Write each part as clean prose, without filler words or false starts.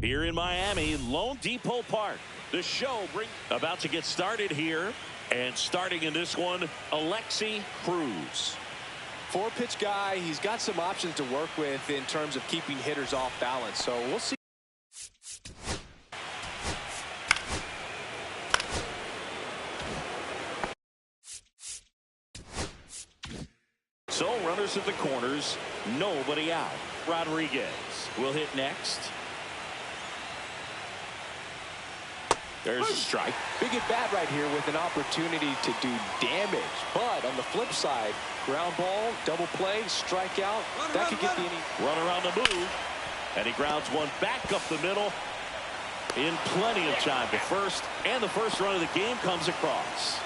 here in Miami, Lone Depot Park. The show about to get started here. And starting in this one, Alexi Cruz. Four-pitch guy. He's got some options to work with in terms of keeping hitters off balance. So we'll see. So runners at the corners, nobody out. Rodriguez will hit next. There's a strike. Big at bat right here with an opportunity to do damage. But on the flip side, ground ball, double play, strikeout. That could get the inning. Run around the move. And he grounds one back up the middle in plenty of time to first. And the first run of the game comes across.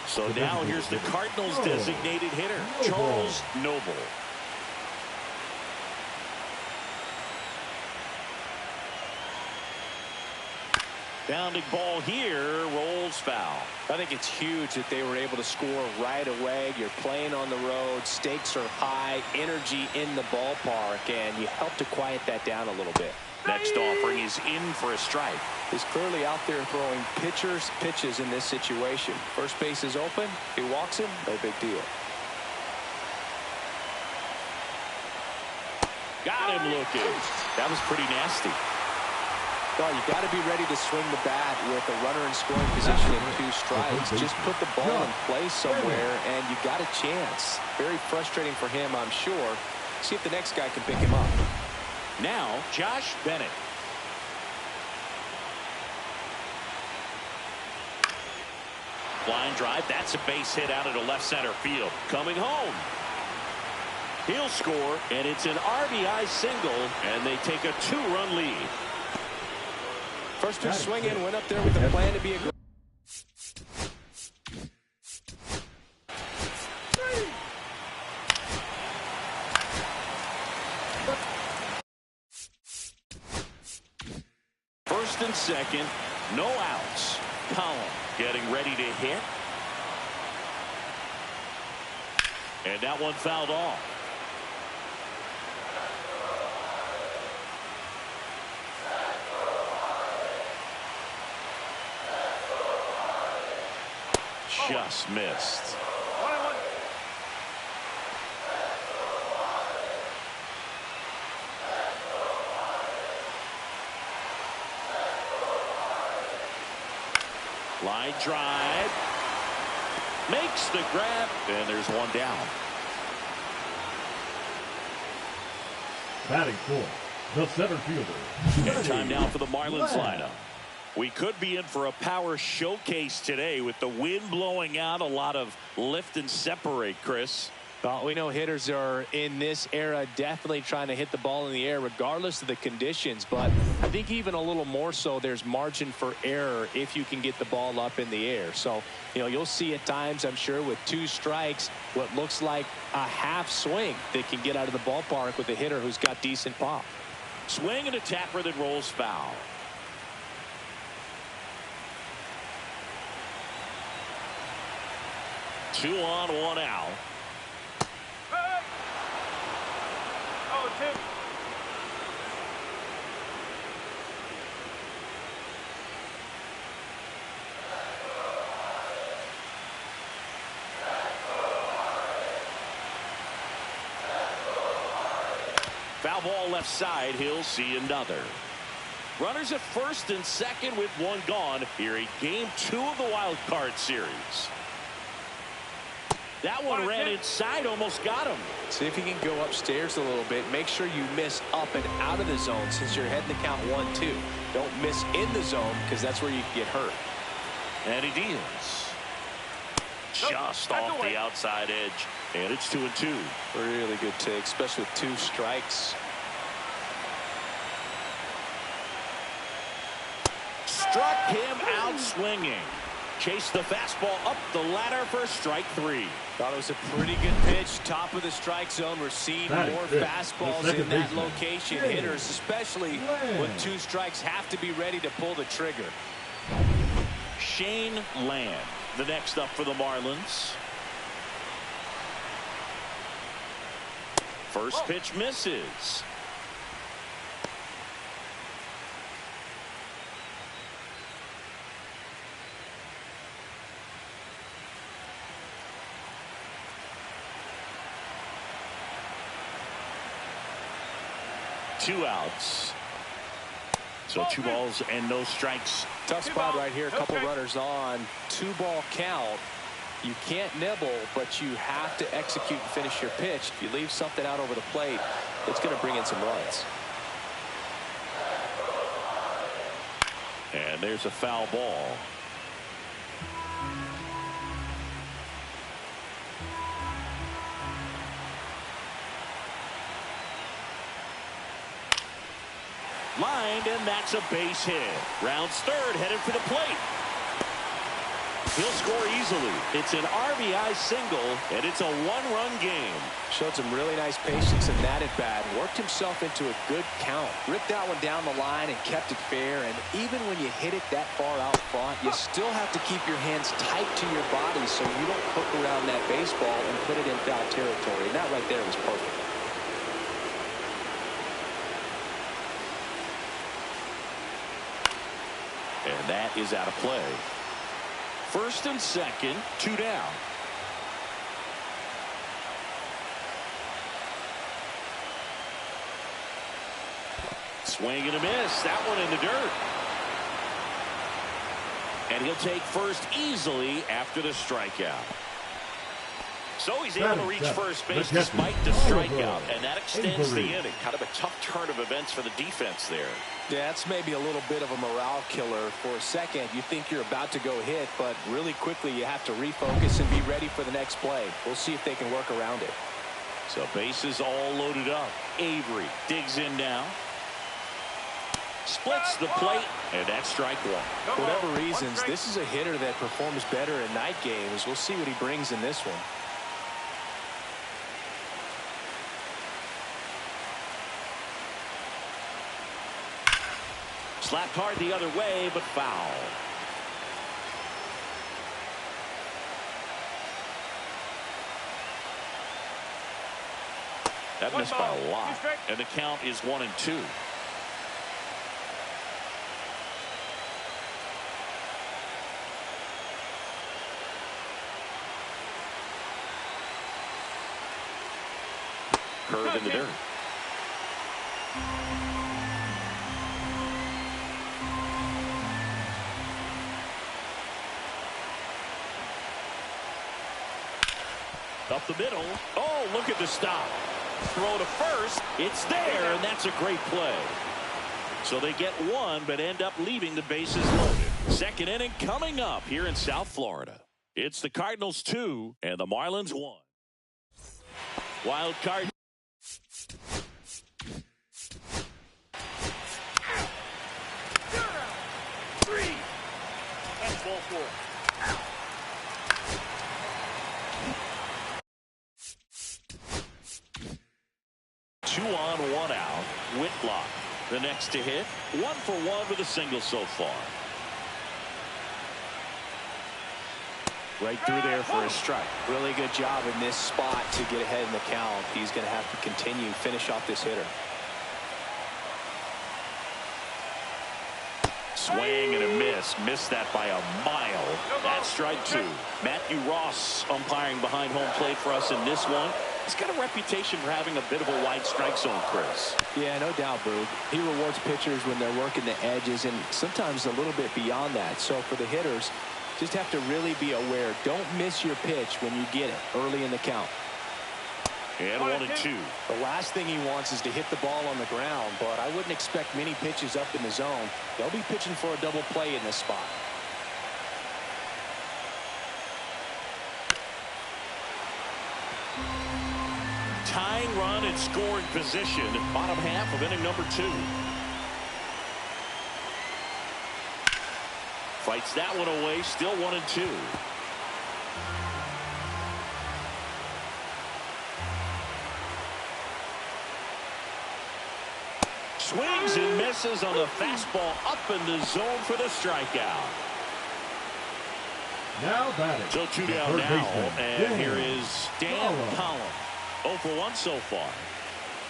So now here's the Cardinals' designated hitter, Charles Noble. Bounding ball here, rolls foul. I think it's huge that they were able to score right away. You're playing on the road, stakes are high, energy in the ballpark, and you help to quiet that down a little bit. Next offering is in for a strike. He's clearly out there throwing pitches in this situation. First base is open. He walks him, no big deal. Got him looking. That was pretty nasty. Well, you got to be ready to swing the bat with a runner in scoring position and 2 strikes. Just put the ball in place somewhere, and you got a chance. Very frustrating for him, I'm sure. See if the next guy can pick him up. Now, Josh Bennett. Line drive. That's a base hit out into left center field. Coming home. He'll score, and it's an RBI single, and they take a 2-run lead. First pitch swing in, went up there with a plan to be a. First and second, no outs. Column getting ready to hit. And that one fouled off. Just missed. Line drive. Makes the grab. And there's one down. Batting for the center fielder. And time now for the Marlins lineup. We could be in for a power showcase today with the wind blowing out. A lot of lift and separate, Chris. Well, we know hitters are in this era definitely trying to hit the ball in the air regardless of the conditions. But I think even a little more so there's margin for error if you can get the ball up in the air. So, you know, you'll see at times, I'm sure, with 2 strikes, what looks like a half swing that can get out of the ballpark with a hitter who's got decent pop. Swing and a tapper that rolls foul. Two on, one out. Foul ball left side. He'll see another. Runners at first and second with 1 gone here in game 2 of the wild card series. That one ran inside, almost got him. See if you can go upstairs a little bit. Make sure you miss up and out of the zone since you're heading to count 1-2. Don't miss in the zone because that's where you can get hurt. And he deals. Just off the outside edge. And it's 2-2. Really good take, especially with 2 strikes. Struck him out swinging. Chased the fastball up the ladder for strike 3. Thought it was a pretty good pitch. Top of the strike zone. We're seeing more fastballs in that location. Hitters, especially when 2 strikes, have to be ready to pull the trigger. Shane Land, the next up for the Marlins. First pitch misses. 2 outs. So 2 balls and no strikes. Tough spot right here. A couple runners on. 2-ball count. You can't nibble, but you have to execute and finish your pitch. If you leave something out over the plate, it's going to bring in some runs. And there's a foul ball. Lined, and that's a base hit. Rounds third, headed for the plate. He'll score easily. It's an RBI single, and it's a 1-run game. Showed some really nice patience in that at bat. Worked himself into a good count. Ripped that one down the line and kept it fair. And even when you hit it that far out front, you still have to keep your hands tight to your body so you don't hook around that baseball and put it in foul territory. And that right there was perfect. And that is out of play. First and second, 2 down. Swing and a miss. That one in the dirt. And he'll take first easily after the strikeout. So he's able to reach first base despite the strikeout, and that extends the inning. Kind of a tough turn of events for the defense there. Yeah, that's maybe a little bit of a morale killer. For a second, you think you're about to go hit, but really quickly you have to refocus and be ready for the next play. We'll see if they can work around it. So bases all loaded up. Avery digs in now. Splits the plate, and that's strike one. For whatever reasons, this is a hitter that performs better in night games. We'll see what he brings in this one. Slapped hard the other way, but foul. That missed by a lot. And the count is 1-2. Curve in the dirt. Up the middle. Oh, look at the stop. Throw to first. It's there, and that's a great play. So they get one, but end up leaving the bases loaded. Second inning coming up here in South Florida. It's the Cardinals 2 and the Marlins 1. Wild card. Three. That's ball 4. 2 on, 1 out. Whitlock, the next to hit. 1 for 1 with a single so far. Right through there for a strike. Really good job in this spot to get ahead in the count. He's going to have to continue, finish off this hitter. Swing and a miss. Missed that by a mile. That's strike 2. Matthew Ross umpiring behind home plate for us in this one. He's got a reputation for having a bit of a wide strike zone, Chris. Yeah, no doubt, Boog. He rewards pitchers when they're working the edges and sometimes a little bit beyond that. So for the hitters, just have to really be aware. Don't miss your pitch when you get it early in the count. And 1-2. The last thing he wants is to hit the ball on the ground, but I wouldn't expect many pitches up in the zone. They'll be pitching for a double play in this spot. Tying run in scoring position, bottom half of inning number 2. Fights that one away, still 1-2. Swings and misses on the fastball up in the zone for the strikeout. Now batting. So 2 down now, and here is Dan Collins. 0 for 1 so far.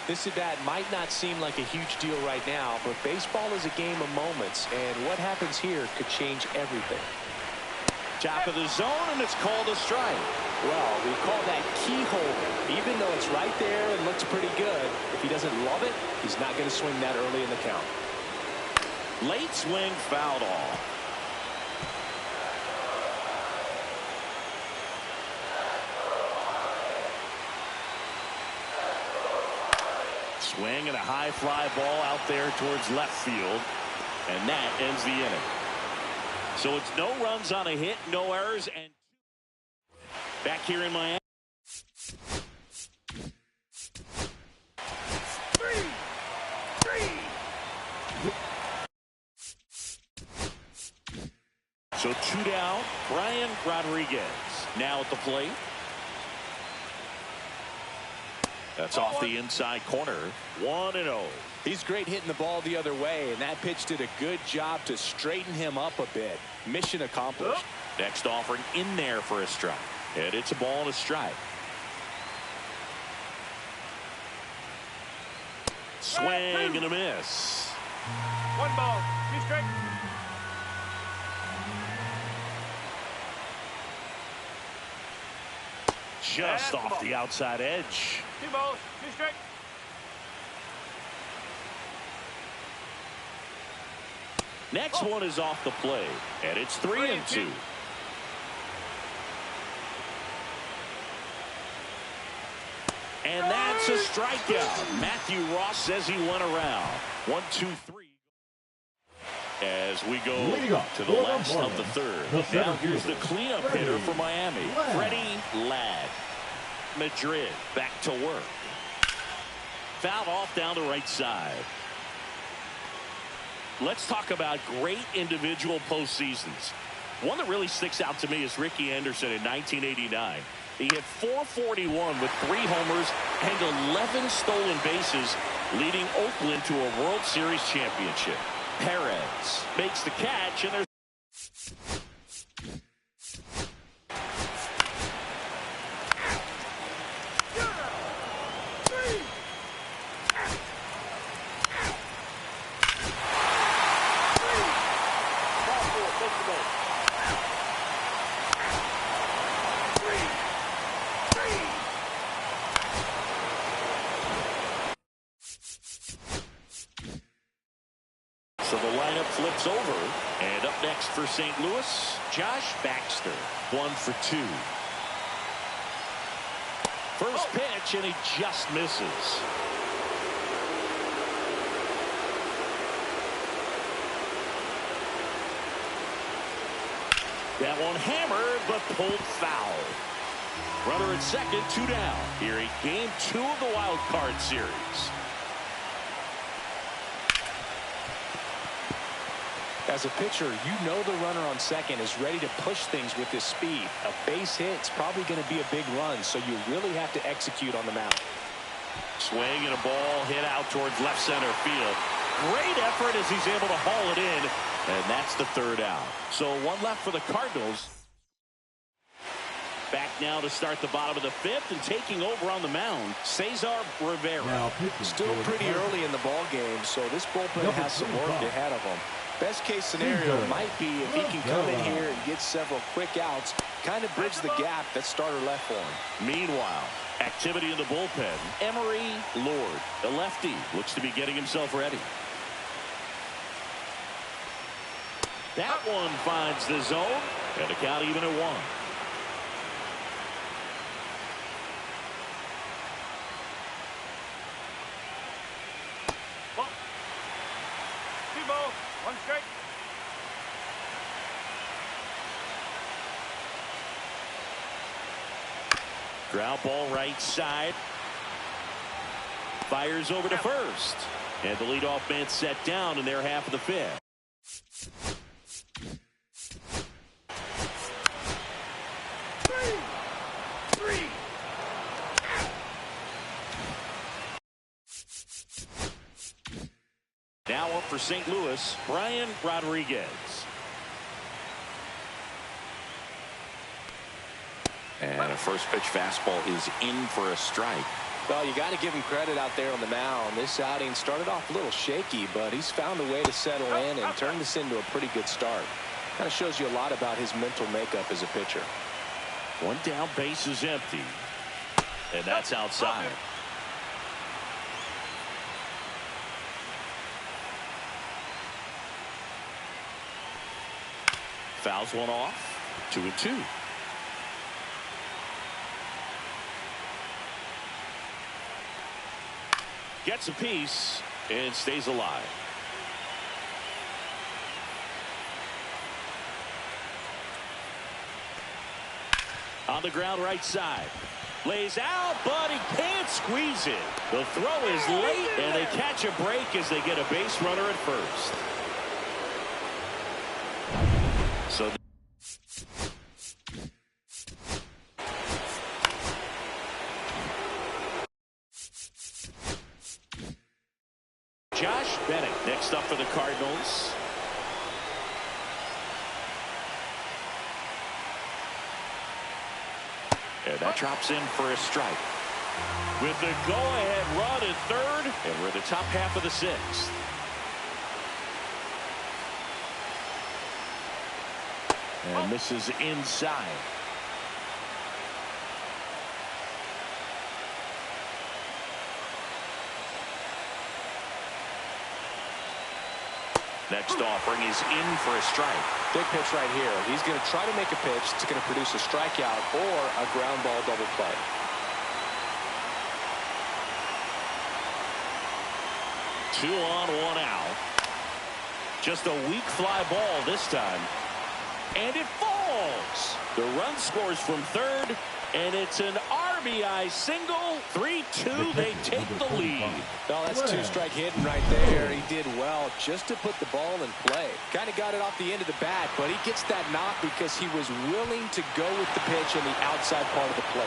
This at bat might not seem like a huge deal right now, but baseball is a game of moments, and what happens here could change everything. Top of the zone, and it's called a strike. Well, we call that key holder. Even though it's right there and looks pretty good, if he doesn't love it, he's not going to swing that early in the count. Late swing, fouled off. Swing and a high fly ball out there towards left field. And that ends the inning. So it's no runs on a hit, no errors, and back here in Miami. So 2 down. Brian Rodriguez now at the plate. That's off the inside corner. 1-0. He's great hitting the ball the other way, and that pitch did a good job to straighten him up a bit. Mission accomplished. Next offering in there for a strike. And it's a ball and a strike. Swing and a miss. 1 ball, 2 strikes. Just off the outside edge. 2 balls, 2 strikes. Next one is off the plate, and it's 3-2. And that's a strikeout. Matthew Ross says he went around. 1, 2, 3. As we go to the last of the third. Now here's the cleanup hitter for Miami, Freddie Ladd. Madrid back to work. Fouled off down the right side. Let's talk about great individual postseasons. One that really sticks out to me is Ricky Anderson in 1989. He hit .441 with 3 homers and 11 stolen bases, leading Oakland to a World Series championship. Perez makes the catch, and there's so the lineup flips over, and up next for St. Louis, Josh Baxter, 1 for 2. First pitch, and he just misses. That one hammered, but pulled foul. Runner at second, 2 down. Here in game 2 of the wild card series. As a pitcher, you know the runner on second is ready to push things with his speed. A base hit's probably going to be a big run, so you really have to execute on the mound. Swing and a ball hit out towards left center field. Great effort as he's able to haul it in, and that's the 3rd out. So 1 left for the Cardinals. Back now to start the bottom of the 5th, and taking over on the mound, Cesar Rivera. Still pretty early in the ball game, so this bullpen has some work ahead of him. Best case scenario might be if he can come in here and get several quick outs, kind of bridge the gap that starter left for him. Meanwhile, activity in the bullpen. Emery Lord, the lefty, looks to be getting himself ready. That one finds the zone, and the count even at 1. Ground ball right side. Fires over to first. And the leadoff man set down in their half of the 5th. Now up for St. Louis, Brian Rodriguez. And a first pitch fastball is in for a strike. Well, you got to give him credit out there on the mound. This outing started off a little shaky, but he's found a way to settle in and turn this into a pretty good start. Kind of shows you a lot about his mental makeup as a pitcher. One down, base is empty. And that's outside. Fouls one off. 2-2. Gets a piece and stays alive. On the ground right side. Lays out, but he can't squeeze it. The throw is late, and they catch a break as they get a base runner at first. So Josh Bennett next up for the Cardinals. And that drops in for a strike. With the go-ahead run at third, and we're in the top half of the sixth. And misses inside. Next offering is in for a strike. Big pitch right here. He's going to try to make a pitch that's going to produce a strikeout or a ground ball double play. Two on, one out. Just a weak fly ball this time. And it falls. The run scores from third, and it's an RBI single. 3-2, they take the lead. Well, that's two-strike hitting right there. He did well just to put the ball in play. Kind of got it off the end of the bat, but he gets that knock because he was willing to go with the pitch on the outside part of the plate.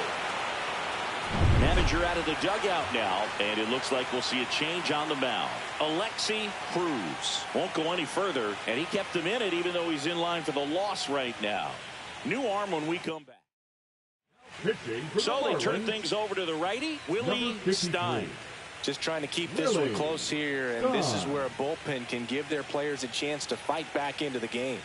Manager out of the dugout now, and it looks like we'll see a change on the mound. Alexi Cruz won't go any further, and he kept him in it even though he's in line for the loss right now. New arm when we come back. So they turn things over to the righty, Willie Stein. Just trying to keep this one close here, and this is where a bullpen can give their players a chance to fight back into the game.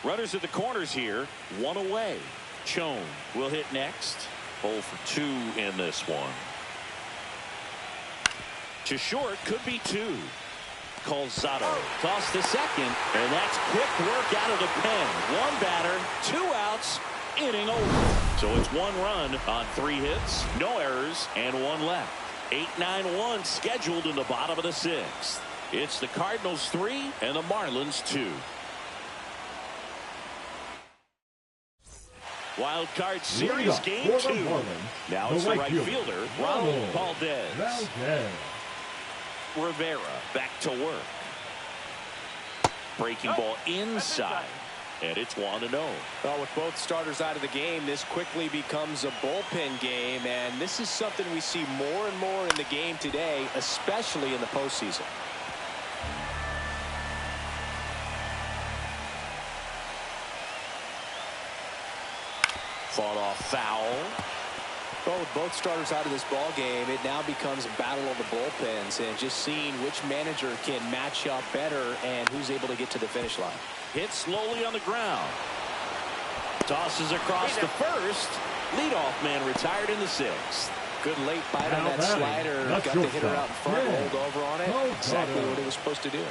Runners at the corners here, one away. Chone will hit next. 0 for 2 in this one. To short, could be 2. Colzado tossed to second, and that's quick work out of the pen. One batter, 2 outs, inning over. So it's 1 run on 3 hits, no errors, and 1 left. 8-9-1 scheduled in the bottom of the 6th. It's the Cardinals 3 and the Marlins 2. Wild card series game 2. Now it's the right fielder, Ronald Valdez. Rivera back to work. Breaking ball inside. And it's 1-0. Well, with both starters out of the game, this quickly becomes a bullpen game. And this is something we see more and more in the game today, especially in the postseason. Fought off foul. Well, with both starters out of this ball game, it now becomes a battle of the bullpens and just seeing which manager can match up better and who's able to get to the finish line. Hit slowly on the ground. Tosses across the first. Leadoff man retired in the 6th. Good late bite on that slider. Got the hitter out in front, rolled over on it. Exactly what he was supposed to do.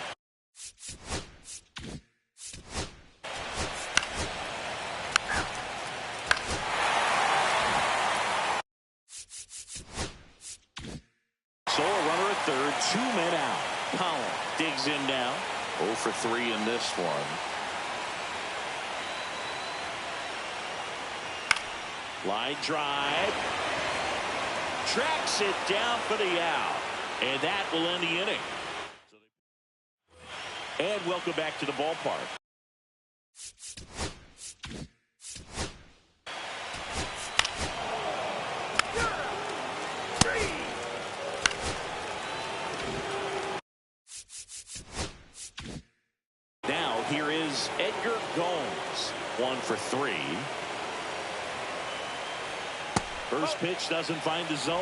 So a runner at third, 2 men out. Powell digs in now. 0 for 3 in this one. Line drive. Tracks it down for the out. And that will end the inning. And welcome back to the ballpark. Now here is Edgar Gomes. 1 for 3. First pitch doesn't find the zone.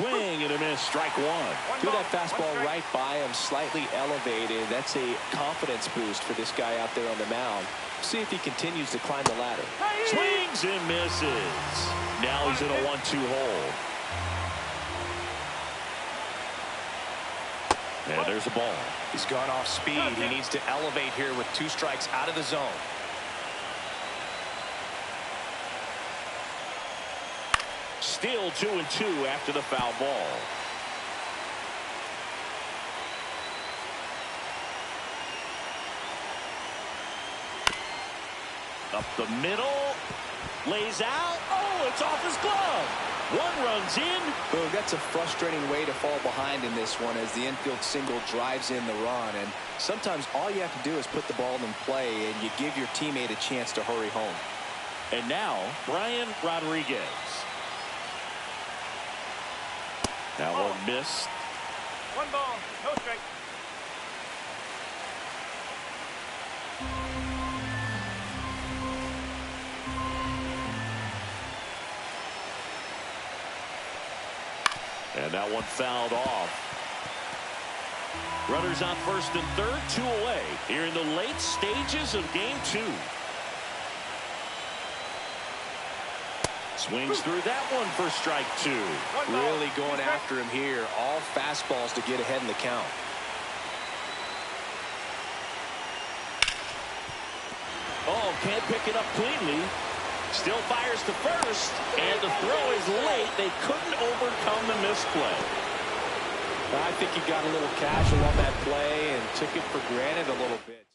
Swing and a miss. Strike one. Threw that fastball right by him, slightly elevated. That's a confidence boost for this guy out there on the mound. See if he continues to climb the ladder. Swings and misses. Now he's in a 1-2 hole. And there's a ball. He's gone off speed. He needs to elevate here with 2 strikes out of the zone. Still 2-2 after the foul ball. Up the middle. Lays out. Oh, it's off his glove. One runs in. Boom, that's a frustrating way to fall behind in this one as the infield single drives in the run. And sometimes all you have to do is put the ball in play and you give your teammate a chance to hurry home. And now, Brian Rodriguez. That one missed. 1 ball, no strike. And that one fouled off. Runners on first and third, 2 away here in the late stages of game 2. Swings through that one for strike 2. Really going after him here. All fastballs to get ahead in the count. Oh, can't pick it up cleanly. Still fires to first, and the throw is late. They couldn't overcome the misplay. I think he got a little casual on that play and took it for granted a little bit.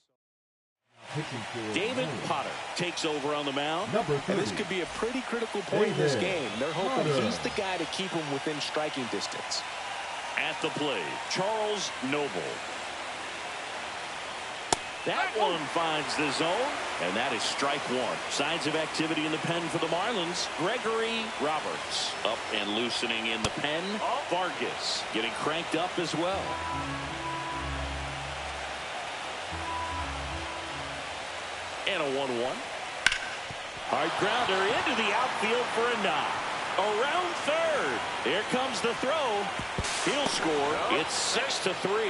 David Potter takes over on the mound. And this could be a pretty critical point in this game. They're hoping he's the guy to keep him within striking distance. At the plate, Charles Noble. That one finds the zone, and that is strike 1. Signs of activity in the pen for the Marlins. Gregory Roberts up and loosening in the pen. Vargas getting cranked up as well. And a 1-1. Hard grounder into the outfield for a knock. Around third. Here comes the throw. He'll score. It's 6-3.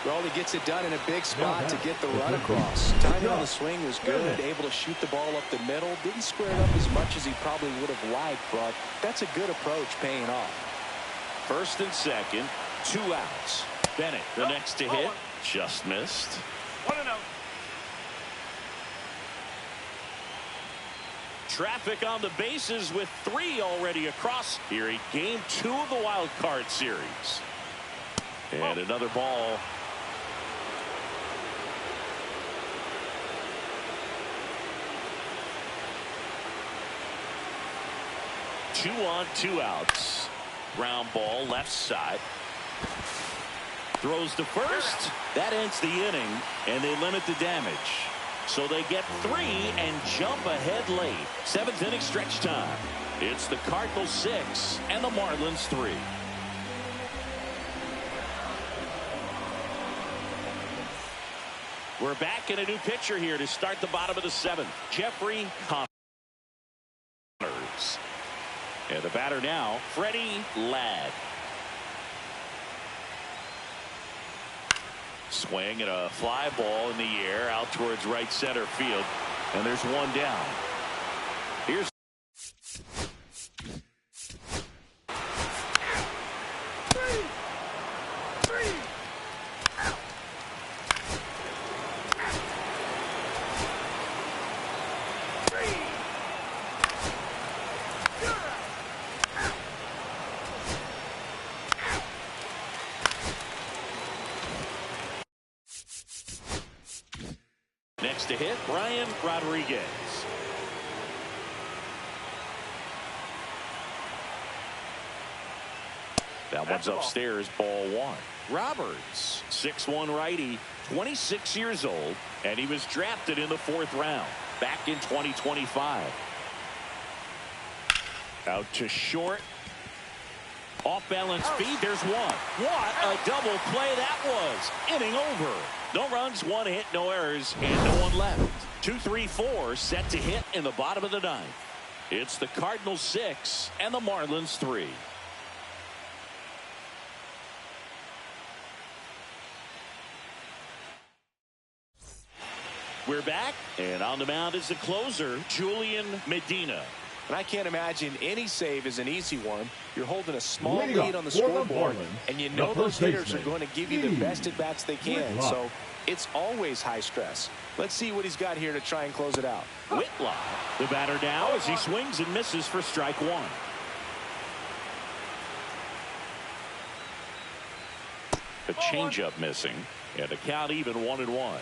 Well, he gets it done in a big spot to get the run across. Timing on the swing was good. Able to shoot the ball up the middle. Didn't square it up as much as he probably would have liked, but that's a good approach paying off. First and second, 2 outs. Bennett, the next to hit, just missed. 1-0. Traffic on the bases with 3 already across here in game 2 of the wild card series. And another ball. Two on, 2 outs. Ground ball left side. Throws to first. That ends the inning, and they limit the damage. So they get 3 and jump ahead late. 7th inning stretch time. It's the Cardinals 6 and the Marlins 3. We're back in a new pitcher here to start the bottom of the 7th. Jeffrey Connors. And the batter now, Freddie Ladd. Swing and a fly ball in the air out towards right center field. And there's one down. Here's next to hit, Brian Rodriguez. That one's upstairs, ball 1. Roberts, 6'1" righty, 26 years old, and he was drafted in the 4th round back in 2025. Out to short. Off balance feed. There's one. What a double play that was. Inning over. No runs, 1 hit, no errors, and no one left. 2-3-4 set to hit in the bottom of the 9th. It's the Cardinals 6 and the Marlins 3. We're back, and on the mound is the closer, Julian Medina. And I can't imagine any save is an easy one. You're holding a small lead on the for the scoreboard, Marlins, and you the know those first hitters are baseman, going to give you the best Steve at-bats they can. Whitlock. So it's always high stress. Let's see what he's got here to try and close it out. Whitlock, the batter now as he swings and misses for strike one. A changeup missing, and the count even 1-1.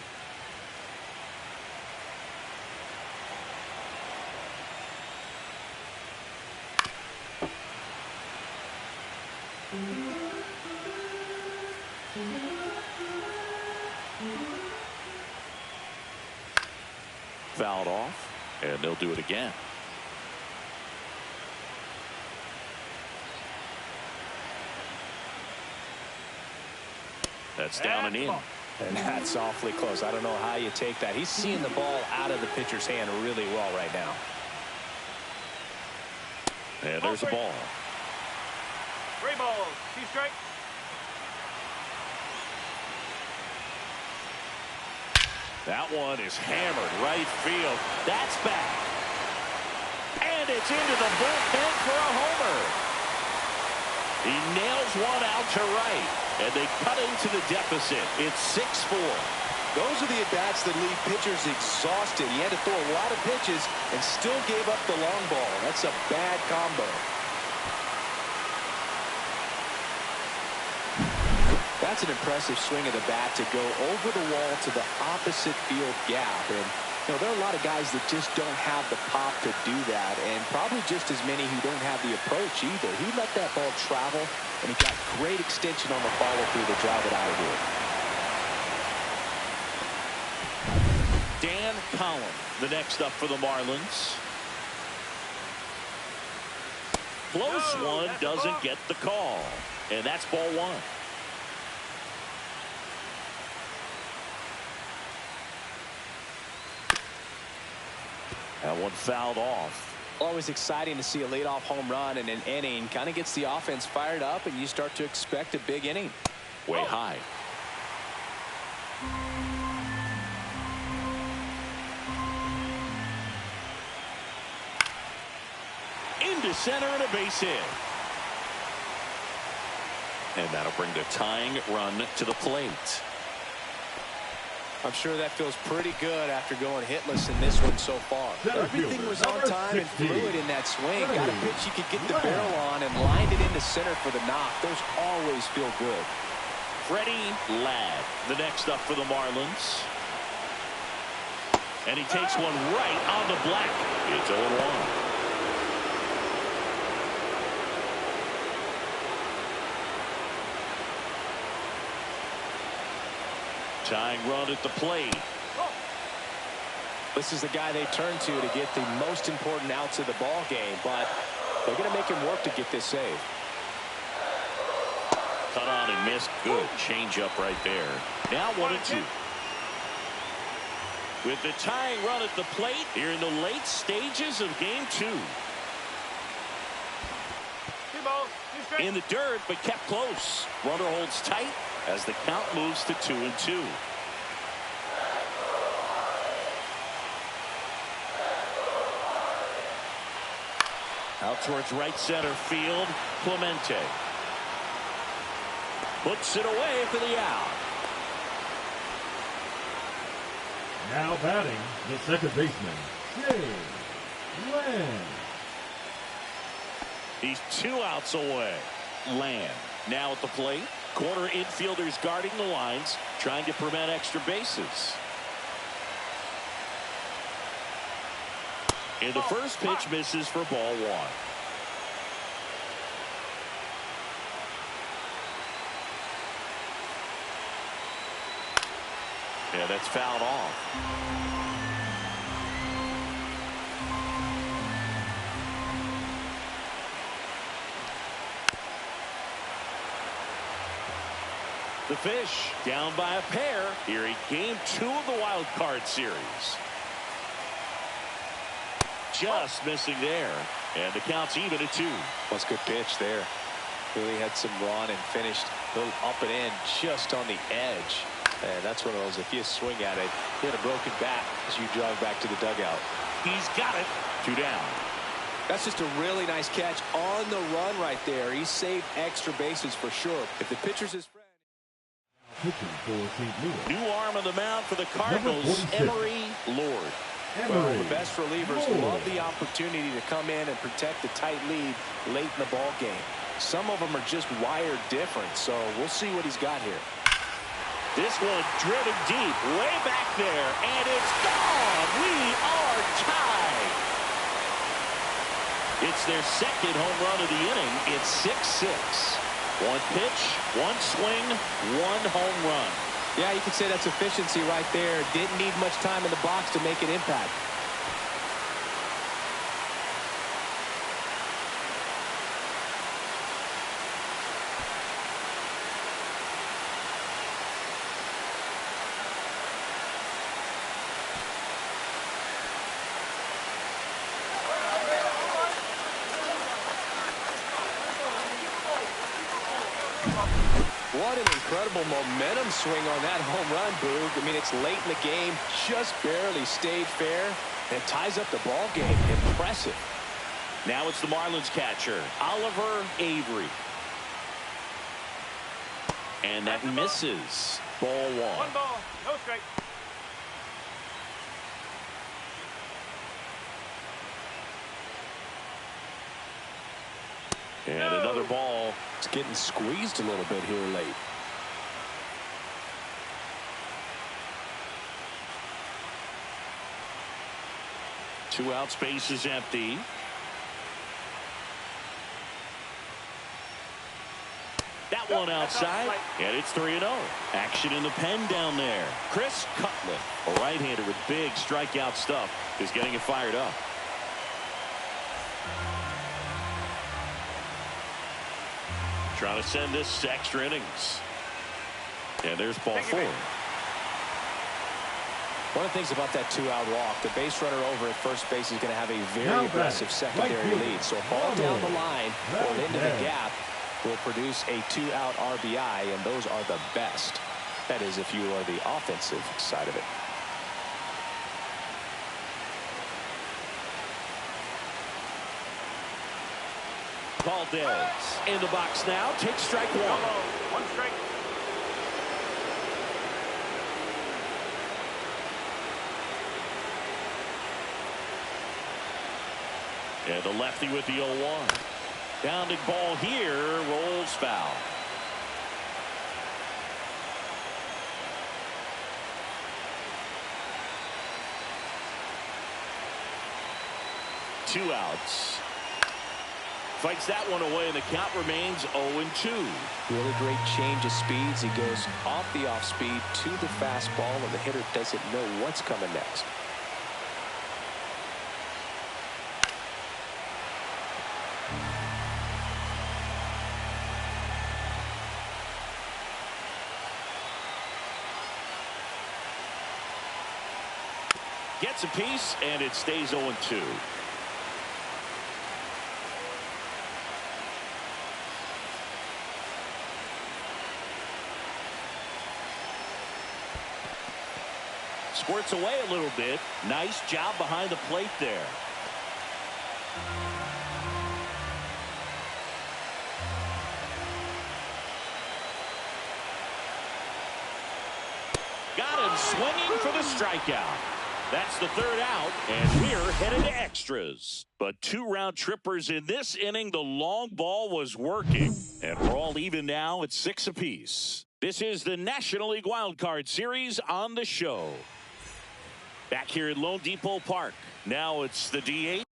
Fouled off, and they'll do it again. That's down and in. And that's awfully close. I don't know how you take that. He's seeing the ball out of the pitcher's hand really well right now. And there's a ball. 3 balls, 2 strikes. That one is hammered right field. That's back. And it's into the bullpen for a homer. He nails one out to right, and they cut into the deficit. It's 6-4. Those are the at-bats that leave pitchers exhausted. He had to throw a lot of pitches and still gave up the long ball. That's a bad combo. That's an impressive swing of the bat to go over the wall to the opposite field gap. And you know, there are a lot of guys that just don't have the pop to do that, and probably just as many who don't have the approach either. He let that ball travel, and he got great extension on the follow-through to drive it out of here. Dan Collin, the next up for the Marlins. Close one, doesn't get the call, and that's ball one. That one fouled off. Always exciting to see a leadoff home run in an inning. Kind of gets the offense fired up, and you start to expect a big inning. Way high. Into center and a base hit. And that'll bring the tying run to the plate. I'm sure that feels pretty good after going hitless in this one so far. Everything was on time and fluid in that swing. Got a pitch he could get the barrel on and lined it into center for the knock. Those always feel good. Freddie Ladd, the next up for the Marlins. And he takes one right on the black. It's 0-1. Tying run at the plate. This is the guy they turn to get the most important outs of the ball game, but they're going to make him work to get this save. Cut on and missed. Good changeup right there. Now 1-2. With the tying run at the plate here in the late stages of game 2. 2 balls, 2 strikes. In the dirt, but kept close. Runner holds tight as the count moves to 2-2. Out towards right center field, Clemente puts it away for the out. Now batting, the second baseman, Jay Land. He's 2 outs away. Land now at the plate. Corner infielders guarding the lines, trying to prevent extra bases. And the first pitch misses for ball 1. Yeah, that's fouled off. The Fish down by a pair here in game 2 of the wild card series. Just missing there, and the count's even at 2. That's a good pitch there. Really had some run and finished a little up and in just on the edge. And that's one of those, if you swing at it, hit a broken bat as you drive back to the dugout. He's got it. 2 down. That's just a really nice catch on the run right there. He saved extra bases for sure. If the pitcher's his friend. Pitching for St. Louis. New arm on the mound for the Cardinals, Emery Lord. Well, the best relievers love the opportunity to come in and protect the tight lead late in the ball game. Some of them are just wired different, so we'll see what he's got here. This one driven deep, way back there, and it's gone. We are tied. It's their second home run of the inning. It's 6-6. One pitch, one swing, one home run. Yeah, you could say that's efficiency right there. Didn't need much time in the box to make an impact. What an incredible momentum swing on that home run, Boog. I mean, it's late in the game, just barely stayed fair, and ties up the ball game. Impressive. Now it's the Marlins catcher, Oliver Avery. And that misses. Ball 1. One ball, no strike. And another ball. It's getting squeezed a little bit here late. Two out, space is empty. That one outside, and it's 3-0. Action in the pen down there. Chris Cutler, a right-hander with big strikeout stuff, is getting it fired up. Trying to send this to extra innings. And there's ball 4. One of the things about that 2-out walk, the base runner over at first base is going to have a very aggressive secondary lead. So a ball down the line or into the gap will produce a 2-out RBI, and those are the best. That is, if you are the offensive side of it. Valdez in the box now. Takes strike 1. One strike. And the lefty with the 0-1. Bounding ball here, rolls foul. Two outs. Fights that one away, and the count remains 0-2. Really great change of speeds. He goes off the off speed to the fastball, and the hitter doesn't know what's coming next. Gets a piece, and it stays 0-2. Squirts away a little bit. Nice job behind the plate there. Got him swinging for the strikeout. That's the 3rd out, and we're headed to extras. But 2 round trippers in this inning. The long ball was working, and we're all even now at 6 apiece. This is the National League Wild Card Series on the show. Back here at Lone Depot Park. Now it's the DH.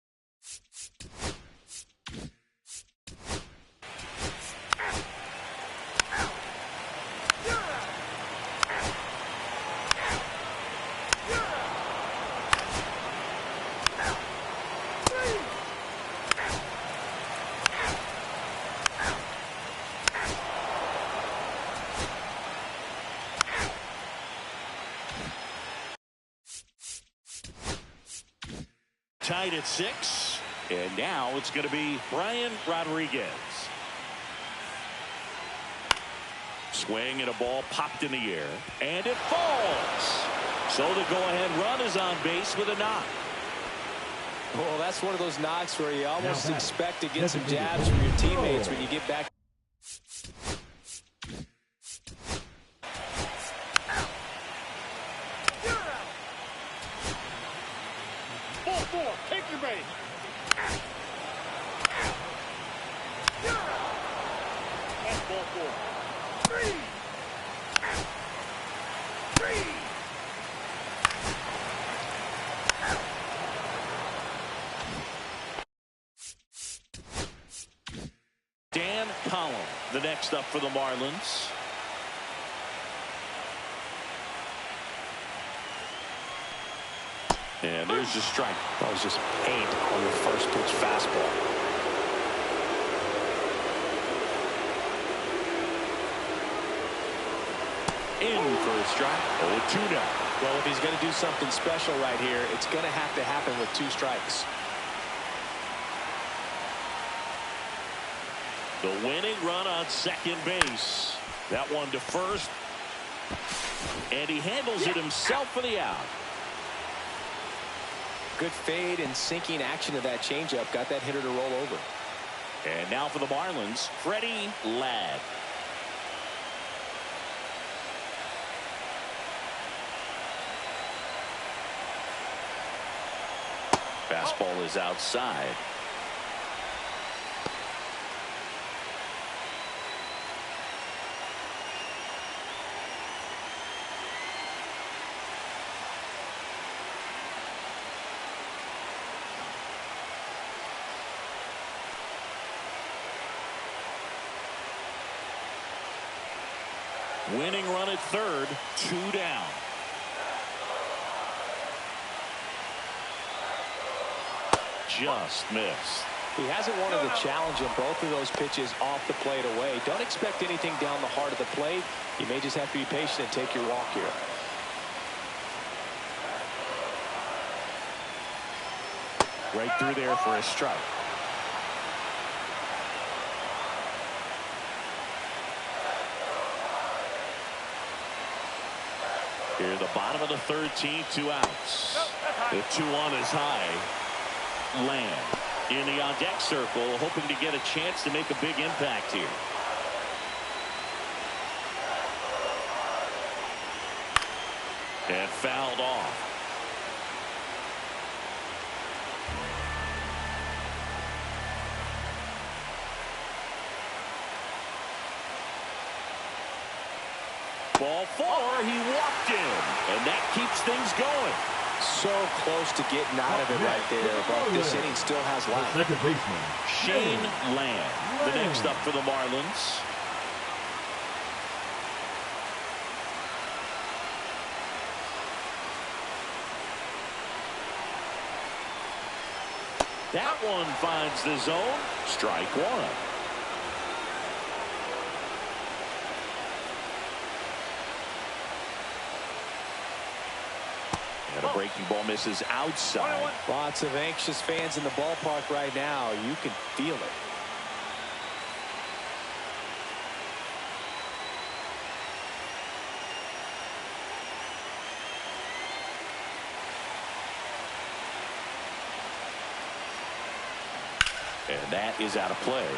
Tied at 6, and now it's going to be Brian Rodriguez. Swing and a ball popped in the air. And it falls. So the go-ahead run is on base with a knock. Well, that's one of those knocks where you almost expect to get some jabs from your teammates when you get back. Ball four. Take your base. That's ball four. Three. Dan Collin, the next up for the Marlins. And there's a strike. That was just paint on the first pitch fastball. In for a strike. 0-2 now. Well, if he's going to do something special right here, it's going to have to happen with 2 strikes. The winning run on second base. That one to first. And he handles it himself for the out. Good fade and sinking action of that changeup got that hitter to roll over. And now for the Marlins, Freddie Ladd. Fastball is outside. Winning run at third, 2 down. Just missed. He hasn't wanted the challenge in both of those pitches off the plate away. Don't expect anything down the heart of the plate. You may just have to be patient and take your walk here. Right through there for a strike. Here, the bottom of the 13th, 2 outs. The 2-1 is high. Land in the on-deck circle, hoping to get a chance to make a big impact here. And fouled off. Ball 4, he walked in, and that keeps things going. So close to getting out of it right there, but this inning still has life. Second baseman, Shane Land, the next up for the Marlins. That one finds the zone. Strike 1. And a breaking ball misses outside. Lots of anxious fans in the ballpark right now. You can feel it. And that is out of play.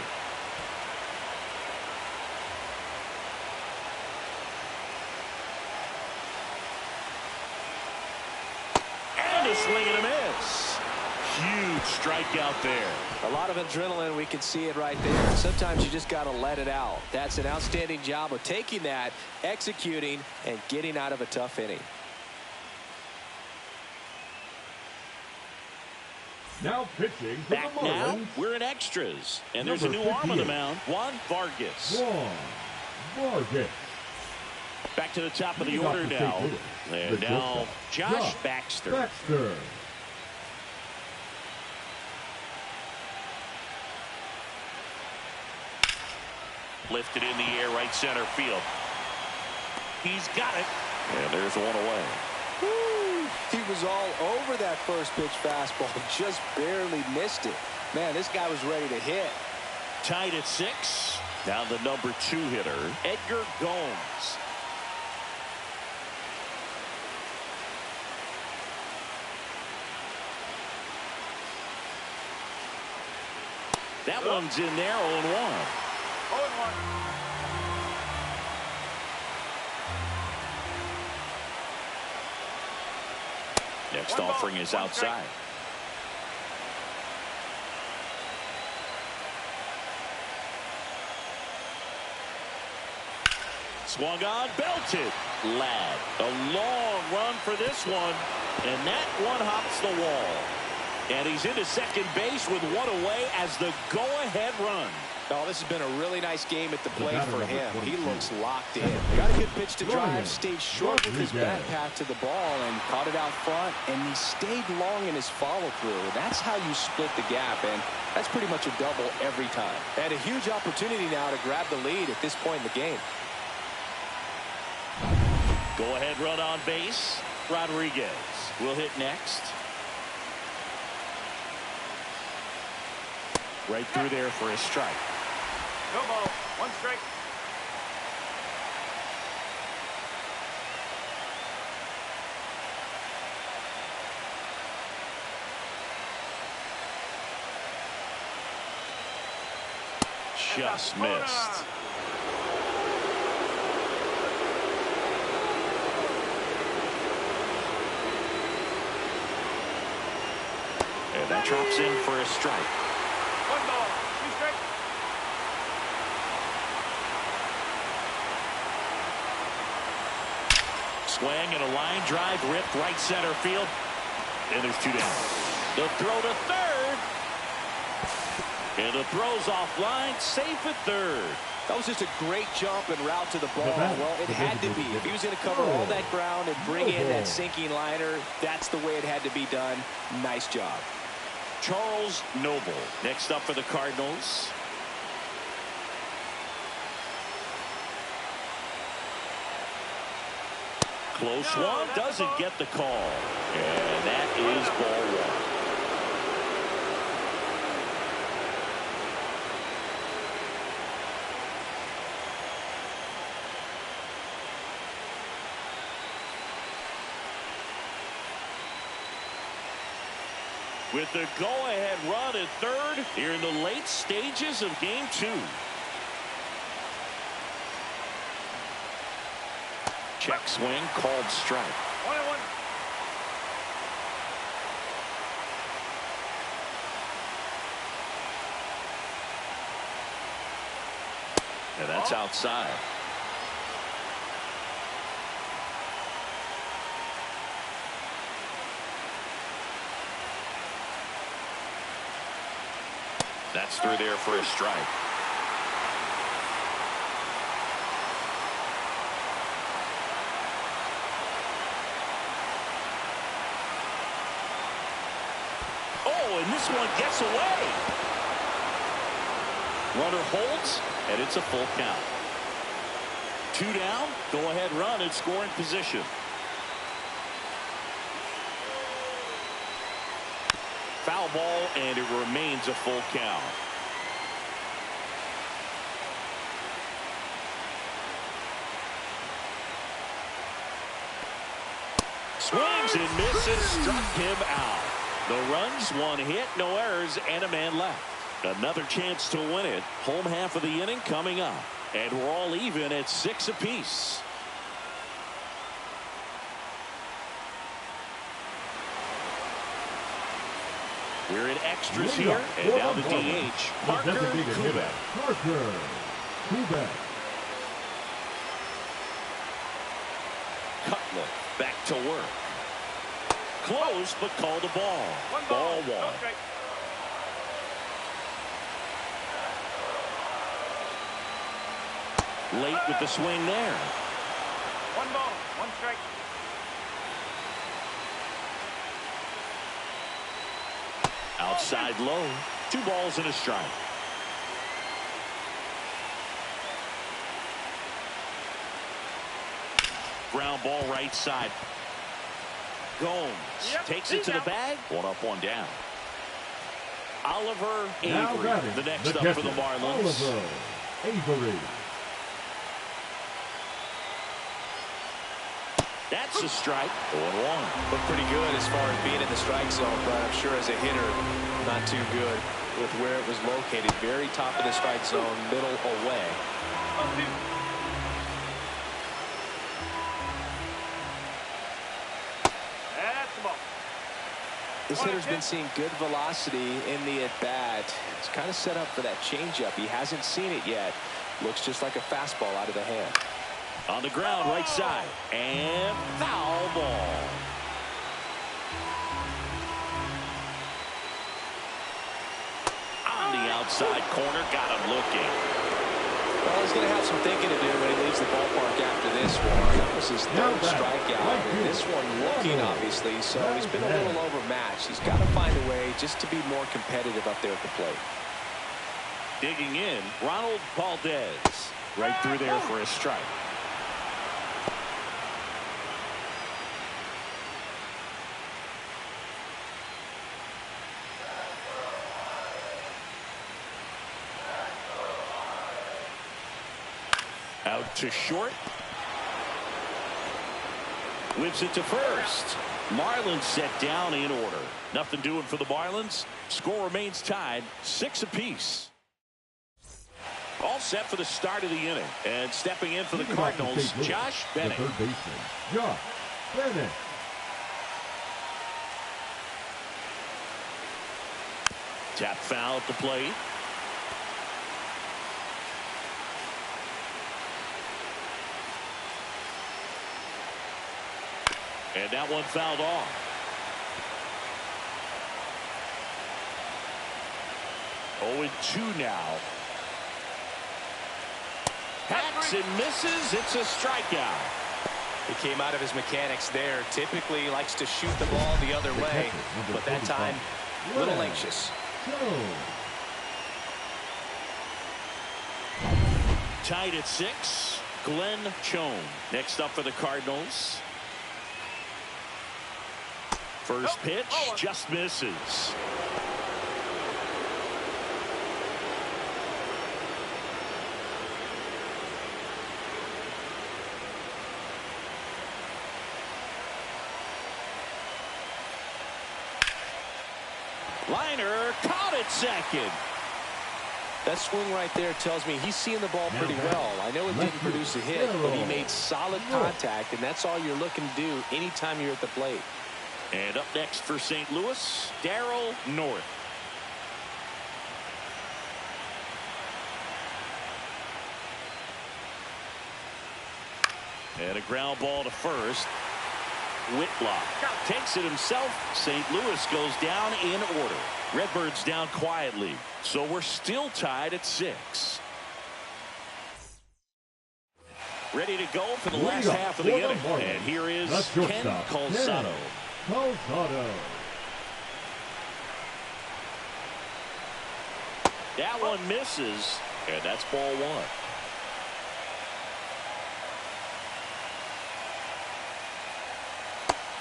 And a swing and a miss. Huge strikeout there. A lot of adrenaline. We can see it right there. Sometimes you just got to let it out. That's an outstanding job of taking that, executing, and getting out of a tough inning. now pitching for Back the now, Marlins. we're in extras. And there's a new arm on the mound, Juan Vargas. Juan Vargas. Back to the top of the order now. And now Josh Baxter. Baxter. Lifted in the air, right center field. He's got it. And there's one away. Woo! He was all over that first pitch fastball, just barely missed it. Man, this guy was ready to hit. Tied at 6. Now the number 2 hitter, Edgar Gomes. That one's in there, 0-1. 0-1. Next offering is outside. Swung on, belted. Ladd. A long run for this one. And that one hops the wall. And he's into second base with one away as the go-ahead run. Oh, this has been a really nice game at the plate for him. He looks locked in. Got a good pitch to drive, stayed short with his back path to the ball, and caught it out front, and he stayed long in his follow-through. That's how you split the gap, and that's pretty much a double every time. And a huge opportunity now to grab the lead at this point in the game. Go-ahead run on base. Rodriguez will hit next. Right through there for a strike. No ball. 1 strike. Just missed. And that drops in for a strike. 1 ball. 2 strikes. Swing and a line drive ripped right center field. And there's 2 down. The throw to third. And the throw's offline, safe at third. That was just a great jump and route to the ball. Well, it had to be. If he was going to cover all that ground and bring in that sinking liner, that's the way it had to be done. Nice job. Charles Noble next up for the Cardinals. Close one, doesn't get the call. And that is ball 1. With the go-ahead run at third here in the late stages of game 2. Check swing, called strike. 1-1. And that's outside. That's through there for a strike. Oh, and this one gets away. Runner holds, and it's a full count. 2 down, go ahead run in scoring position. Foul ball, and it remains a full count. Swings and misses, struck him out. The runs, 1 hit, no errors, and a man left. Another chance to win it. Home half of the inning coming up. And we're all even at 6 apiece. We're in extras here, and now the DH, Parker Kubek. Cutler back to work. Close, but called a ball. 1 Ball ball. 1. No strike. Late with the swing there. 1 ball. 1 strike. Outside low. 2 balls and a strike. Ground ball right side. Gomes takes it to the bag. 1 up, 1 down. Oliver Avery, the next up for the Marlins. Avery. That's a strike. 0-1. Looked pretty good as far as being in the strike zone, but I'm sure as a hitter, not too good with where it was located. Very top of the strike zone, middle away. 1-2. That's the ball. This hitter's been seeing good velocity in the at-bat. It's kind of set up for that changeup. He hasn't seen it yet. Looks just like a fastball out of the hand. On the ground, right side. And foul ball. On the outside corner, got him looking. Well, he's going to have some thinking to do when he leaves the ballpark after this one. That was his third strikeout. And this one looking, obviously, so he's been a little overmatched. He's got to find a way just to be more competitive up there at the plate. Digging in, Ronald Valdez. Right through there for a strike. Out to short. Whips it to first. Marlins set down in order. Nothing doing for the Marlins. Score remains tied, 6 apiece. All set for the start of the inning. And stepping in for the Cardinals, Josh Bennett. The third baseman, Josh Bennett. Tap foul at the plate. And that one fouled off. Oh, 2 now. Hacks and misses. It's a strikeout. He came out of his mechanics there. Typically he likes to shoot the ball the other way, but that time a little anxious. Tied at 6. Glenn Chone next up for the Cardinals. First pitch just misses. Liner caught at second. That swing right there tells me he's seeing the ball pretty well. I know it didn't produce a hit, but he made solid contact, and that's all you're looking to do anytime you're at the plate. And up next for St. Louis, Darryl North. And a ground ball to first. Whitlock takes it himself. St. Louis goes down in order. Redbirds down quietly. So we're still tied at 6. Ready to go for the last half of the inning. And here is Ken Calzado. That one misses, and that's ball 1.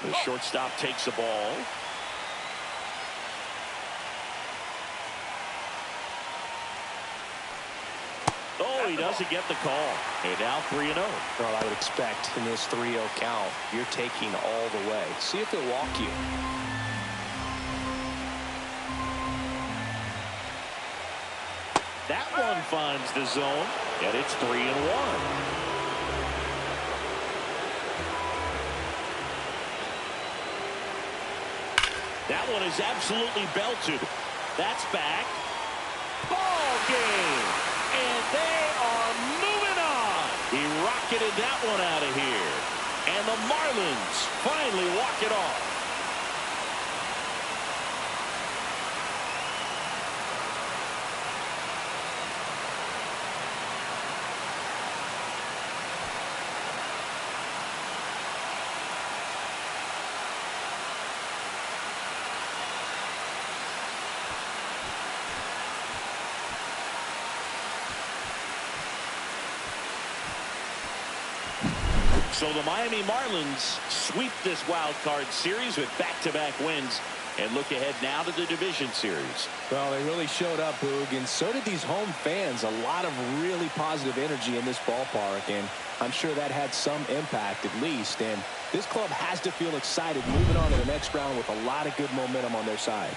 The shortstop takes the ball. Oh, he doesn't get the call. And now 3-0. Well, I would expect in this 3-0 count, you're taking all the way. See if he'll walk you. That one finds the zone, and it's 3-1. That one is absolutely belted. That's back. Ball game. And they are moving on. He rocketed that one out of here. And the Marlins finally walk it off. So the Miami Marlins sweep this wild card series with back-to-back wins and look ahead now to the division series. Well, they really showed up, Boog, and so did these home fans. A lot of really positive energy in this ballpark, and I'm sure that had some impact at least. And this club has to feel excited moving on to the next round with a lot of good momentum on their side.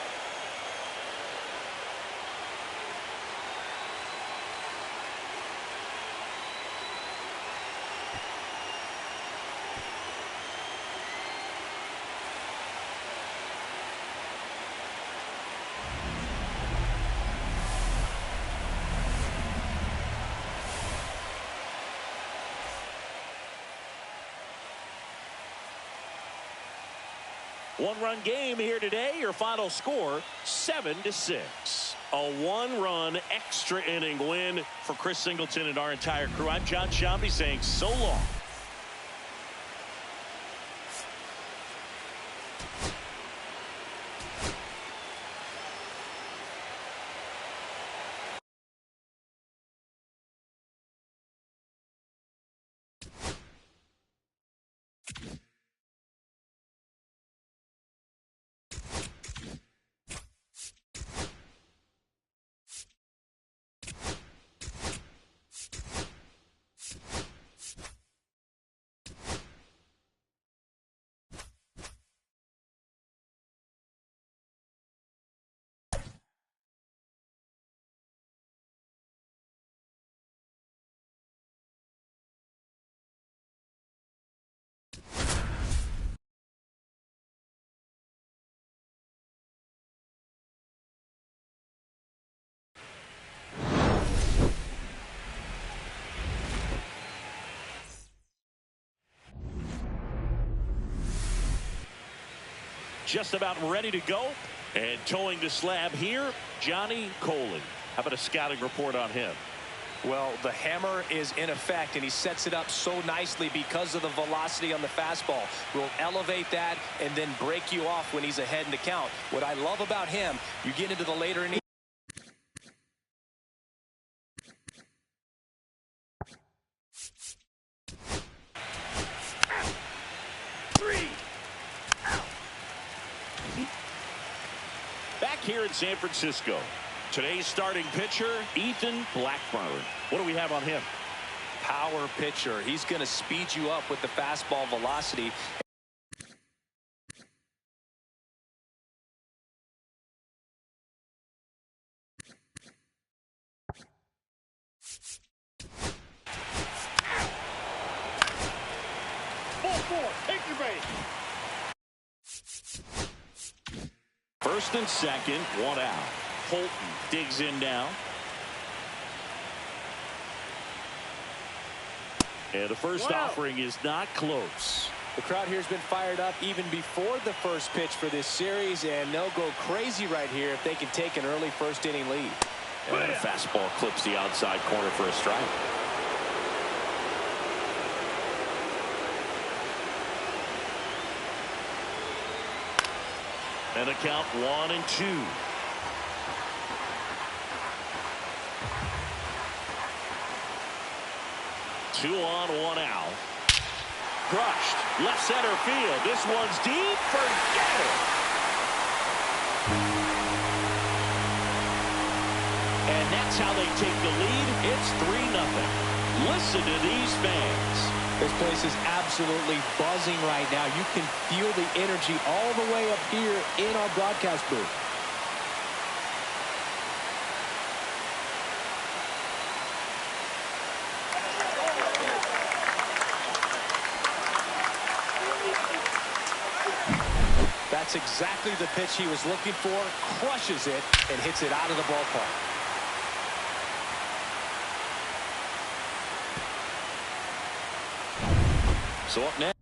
One-run game here today. Your final score, 7-6. A one-run extra inning win for Chris Singleton and our entire crew. I'm John Shambi saying so long. Just about ready to go, and towing the slab here, Johnny Colin. How about a scouting report on him? Well, the hammer is in effect, and he sets it up so nicely because of the velocity on the fastball. Will elevate that and then break you off when he's ahead in the count. What I love about him, you get into the later innings. Back here in San Francisco, today's starting pitcher, Ethan Blackburn. What do we have on him? Power pitcher. He's going to speed you up with the fastball velocity. Take your base. First and second, one out. Holton digs in now. And the first offering is not close. The crowd here has been fired up even before the first pitch for this series, and they'll go crazy right here if they can take an early first inning lead. And a fastball clips the outside corner for a strike. And a count 1-2. Two on, one out. Crushed. Left center field. This one's deep. Forget it. And that's how they take the lead. It's 3-0. Listen to these fans. This place is absolutely buzzing right now. You can feel the energy all the way up here in our broadcast booth. That's exactly the pitch he was looking for. Crushes it and hits it out of the ballpark. So up next.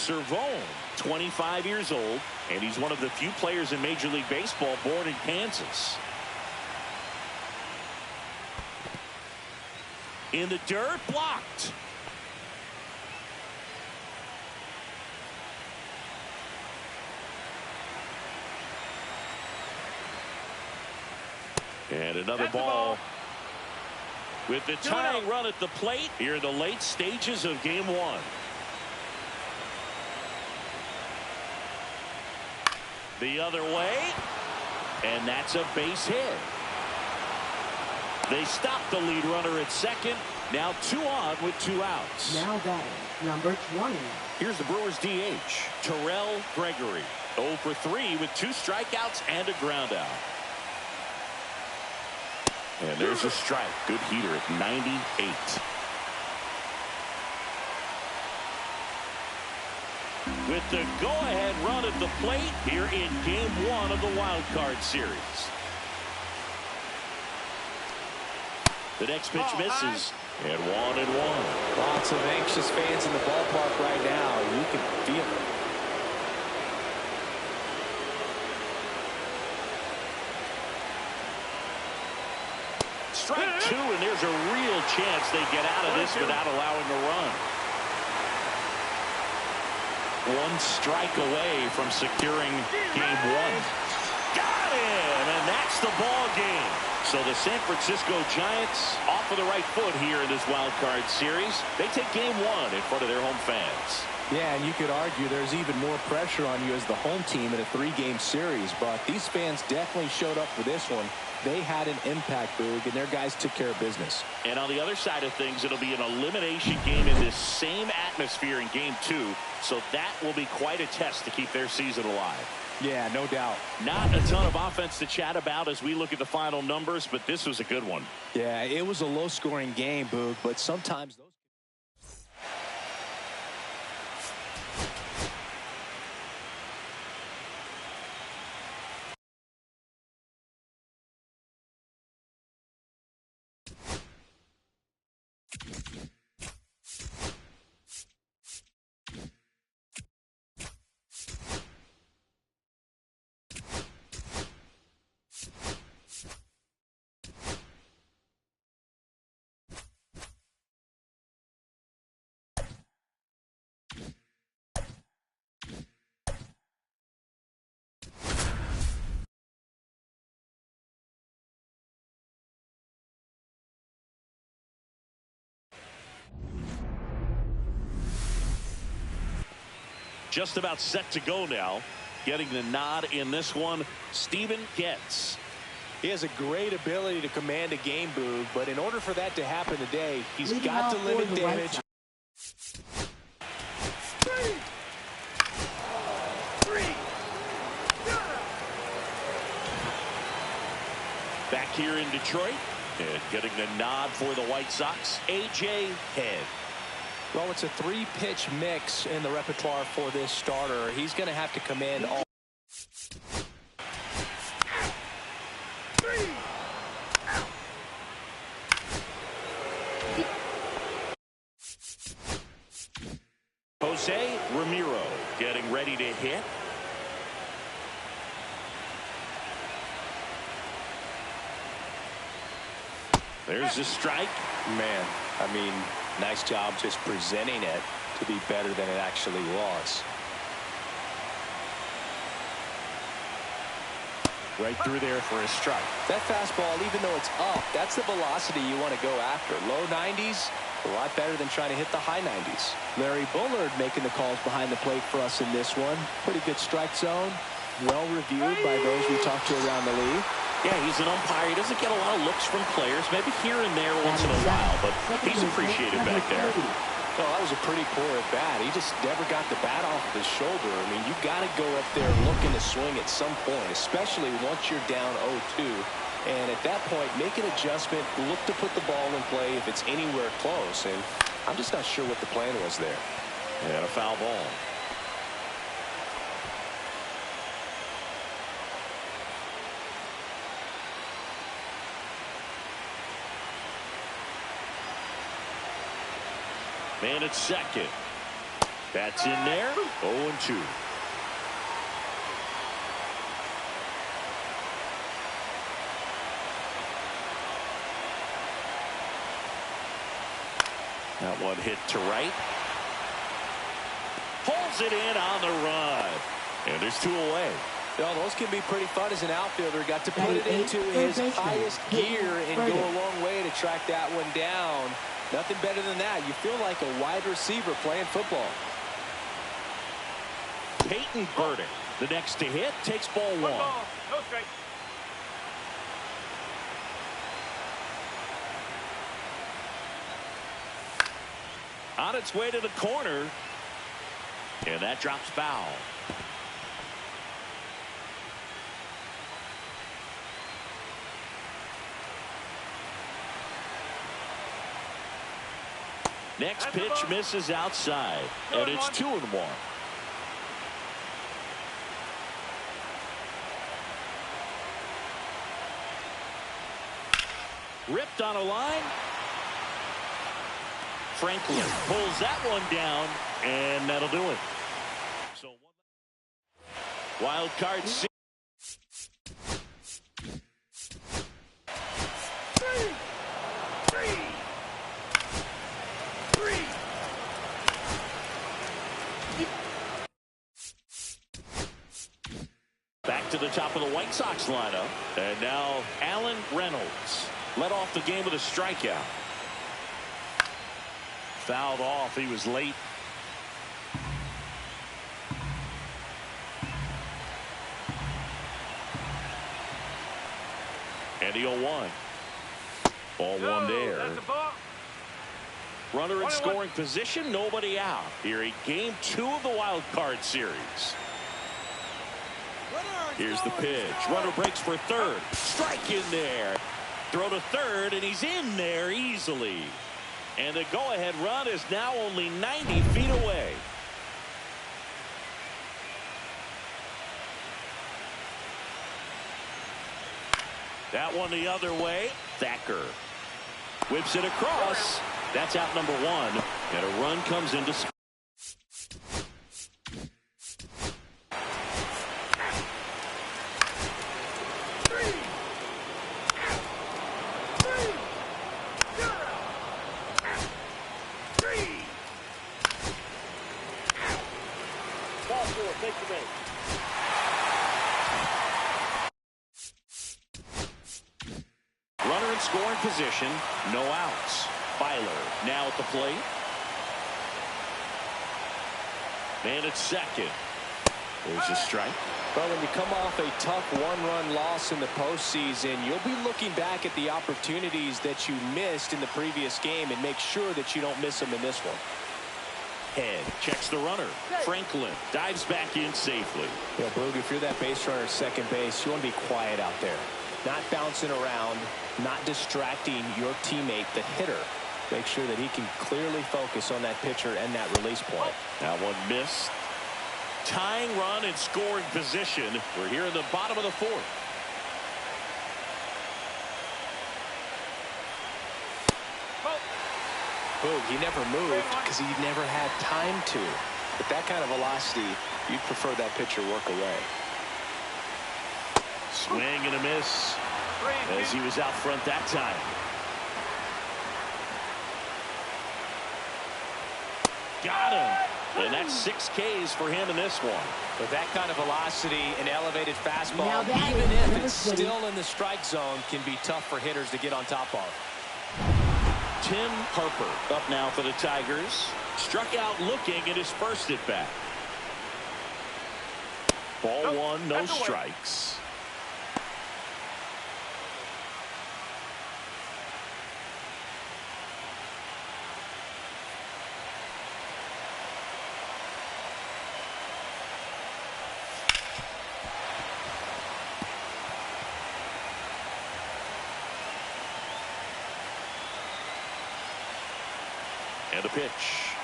Servone, 25 years old, and he's one of the few players in Major League Baseball born in Kansas. In the dirt, blocked. And another ball. With the tying run at the plate here in the late stages of game one. The other way. And that's a base hit. They stop the lead runner at second. Now 2 on with 2 outs. Now batting, number 20. Here's the Brewers DH, Terrell Gregory. 0 for 3 with 2 strikeouts and a ground out. And there's a strike. Good heater at 98. With the go-ahead run at the plate here in game 1 of the wild card series. The next pitch misses. And 1-1. Lots of anxious fans in the ballpark right now. You can feel it. Strike 2, and there's a real chance they get out of this without allowing a run. 1 strike away from securing game 1. Got him, and that's the ball game. So the San Francisco Giants off of the right foot here in this wild card series. They take game 1 in front of their home fans. Yeah, and you could argue there's even more pressure on you as the home team in a 3-game series, but these fans definitely showed up for this one. They had an impact, Boog, and their guys took care of business. And on the other side of things, it'll be an elimination game in this same atmosphere in game 2, so that will be quite a test to keep their season alive. Yeah, no doubt. Not a ton of offense to chat about as we look at the final numbers, but this was a good one. Yeah, it was a low-scoring game, Boog, but sometimes those... Just about set to go now. Getting the nod in this one, Steven Getz. He has a great ability to command a game, Boog, but in order for that to happen today, he's got to limit damage. Back here in Detroit, and getting the nod for the White Sox, A.J. Head. Well, it's a 3-pitch mix in the repertoire for this starter. He's going to have to command all. Jose Ramiro getting ready to hit. There's a strike. Man, I mean, nice job just presenting it to be better than it actually was. Right through there for a strike. That fastball, even though it's up, that's the velocity you want to go after. Low 90s, a lot better than trying to hit the high 90s. Larry Bullard making the calls behind the plate for us in this one. Pretty good strike zone. Well reviewed by those we talked to around the league. Yeah, he's an umpire. He doesn't get a lot of looks from players, maybe here and there once in a while, but he's appreciated back there. Well, that was a pretty poor at bat. He just never got the bat off of his shoulder. I mean, you got to go up there looking to swing at some point, especially once you're down 0-2. And at that point, make an adjustment, look to put the ball in play if it's anywhere close. And I'm just not sure what the plan was there. And a foul ball. Man at second. That's in there. 0-2. That one hit to right. Pulls it in on the run. And there's 2 away. Well, those can be pretty fun as an outfielder. Got to put it into his highest gear and go a long way to track that one down. Nothing better than that. You feel like a wide receiver playing football. Peyton Burdick, the next to hit, takes ball 1. No strike. On its way to the corner. And that drops foul. Next pitch misses outside. And it's 2-1. Ripped on a line. Franklin pulls that one down, and that'll do it. So wild card. Back to the top of the White Sox lineup, and now Allen Reynolds led off the game with a strikeout. Fouled off. He was late. And the 0-1. Ball 1 there. Runner in scoring position. Nobody out. Here in game 2 of the wild card series. Here's the pitch. Runner breaks for third. Strike in there. Throw to third, and he's in there easily. And the go-ahead run is now only 90 feet away. That one the other way. Thacker whips it across. That's out number 1. And a run comes into score. Runner in scoring position, no outs. Byler now at the plate. Man at second. There's a strike. Well, when you come off a tough 1-run loss in the postseason, you'll be looking back at the opportunities that you missed in the previous game and make sure that you don't miss them in this one. Head checks the runner. Franklin dives back in safely. Yeah, Boog, if you're that base runner at second base, you want to be quiet out there. Not bouncing around, not distracting your teammate, the hitter. Make sure that he can clearly focus on that pitcher and that release point. That one missed. Tying run in scoring position. We're here in the bottom of the 4th. Boog, he never moved because he never had time to. With that kind of velocity, you'd prefer that pitcher work away. Swing and a miss as he was out front that time. Got him. And that's 6 Ks for him in this one. With that kind of velocity, an elevated fastball, Now even if it's still in the strike zone, can be tough for hitters to get on top of. Tim Harper up now for the Tigers. Struck out looking at his first at bat. Ball 1, no strikes. And a pitch.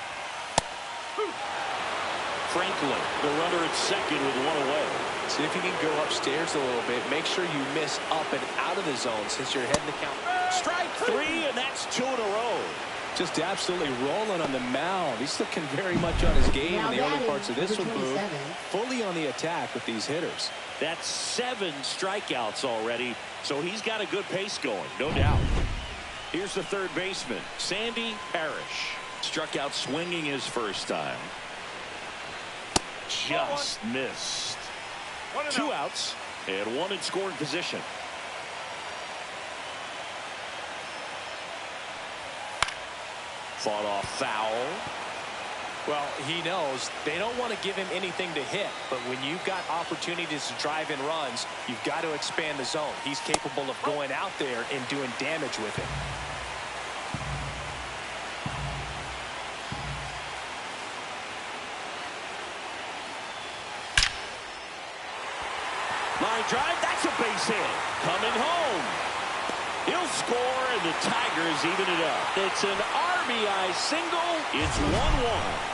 Franklin, the runner at second with 1 away. See if you can go upstairs a little bit. Make sure you miss up and out of the zone since you're heading the count. Strike 3, and that's 2 in a row. Just absolutely rolling on the mound. He's looking very much on his game in the early parts of this one, Boo. Fully on the attack with these hitters. That's 7 strikeouts already, so he's got a good pace going, no doubt. Here's the third baseman, Sandy Parrish. Struck out swinging his first time. Just missed. 2 outs and 1 in scoring position. Fought off foul. Well, he knows they don't want to give him anything to hit, but when you've got opportunities to drive in runs, you've got to expand the zone. He's capable of going out there and doing damage with it. Line drive, that's a base hit. Coming home. He'll score, and the Tigers even it up. It's an RBI single. It's 1-1.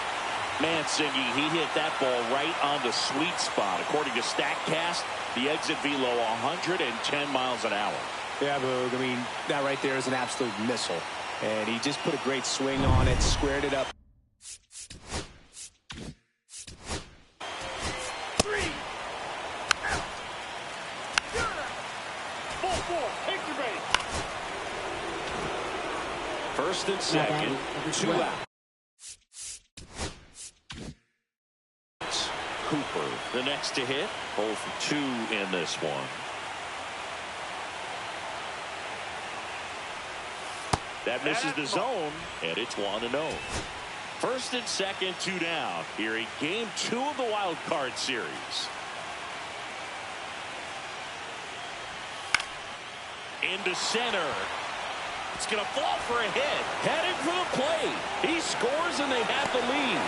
Mansingi, he hit that ball right on the sweet spot. According to StatCast, the exit velo 110 miles an hour. Yeah, Boog. I mean, that right there is an absolute missile. And he just put a great swing on it, squared it up. 4-4. Take your base. First and second, 2 out. Cooper, the next to hit, 0 for 2 in this one. That misses the zone, and it's 1-0. First and second, 2 down. Here in game 2 of the wild card series. Into center. It's going to fall for a hit. Headed for the plate. He scores, and they have the lead.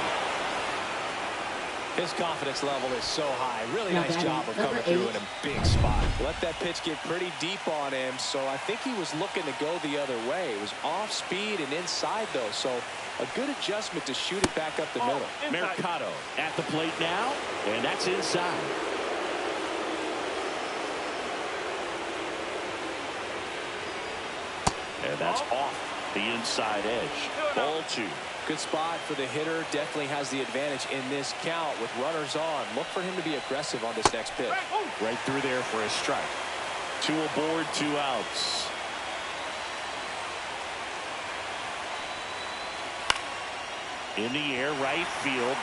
His confidence level is so high. Really nice job of coming through in a big spot. Let that pitch get pretty deep on him, so I think he was looking to go the other way. It was off speed and inside, though, so a good adjustment to shoot it back up the middle. Mercado at the plate now, and that's inside. And that's off the inside edge. Ball 2. Good spot for the hitter. Definitely has the advantage in this count with runners on. Look for him to be aggressive on this next pitch. Right through there for a strike. 2 aboard, 2 outs. In the air, right field.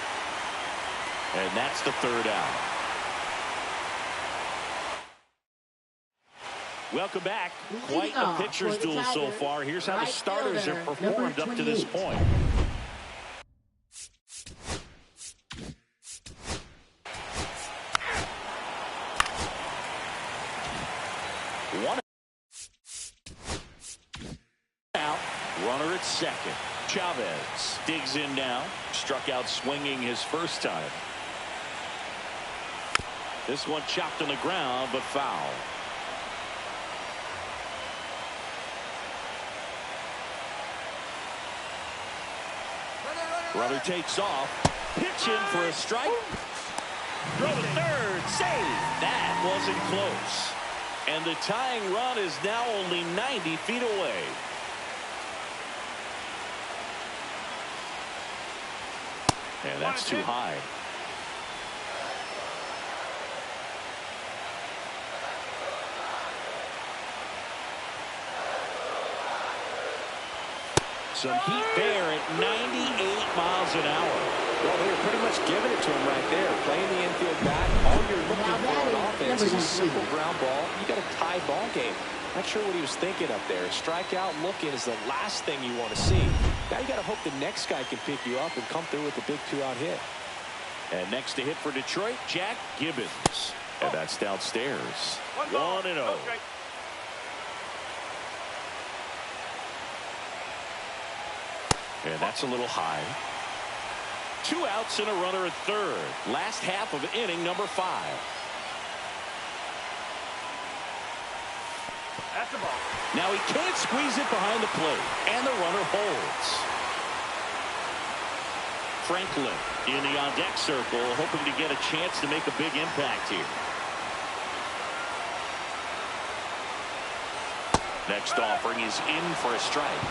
And that's the 3rd out. Welcome back. Quite a pitcher's duel so far. Here's how the starters have performed up to this point. One out. Runner at second. Chavez digs in now. Struck out swinging his first time. This one chopped on the ground, but foul. Runner takes off. Pitch in for a strike. Throw to third. Save. That wasn't close. And the tying run is now only 90 feet away. And that's too high. Some heat there at 98 miles an hour. Well, they were pretty much giving it to him right there. Playing the infield back. All you're looking for on offense is a simple ground ball. You got a tie ball game. Not sure what he was thinking up there. Strikeout looking is the last thing you want to see. Now you got to hope the next guy can pick you up and come through with a big 2-out hit. And next to hit for Detroit, Jack Gibbons. And that's downstairs. 1-0. And that's a little high. 2 outs and a runner at third. Last half of inning number 5. That's the ball. Now he can't squeeze it behind the plate. And the runner holds. Franklin in the on-deck circle, hoping to get a chance to make a big impact here. Next offering is in for a strike.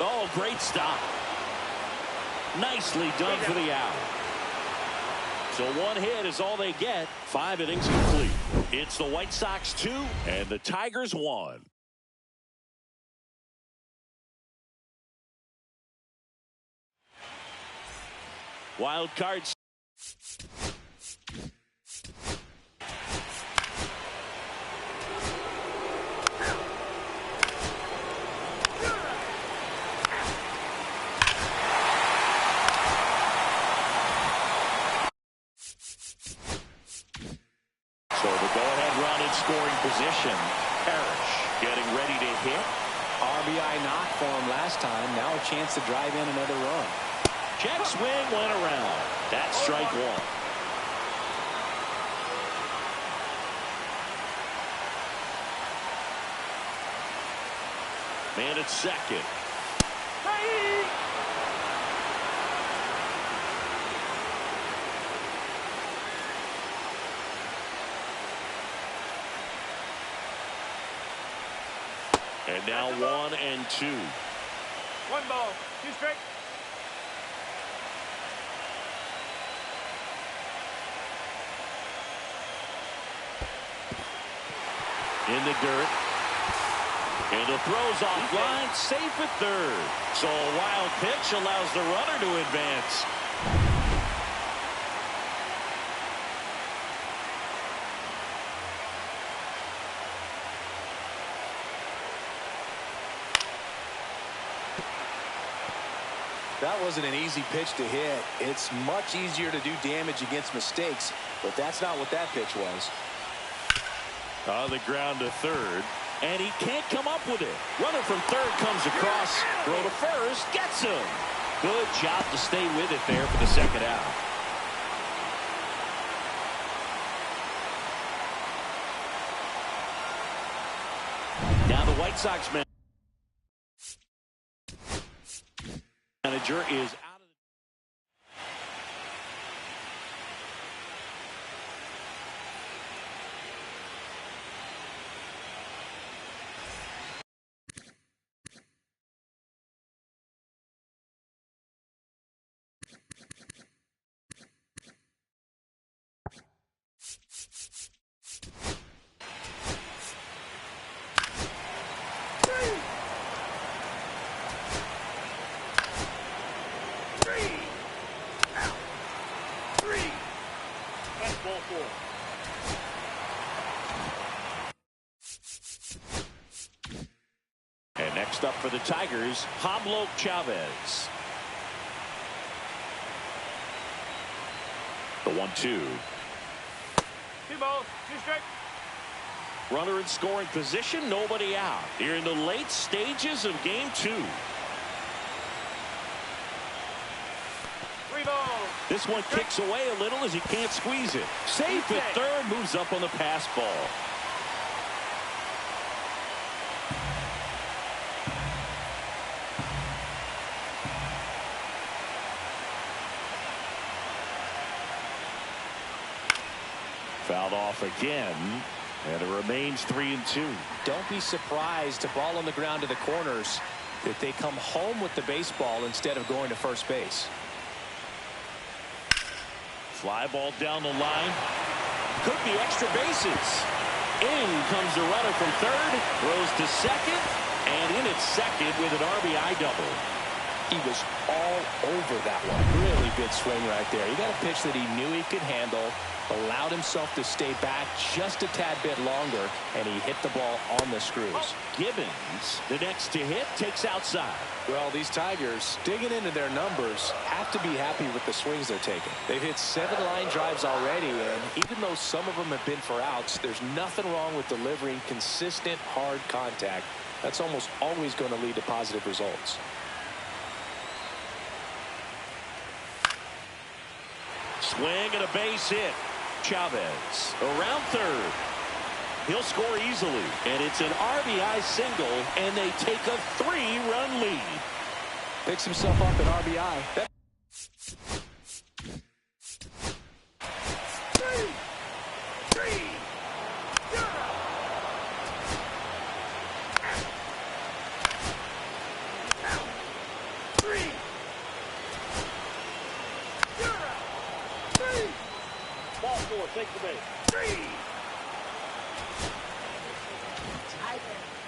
Oh, great stop. Nicely done for the out. So one hit is all they get. 5 innings complete. It's the White Sox 2 and the Tigers 1. Wild cards. So the go-ahead run in scoring position. Parrish getting ready to hit. RBI knock for him last time. Now a chance to drive in another run. Check swing went around. That's strike 1. Man at second. And now 1 and 2. 1 ball, 2 strikes. In the dirt. And the throw's offline, safe at third. So a wild pitch allows the runner to advance. That wasn't an easy pitch to hit. It's much easier to do damage against mistakes, but that's not what that pitch was. On the ground to third, and he can't come up with it. Runner from third comes across, throw to first, gets him. Good job to stay with it there for the second out. Now the White Sox manager is out of the That's ball 4. And next up for the Tigers, Pablo Chavez. The 1-2. 2 balls, 2 strikes. Runner in scoring position, nobody out. Here in the late stages of game 2. 3 balls. This one kicks away a little as he can't squeeze it. Safe at third, moves up on the pass ball. Fouled off again, and it remains 3-2. Don't be surprised, a ball on the ground to the corners, that they come home with the baseball instead of going to first base. Fly ball down the line. Could be extra bases. In comes the runner from third. Throws to second. And in at second with an RBI double. He was all over that one. Really good swing right there. He got a pitch that he knew he could handle, allowed himself to stay back just a tad bit longer, and he hit the ball on the screws. Gibbons, the next to hit, takes outside. Well, these Tigers, digging into their numbers, have to be happy with the swings they're taking. They've hit 7 line drives already, and even though some of them have been for outs, there's nothing wrong with delivering consistent, hard contact. That's almost always going to lead to positive results. Swing and a base hit. Chavez around third. He'll score easily, and it's an RBI single, and they take a 3-run lead. Picks himself up an RBI.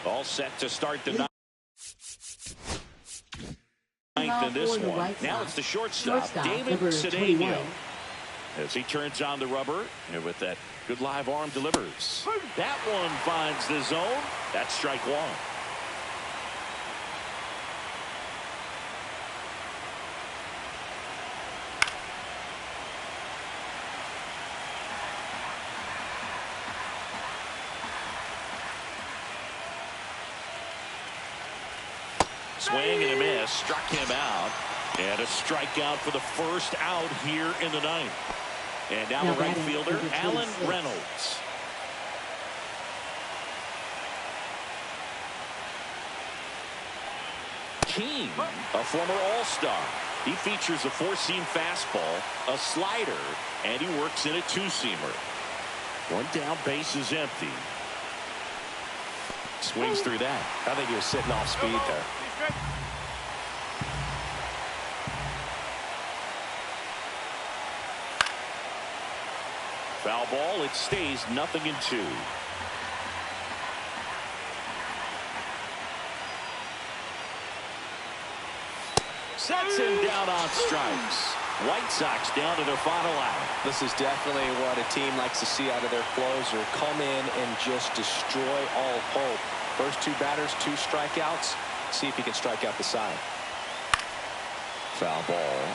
All set to start the ninth in this one. Now it's the shortstop, David Cedeno. As he turns on the rubber, and with that good live arm delivers. That one finds the zone. That's strike one. Swing and a miss, struck him out, and a strikeout for the first out here in the ninth. And now the right fielder, Alan Reynolds. King, a former All-Star. He features a four-seam fastball, a slider, and he works in a two-seamer. One down, base is empty. Swings through that. I think he was sitting off speed there. Foul ball. It stays 0-2. Sets him down on strikes. White Sox down to their final out. This is definitely what a team likes to see out of their closer. Come in and just destroy all hope. First two batters, 2 strikeouts. See if he can strike out the side. Foul ball.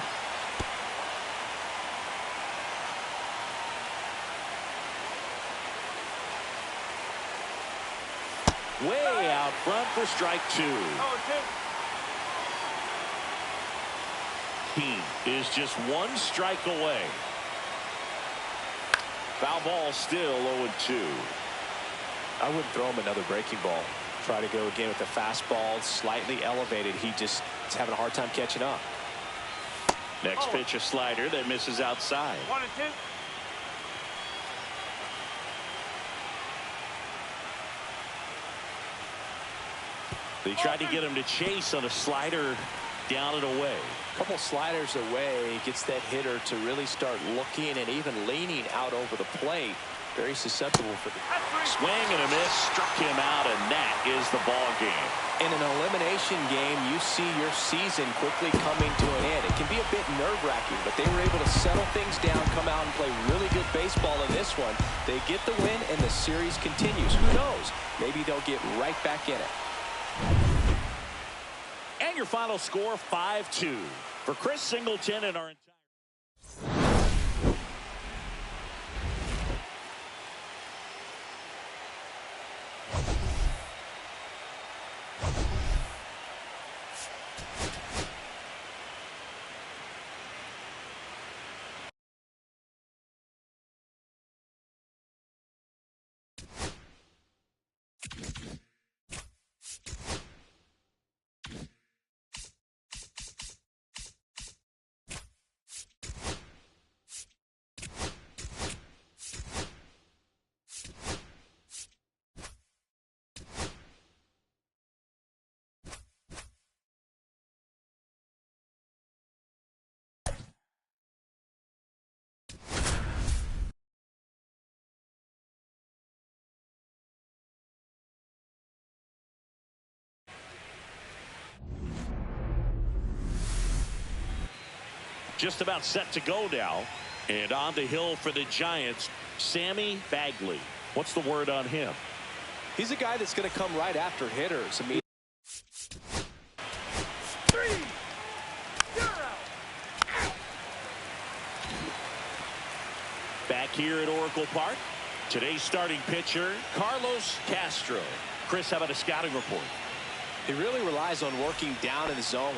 Way out front for strike 2. King is just 1 strike away. Foul ball, still 0-2. I wouldn't throw him another breaking ball. Try to go again with the fastball, slightly elevated. He just is having a hard time catching up. Next pitch, a slider that misses outside. 1-2. They tried to get him to chase on a slider down and away. A couple sliders away gets that hitter to really start looking and even leaning out over the plate. Very susceptible for the swing and a miss, struck him out, and that is the ball game. In an elimination game, you see your season quickly coming to an end. It can be a bit nerve-wracking, but they were able to settle things down, come out and play really good baseball in this one. They get the win, and the series continues. Who knows? Maybe they'll get right back in it. And your final score, 5-2. For Chris Singleton and our entire... Just about set to go now. And on the hill for the Giants, Sammy Bagley. What's the word on him? He's a guy that's going to come right after hitters. I mean, 3. Back here at Oracle Park, today's starting pitcher, Carlos Castro. Chris, how about a scouting report? he really relies on working down in the zone.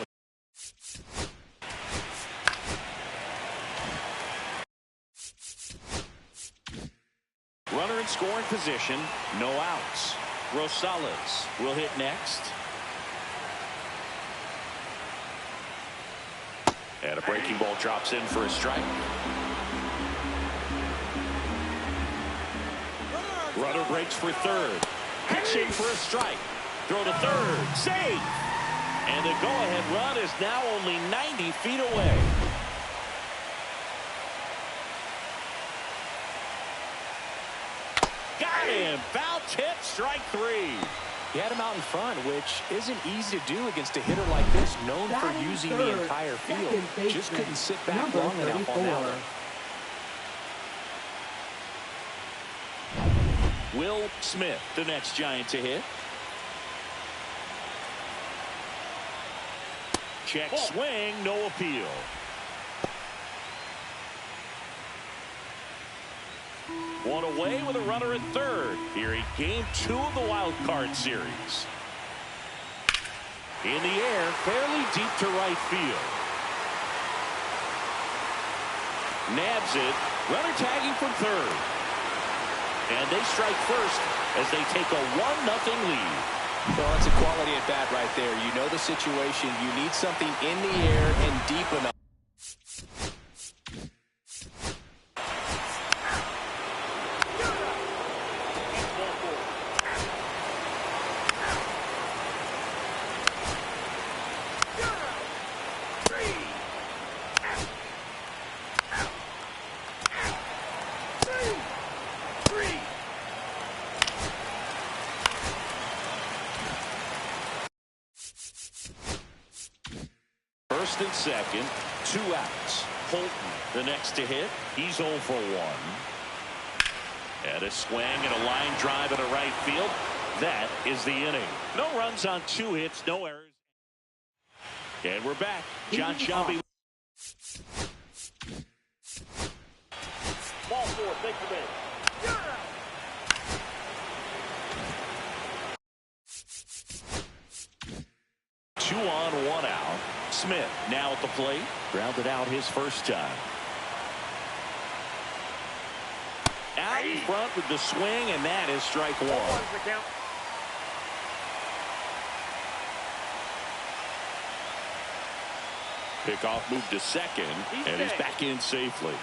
Runner in scoring position, no outs. Rosales will hit next. And a breaking ball drops in for a strike. Runner breaks for third. Pitching for a strike. Throw to third. Safe. And the go-ahead run is now only 90 feet away. Got him. Foul tip, strike 3. He had him out in front, which isn't easy to do against a hitter like this, known for using the entire field. Just couldn't sit back long enough on that one. Will Smith, the next Giant to hit. Check swing, no appeal. One away with a runner at third. Here in game 2 of the wild card series. In the air, fairly deep to right field. Nabs it. Runner tagging from third. And they strike first as they take a 1-0 lead. Well, it's a quality at bat right there. You know the situation. You need something in the air and deep enough. First and second, 2 outs. Holton, the next to hit. He's 0 for 1. And a swing and a line drive into right field. That is the inning. No runs on 2 hits, no errors. And we're back. John Shelby. Ball 4, take the base. 2 on, 1 out. Smith now at the plate. Grounded out his first time. Out in front with the swing, and that is strike 1. Pickoff moved to second, and he's back in safely.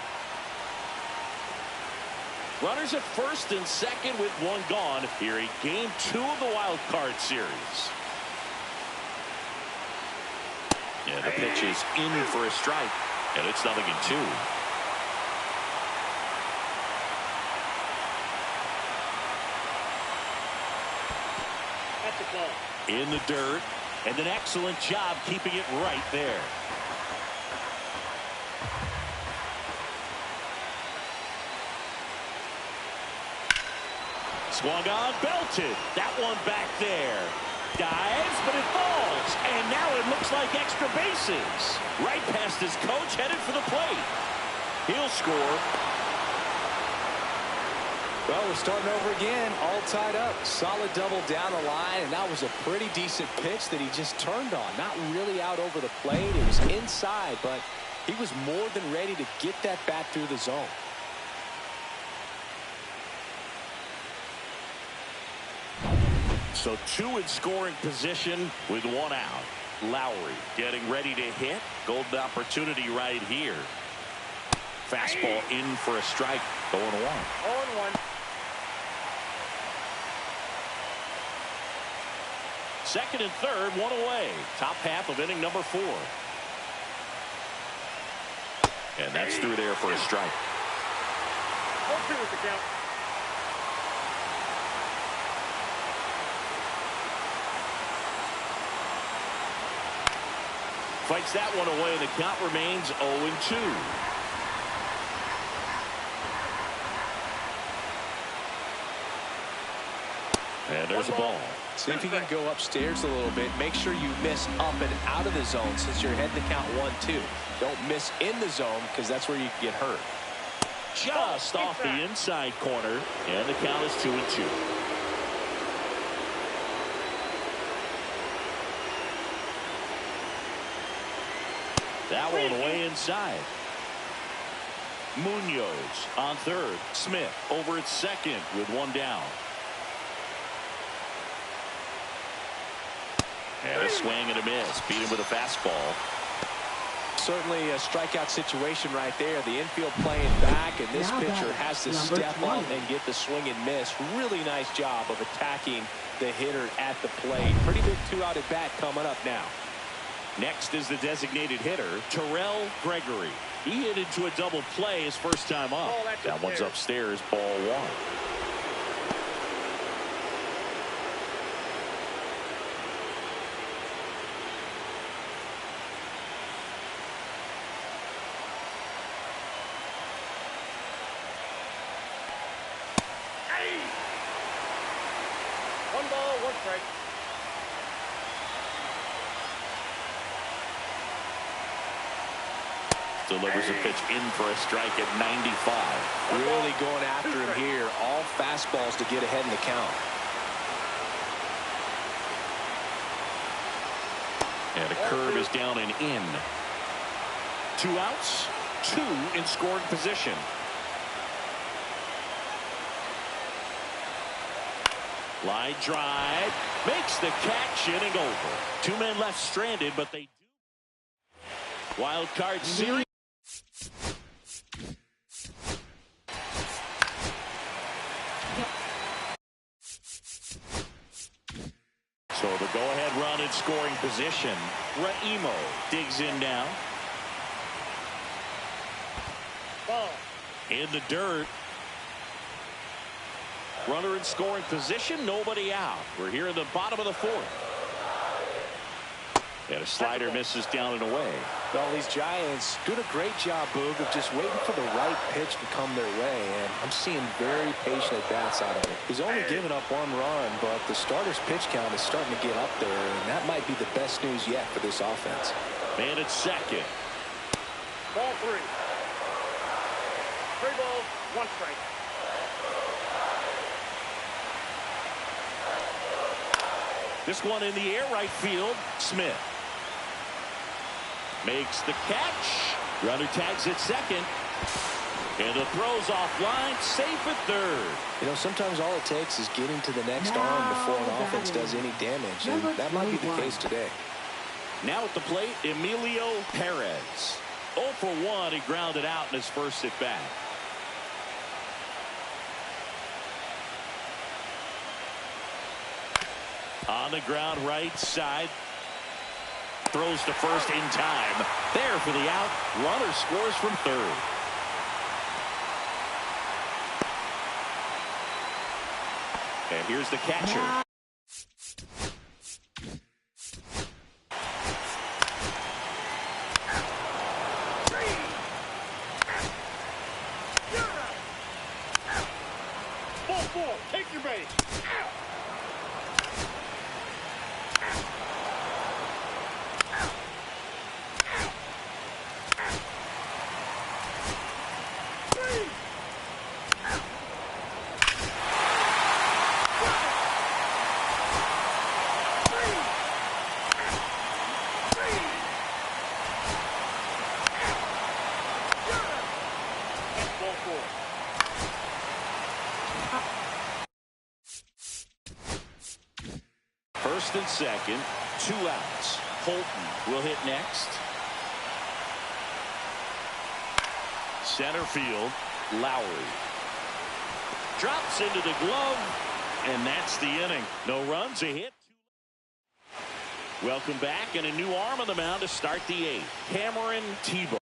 Runners at first and second with 1 gone here in game 2 of the wild card series. And the pitch is in for a strike, and it's 0-2. That's a ball. In the dirt, and an excellent job keeping it right there. Swung on, belted. That one back there. Dives, but it falls. And now it looks like extra bases. Right past his coach, headed for the plate. He'll score. Well, we're starting over again, all tied up. Solid double down the line, and that was a pretty decent pitch that he just turned on. Not really out over the plate. It was inside, but he was more than ready to get that bat through the zone. So 2 in scoring position with 1 out. Lowry getting ready to hit. Golden opportunity right here. Fastball in for a strike. 0-1. 0-1. Second and third, 1 away. Top half of inning number 4. And that's through there for a strike. 0-2 is the count. Fights that one away, and the count remains 0-2. And there's a ball. See if you can go upstairs a little bit. Make sure you miss up and out of the zone since you're heading to count 1-2. Don't miss in the zone because that's where you can get hurt. Just off the inside corner, and the count is 2-2. That one way inside. Munoz on third. Smith over at second with 1 down. And a swing and a miss. Beat him with a fastball. Certainly a strikeout situation right there. The infield playing back, and this pitcher has to step up and get the swing and miss. Really nice job of attacking the hitter at the plate. Pretty big 2-out at bat coming up now. Next is the designated hitter, Terrell Gregory. He hit into a double play his first time up. That one's upstairs, ball 1. One ball, one strike. Delivers a pitch in for a strike at 95. Really going after him here. All fastballs to get ahead in the count. And a curve is down and in. 2 outs, 2 in scoring position. Line drive, makes the catch, inning over. 2 men left stranded, but they do. Wild card series. So the go-ahead run in scoring position. Raimo digs in now. Ball. In the dirt. Runner in scoring position, nobody out. We're here in the bottom of the 4th. And a slider misses down and away. Well, these Giants doing a great job, Boog, of just waiting for the right pitch to come their way, and I'm seeing very patient at-bats out of it. He's only given up 1 run, but the starter's pitch count is starting to get up there, and that might be the best news yet for this offense. Man at second. Ball 3. 3 balls, 1 strike. This one in the air, right field. Smith makes the catch. Runner tags at second. And the throw's offline, safe at third. You know, sometimes all it takes is getting to the next arm before an offense does any damage, and that might be the case today. Now at the plate, Emilio Perez. 0 for 1, he grounded out in his first at bat. On the ground, right side. Throws to first in time. There for the out. Runner scores from third. And here's the catcher. Ball 4. Take your base. First and second, 2 outs. Holton will hit next. Center field, Lowry. Drops into the glove, and that's the inning. No runs, a hit. Welcome back, and a new arm on the mound to start the 8th. Cameron Tebow.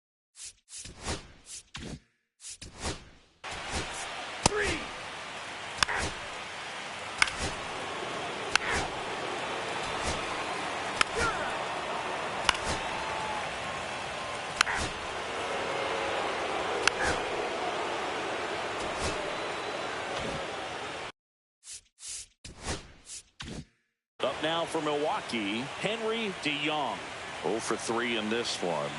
Up now for Milwaukee, Henry DeYoung. 0 for 3 in this one.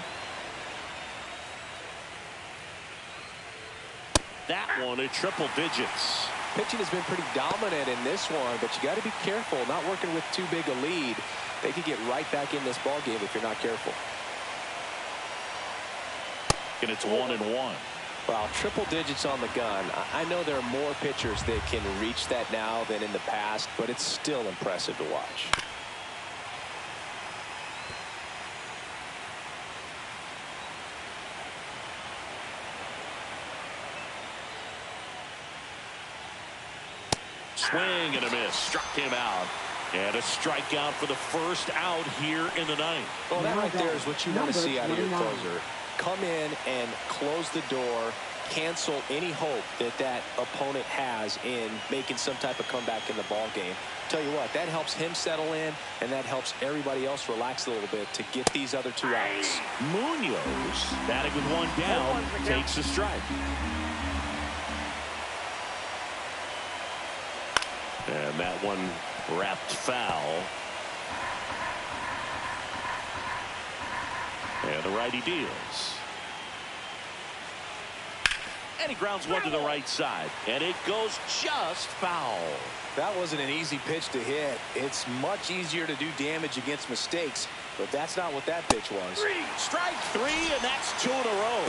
That one at triple digits. Pitching has been pretty dominant in this one, but you got to be careful. Not working with too big a lead. They could get right back in this ball game if you're not careful. And it's 1-1. Well, triple digits on the gun. I know there are more pitchers that can reach that now than in the past, but it's still impressive to watch. Swing and a miss. Struck him out. And a strikeout for the first out here in the 9th. Well, that right there is what you want to see out of your closer. Come in and close the door, cancel any hope that that opponent has in making some type of comeback in the ball game. Tell you what, that helps him settle in, and that helps everybody else relax a little bit to get these other 2 outs. Munoz, batting with 1 down, takes a strike. And And that one wrapped foul. And the righty deals. And he grounds one to the right side. And it goes just foul. That wasn't an easy pitch to hit. It's much easier to do damage against mistakes, but that's not what that pitch was. Strike three, and that's 2 in a row.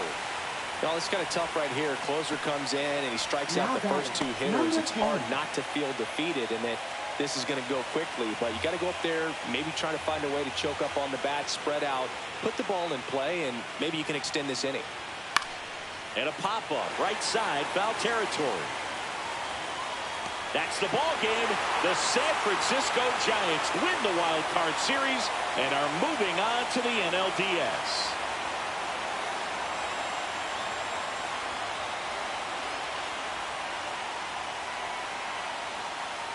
Well, it's kind of tough right here. Closer comes in, and he strikes out the first 2 hitters. It's hard not to feel defeated, and that this is going to go quickly. But you got to go up there, maybe try to find a way to choke up on the bat, spread out, put the ball in play, and maybe you can extend this inning. And a pop-up, right side, foul territory. That's the ball game. The San Francisco Giants win the wild card series and are moving on to the NLDS.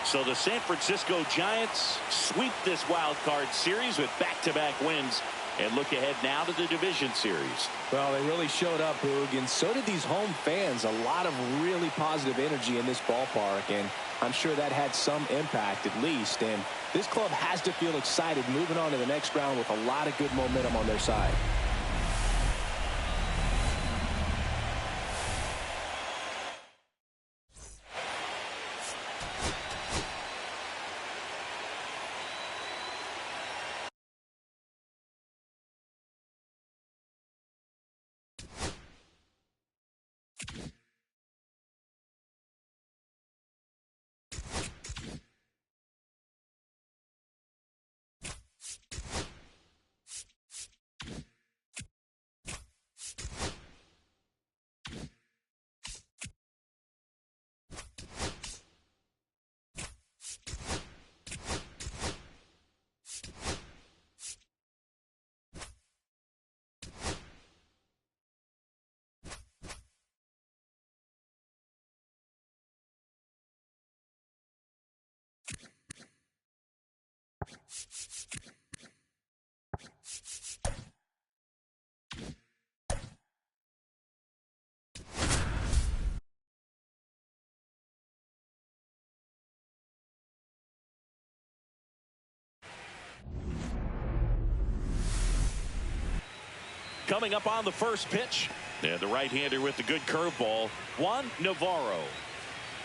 So the San Francisco Giants sweep this wild card series with back-to-back wins and look ahead now to the division series. Well, they really showed up, Boog, and so did these home fans. A lot of really positive energy in this ballpark, and I'm sure that had some impact at least. And this club has to feel excited moving on to the next round with a lot of good momentum on their side. Coming up on the first pitch, and the right-hander with the good curveball, Juan Navarro.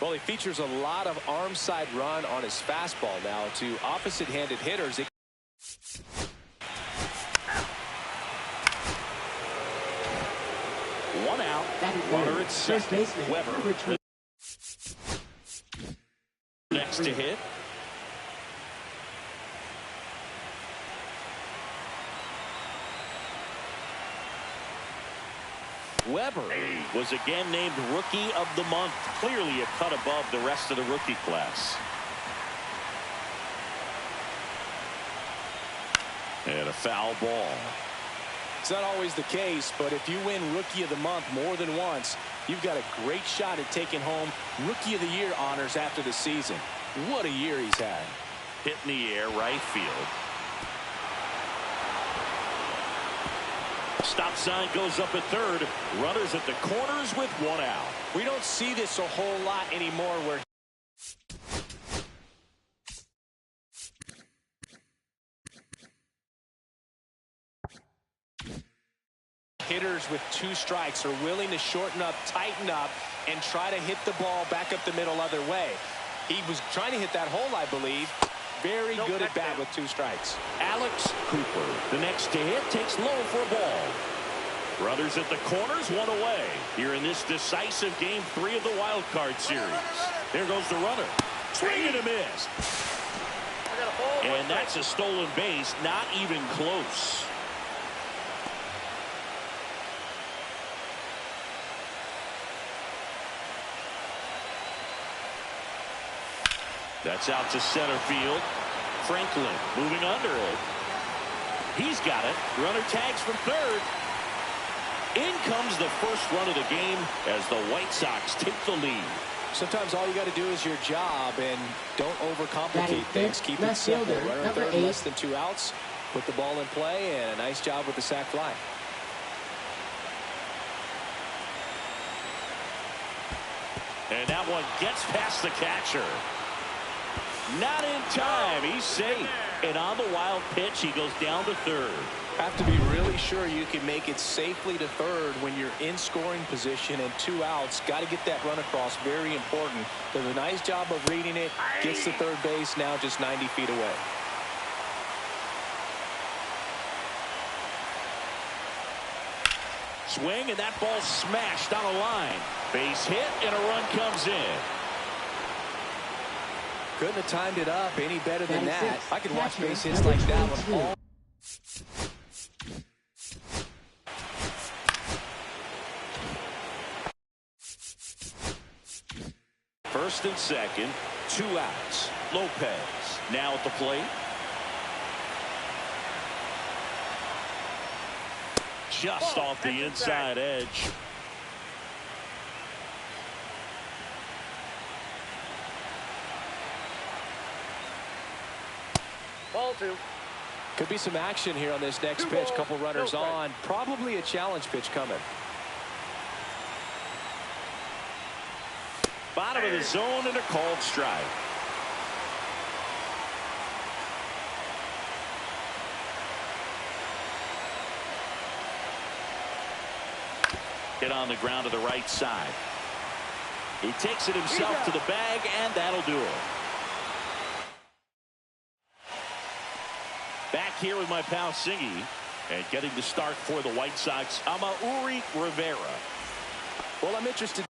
Well, he features a lot of arm side run on his fastball. Now, to opposite-handed hitters, one out. Runner at second. Weber next to hit. Weber was again named Rookie of the Month. Clearly a cut above the rest of the rookie class. And a foul ball. It's not always the case, but if you win Rookie of the Month more than once, you've got a great shot at taking home Rookie of the Year honors after the season. What a year he's had. Hit in the air, right field. Stop sign goes up at third. Runners at the corners with one out. We don't see this a whole lot anymore where hitters with 2 strikes are willing to shorten up, tighten up, and try to hit the ball back up the middle other way. He was trying to hit that hole, I believe. Very good at bat with 2 strikes. Alex Cooper, the next to hit, takes low for a ball. Runners at the corners, one away. Here in this decisive game 3 of the wild card series. There goes the runner. Swing and a miss. And that's a stolen base, not even close. That's out to center field. Franklin moving under it. He's got it. Runner tags from third. In comes the first run of the game as the White Sox take the lead. Sometimes all you got to do is your job and don't overcomplicate things. Keep it simple. Runner at third, less than 2 outs. Put the ball in play, and a nice job with the sac fly. And that one gets past the catcher. Not in time. He's safe. And on the wild pitch, he goes down to third. Have to be really sure you can make it safely to third when you're in scoring position and 2 outs. Got to get that run across. Very important. Does a nice job of reading it. Gets to third base, now just 90 feet away. Swing, and that ball smashed on a line. Base hit, and a run comes in. Couldn't have timed it up any better than that. I could watch base hits like that one all. First and second, 2 outs. Lopez now at the plate. Just off the inside edge. Ball 2. Could be some action here on this next pitch. Couple runners on. Probably a challenge pitch coming. Bottom of the zone and a called strike. Hit on the ground to the right side. He takes it himself to the bag, and that'll do it. Back here with my pal Singy, and getting the start for the White Sox, Amauri Rivera. Well, I'm interested.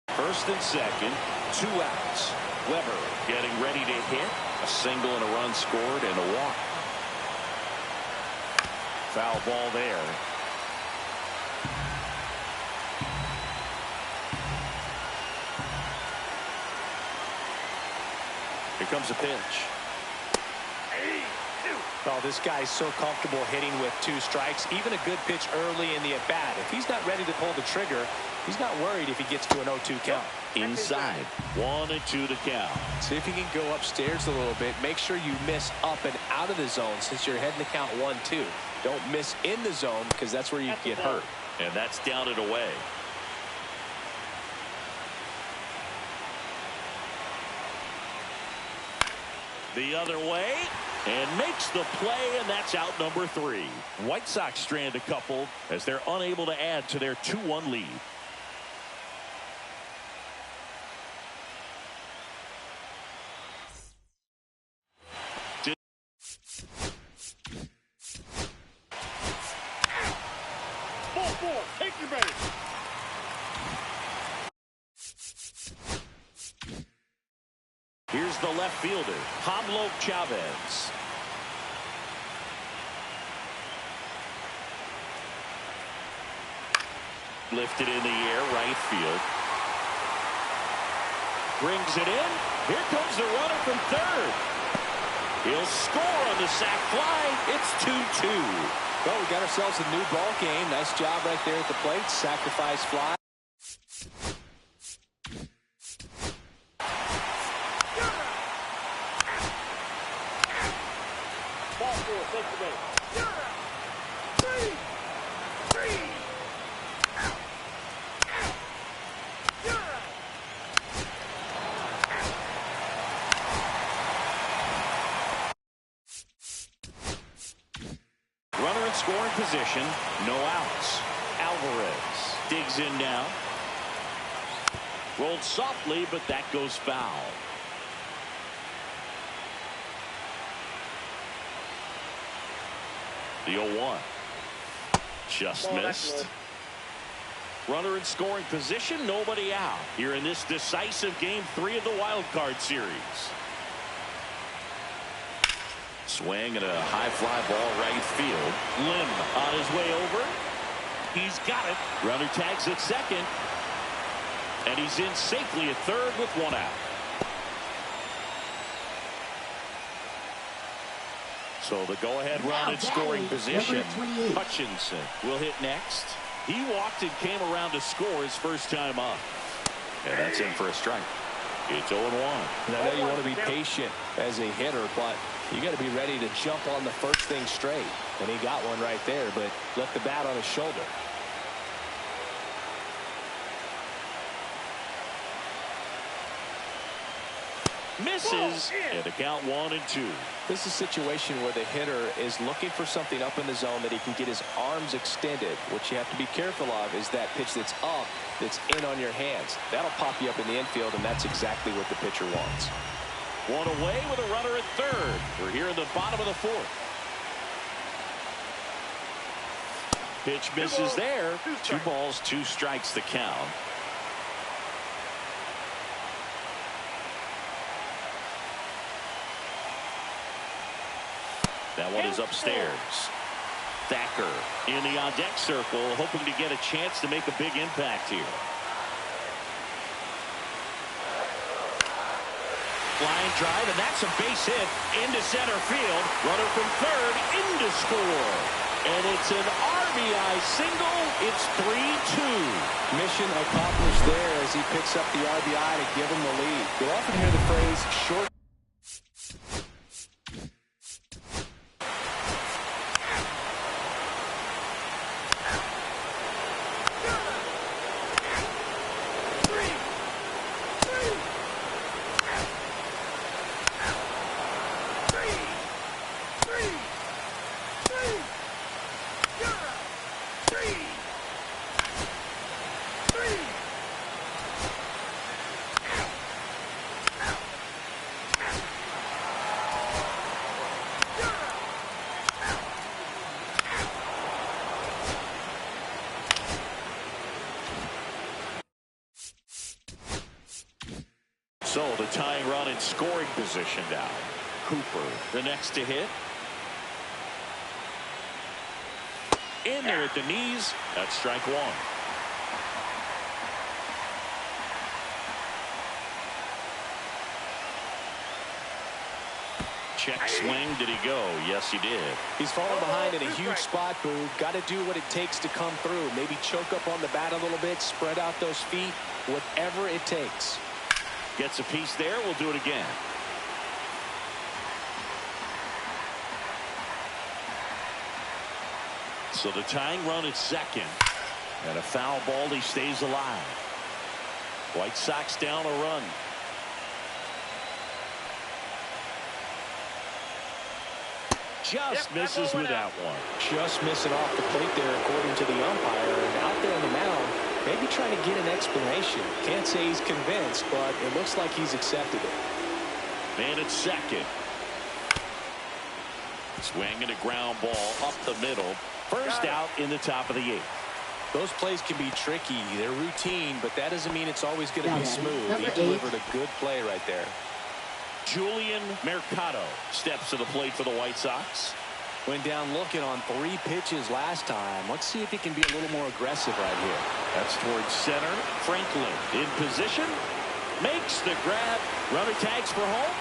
First and second, 2 outs. Weber getting ready to hit. A single and a run scored and a walk. Foul ball there. Here comes a pitch. Oh, this guy's so comfortable hitting with 2 strikes. Even a good pitch early in the at-bat. If he's not ready to pull the trigger, he's not worried if he gets to an 0-2 count. Inside. 1-2 to count. See if you can go upstairs a little bit. Make sure you miss up and out of the zone since you're heading to count 1-2. Don't miss in the zone because that's where you get hurt. And that's down and away. The other way, and makes the play, and that's out number 3. White Sox strand a couple as they're unable to add to their 2-1 lead. Ball 4. Take your base. Here's the left fielder, Pablo Chavez. Lifted in the air, right field. Brings it in. Here comes the runner from third. He'll score on the sac fly. It's 2-2. Well, we got ourselves a new ball game. Nice job right there at the plate. Sacrifice fly. Ball 4. Take your base. Runner in scoring position, no outs. Alvarez digs in now. Rolled softly, but that goes foul. The 0-1. Just missed. Runner in scoring position, nobody out. Here in this decisive game 3 of the wild card series. Swing and a high fly ball right field. Lim on his way over. He's got it. Runner tags at second. And he's in safely at third with 1 out. So the go-ahead run in scoring position. Hutchinson will hit next. He walked and came around to score his first time up. And that's in for a strike. It's 0-1. And I know you want to be patient as a hitter, but you got to be ready to jump on the first thing straight. And he got one right there, but left the bat on his shoulder. Misses, and the count 1-2. This is a situation where the hitter is looking for something up in the zone that he can get his arms extended. What you have to be careful of is that pitch that's up, that's in on your hands. That'll pop you up in the infield, and that's exactly what the pitcher wants. One away with a runner at third. We're here in the bottom of the fourth. Pitch misses there. 2 balls, 2 strikes the count. That one is upstairs. Thacker in the on-deck circle, hoping to get a chance to make a big impact here. Line drive, and that's a base hit into center field. Runner from third into score. And it's an RBI single. It's 3-2. Mission accomplished there as he picks up the RBI to give him the lead. You'll often hear the phrase short. So the tying run in scoring position now. Cooper, the next to hit. In there at the knees. That's strike 1. Check swing. Did he go? Yes, he did. He's falling behind in a huge spot, Boo. Got to do what it takes to come through. Maybe choke up on the bat a little bit, spread out those feet, whatever it takes. Gets a piece there. We'll do it again. So the tying run at second. And a foul ball. He stays alive. White Sox down a run. Just misses with that one. Just missing off the plate there, according to the umpire. And out there on the mound, maybe trying to get an explanation. Can't say he's convinced, but it looks like he's accepted it. Man at second. Swing and a ground ball up the middle. First out in the top of the 8th. Those plays can be tricky. They're routine, but that doesn't mean it's always going to be smooth. He delivered a good play right there. Julian Mercado steps to the plate for the White Sox. Went down looking on 3 pitches last time. Let's see if he can be a little more aggressive right here. That's towards center. Franklin in position. Makes the grab. Runner tags for home.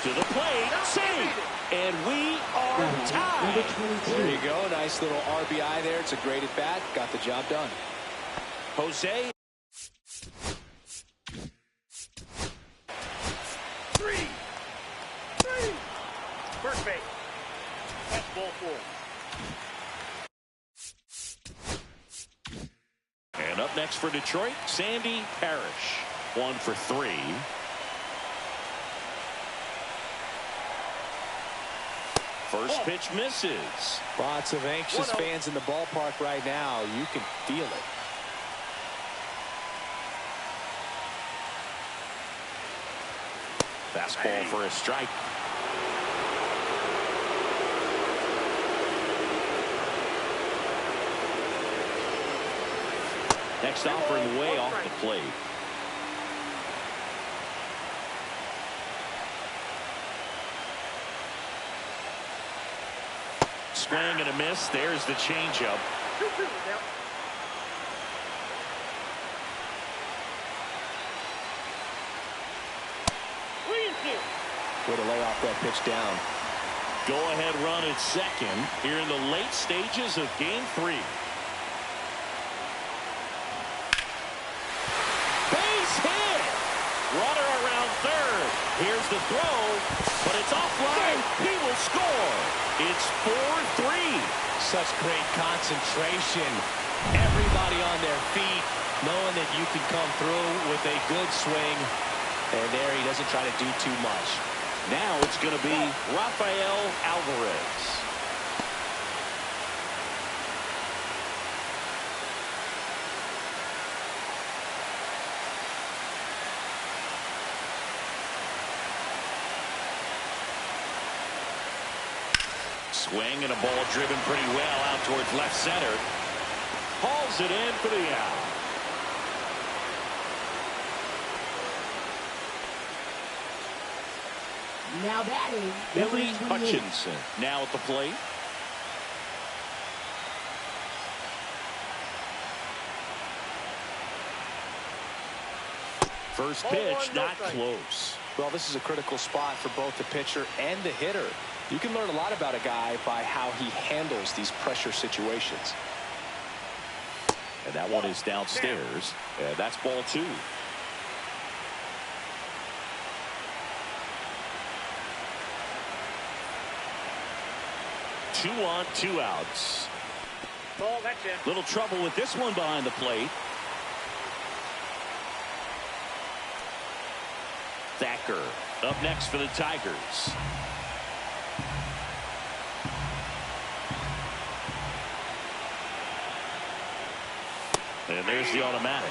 To the plate. Save. And we are tied. There you go. Nice little RBI there. It's a great at bat. Got the job done. Jose. First base. That's ball 4. And up next for Detroit, Sandy Parrish. 1 for 3. First pitch misses. Lots of anxious fans in the ballpark right now. You can feel it. Fastball for a strike. Next offering way off the plate. Swing and a miss. There's the changeup. Way to lay off that pitch down. Go ahead run at second here in the late stages of game 3. Runner around third. Here's the throw, but it's offline. He will score. It's 4-3. Such great concentration. Everybody on their feet, knowing that you can come through with a good swing. And there he doesn't try to do too much. Now it's going to be Rafael Alvarez. Swing and a ball driven pretty well out towards left center. Hauls it in for the out. Now batting, Billy number 28. Hutchinson now at the plate. First pitch not close. Well, this is a critical spot for both the pitcher and the hitter. You can learn a lot about a guy by how he handles these pressure situations. And that one is downstairs. And that's ball 2. Two on, 2 outs. Ball, that's it. Little trouble with this one behind the plate. Thacker up next for the Tigers. And there's the automatic.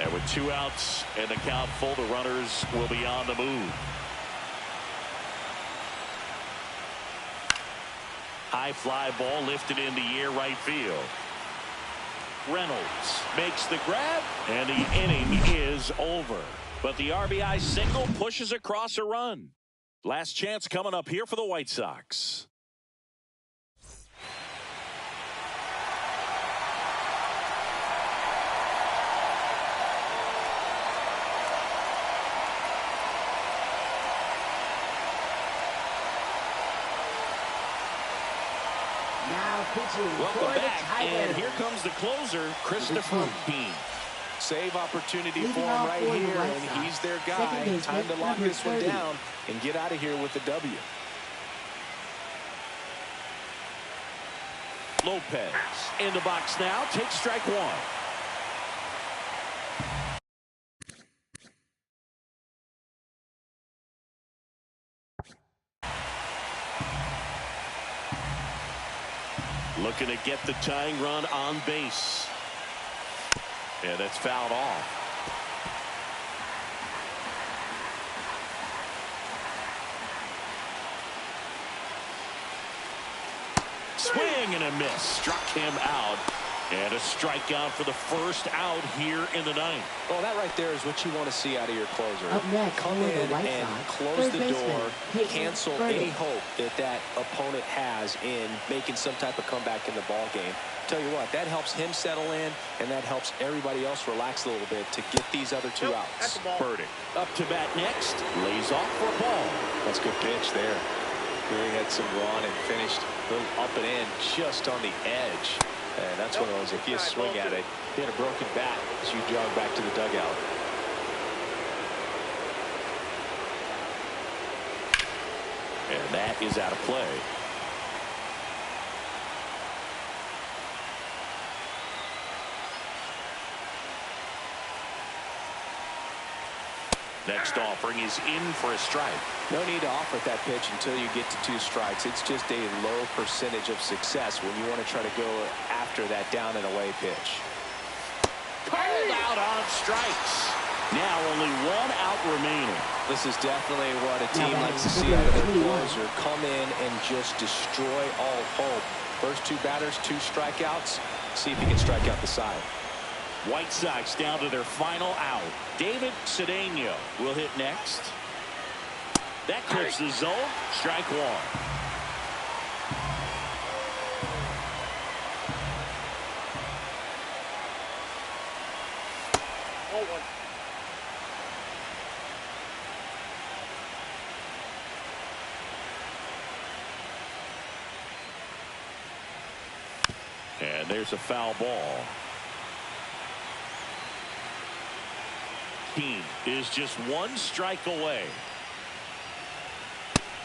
And with 2 outs and the count full, the runners will be on the move. High fly ball lifted in the air right field. Reynolds makes the grab, and the inning is over. But the RBI single pushes across a run. Last chance coming up here for the White Sox. Now pitching Welcome for the back, Tigers. and here comes the closer, Christopher Keane. Save opportunity for Leading him off right for the here, White and Sox. he's their Second guy. baseman, Time to lock number this one 30. down and get out of here with the W. Lopez in the box now, takes strike 1. Looking to get the tying run on base. And that's fouled off. Swing and a miss. Struck him out. And a strikeout for the first out here in the ninth. Well, that right there is what you want to see out of your closer. Up next, Come for the in White and Sox, close third the baseman, door, Peyton cancel Burdick. any hope that that opponent has in making some type of comeback in the ball game. Tell you what, that helps him settle in, and that helps everybody else relax a little bit to get these other 2 Nope, that's outs. the ball. Burdick up to bat next. Lays off for a ball. That's a good pitch there. He had some run and finished a little up and in just on the edge. And that's one of those, if you swing at it, he had a broken bat as you jog back to the dugout. And that is out of play. Next offering is in for a strike. No need to offer that pitch until you get to 2 strikes. It's just a low percentage of success when you want to try to go after that down and away pitch. Pulled out on strikes. Now only 1 out remaining. This is definitely what a team Now likes to batting, see out of their number 21. closer. Come in and just destroy all hope. First 2 batters, 2 strikeouts. See if he can strike out the side. White Sox down to their final out. David Cedeno will hit next. That clears the zone. Strike 1. And there's a foul ball. Team is just one strike away.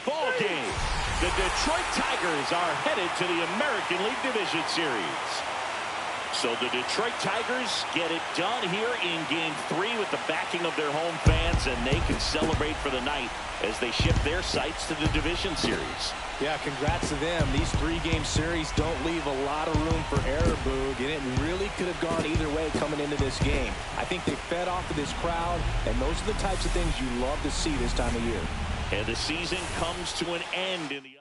Ball game. The Detroit Tigers are headed to the American League Division Series. So the Detroit Tigers get it done here in Game 3 with the backing of their home fans, and they can celebrate for the night as they shift their sights to the Division Series. Yeah, congrats to them. These 3-game series don't leave a lot of room for error, Boog, and it really could have gone either way coming into this game. I think they fed off of this crowd, and those are the types of things you love to see this time of year. And the season comes to an end in the other.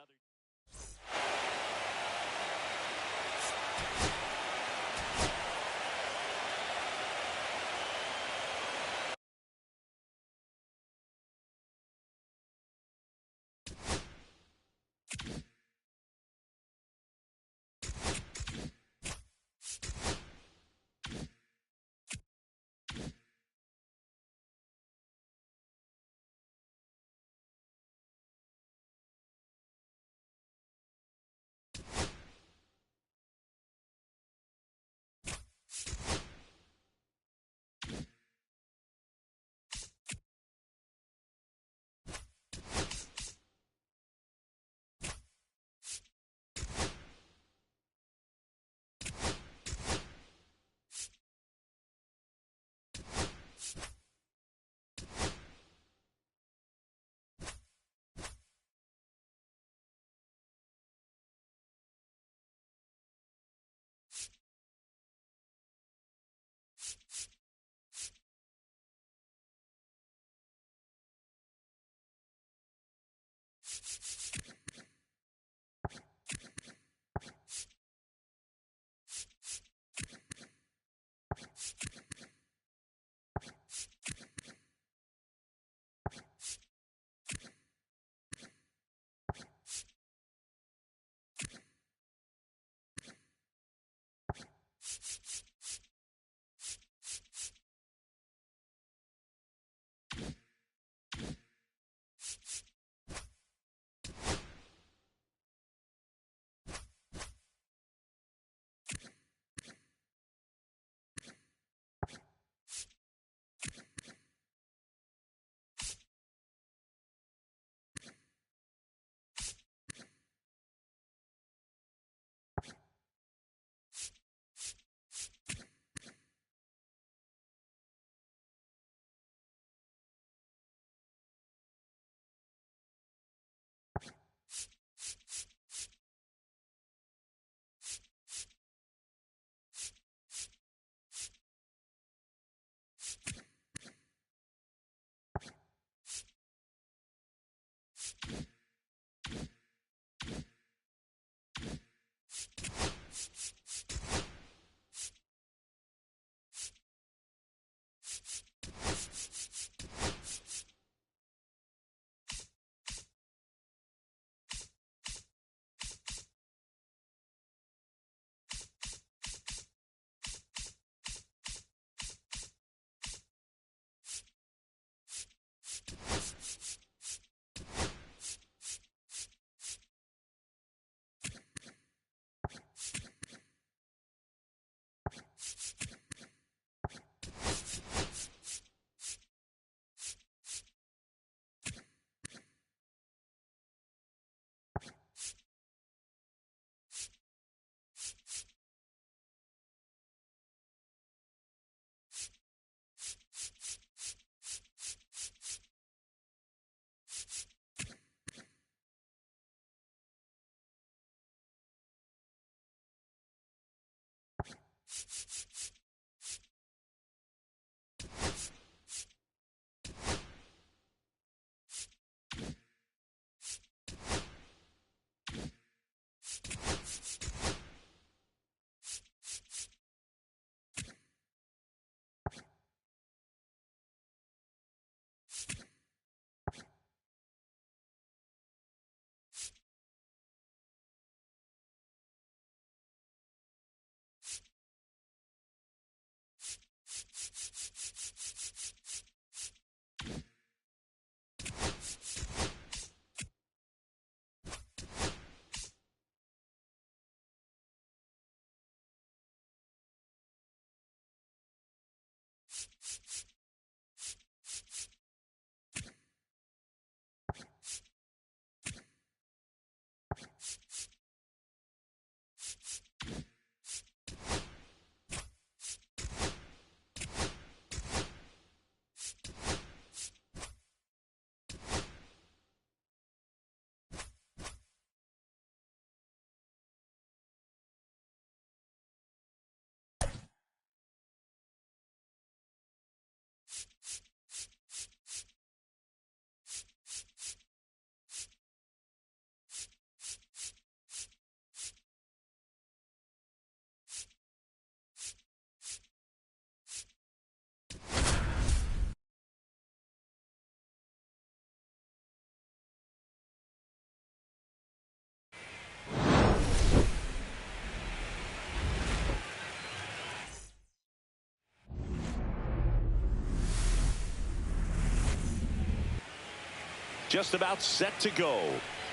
Just about set to go.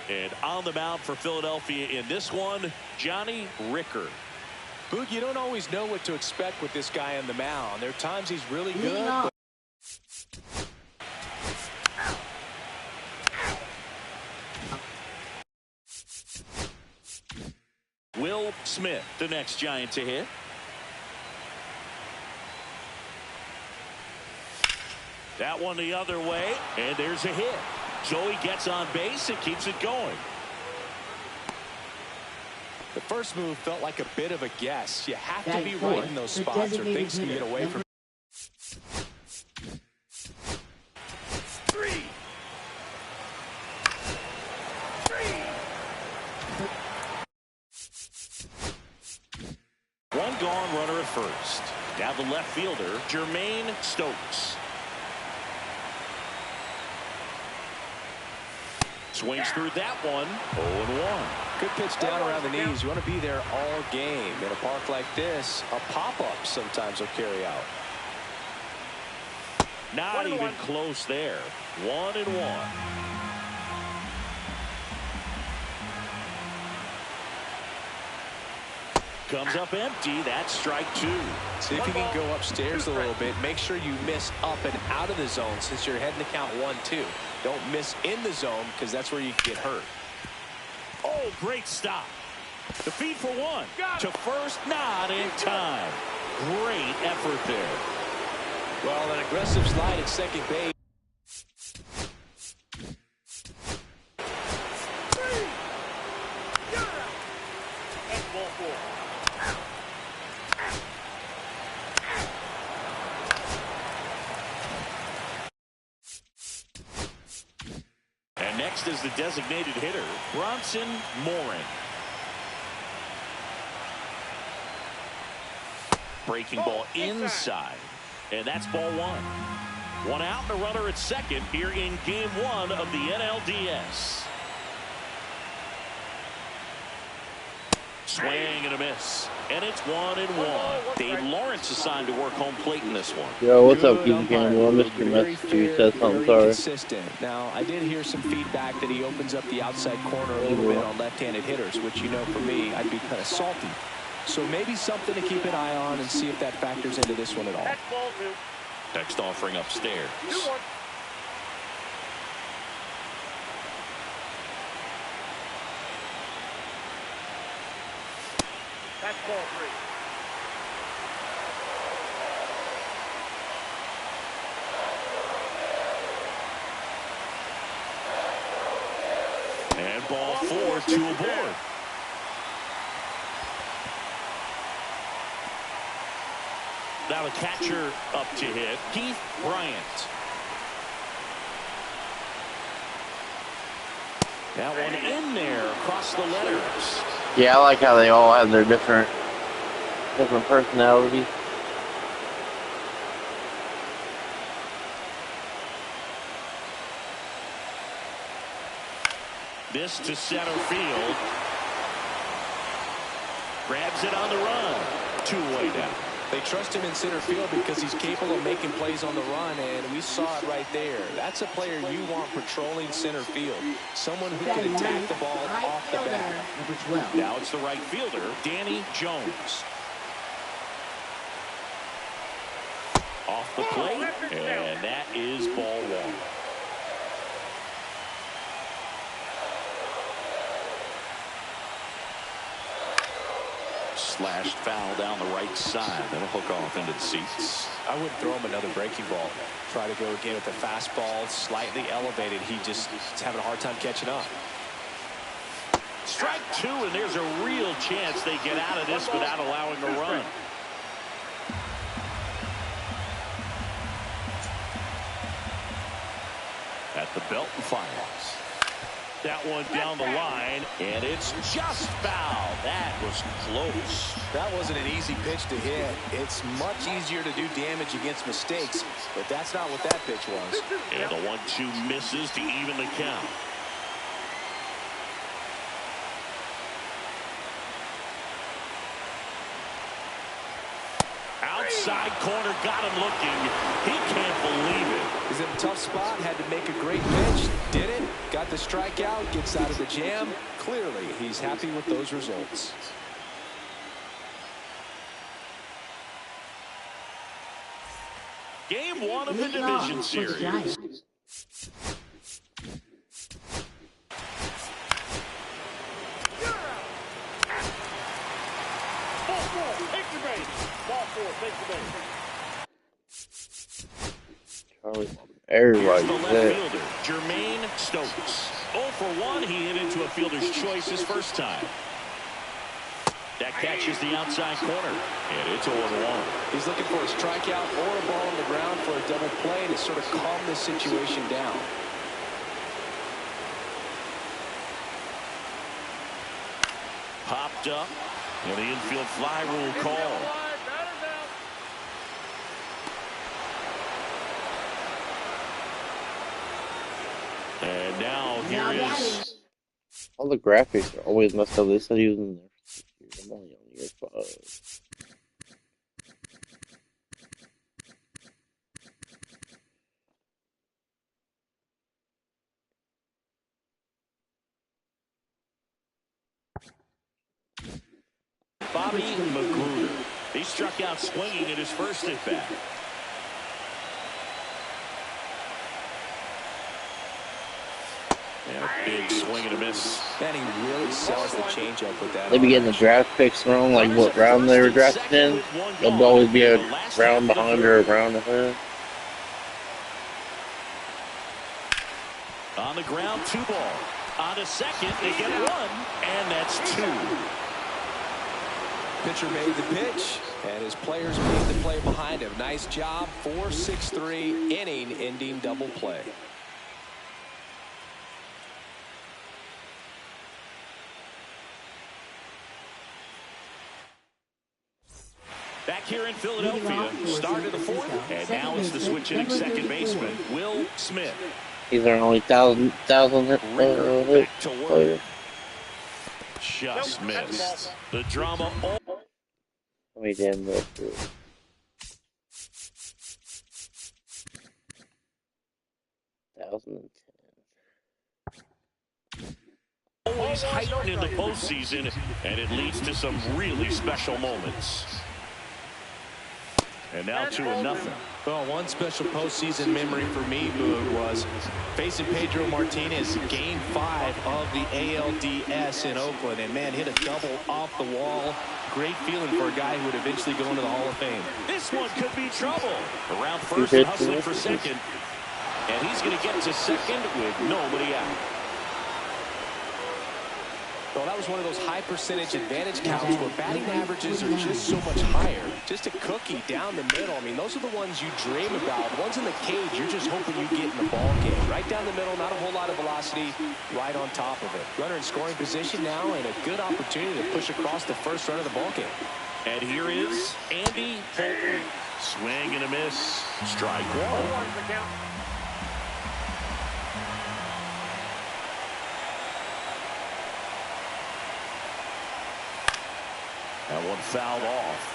And on the mound for Philadelphia in this one, Johnny Ricker. Boog, you don't always know what to expect with this guy on the mound. There are times he's really good. But Will Smith, the next Giant to hit. That one the other way, and there's a hit. So he gets on base and keeps it going. the first move felt like a bit of a guess. You have to be right in those spots or things can get away from you. One gone, runner at first. Now the left fielder, Jermaine Stokes. Swings through that one. 0-1. Good pitch down around the knees. You want to be there all game. In a park like this, a pop-up sometimes will carry out. Not even close there. 1-1. Comes up empty. That's strike two. See if you can go upstairs a little bit. Make sure you miss up and out of the zone since you're heading to count 1-2. Don't miss in the zone because that's where you get hurt. Oh, great stop. The feed for one. To first, not in time. Great effort there. Well, an aggressive slide at second base. And next is the designated hitter, Bronson Morin. Breaking ball inside. And that's ball one. One out and a runner at second here in game one of the NLDS. Swing and a miss. And it's 1-1. Dave Lawrence assigned to work home plate in this one. Yo, what's up, Keith Campbell? I missed your message. You said something, sorry. Consistent. Now, I did hear some feedback that he opens up the outside corner a little bit on left-handed hitters, which, you know, for me, I'd be kind of salty. So maybe something to keep an eye on and see if that factors into this one at all. Next offering upstairs. That's ball three. And ball four, two aboard. Now the catcher up to hit, Keith Bryant. That one in there across the letters. Yeah, I like how they all have their different personalities. This to center field. Grabs it on the run. Two-way down. They trust him in center field because he's capable of making plays on the run, and we saw it right there. That's a player you want patrolling center field. Someone who can attack the ball off the bat. Now it's the right fielder, Danny Jones. Off the plate, and that is ball one. Slashed foul down the right side. That'll hook off into the seats. I wouldn't throw him another breaking ball. Try to go again with the fastball, slightly elevated. He's having a hard time catching up. Strike two, and there's a real chance they get out of this without allowing a run. At the belt and fires. That one down the line, and it's just foul. That was close. That wasn't an easy pitch to hit. It's much easier to do damage against mistakes, but that's not what that pitch was. And the 1-2 misses to even the count. Outside corner, got him looking. He can't believe it. He's in a tough spot, had to make a great pitch, did it, got the strikeout, gets out of the jam. Clearly, he's happy with those results. Game one of the division series. Everybody Here's the left there. fielder, Jermaine Stokes. 0 for 1. He hit into a fielder's choice his first time. That catches the outside corner, and it's 0-1. He's looking for a strikeout or a ball on the ground for a double play to sort of calm this situation down. Popped up, and the infield fly rule call. And now here is... All the graphics are always messed up. They said he was in there for 6 years. I'm only on year 5. Bobby Magruder. He struck out swinging at his first at-bat. And a big swing and a miss. And he really sells the changeup with that. They be getting the draft picks wrong, like what round they were drafted in. They'll always be a round behind or a round ahead. On the ground, 2 ball. On to second, they get 1, and that's 2. Pitcher made the pitch, and his players made the play behind him. Nice job. 4-6-3 inning-ending double play. Back here in Philadelphia, start of the 4th, and now it's the switch-hitting second baseman, Will Smith. These are only thousand hit Back to work. players. Just missed. The drama all... How many damn left? 1010. always heightened in the postseason, and it leads to some really special moments. And now 2-0. Well, one special postseason memory for me, Boog, was facing Pedro Martinez, Game 5 of the ALDS in Oakland. And, man, hit a double off the wall. Great feeling for a guy who would eventually go into the Hall of Fame. This one could be trouble. Around first and hustling for second. And he's going to get to second with nobody out. Well, that was one of those high percentage advantage counts where batting averages are just so much higher. Just a cookie down the middle. I mean, those are the ones you dream about. The ones in the cage, you're just hoping you get in the ball game. Right down the middle, not a whole lot of velocity, right on top of it. Runner in scoring position now, and a good opportunity to push across the first run of the ball game. And here is Andy Holton. Swing and a miss. Strike one. That one fouled off.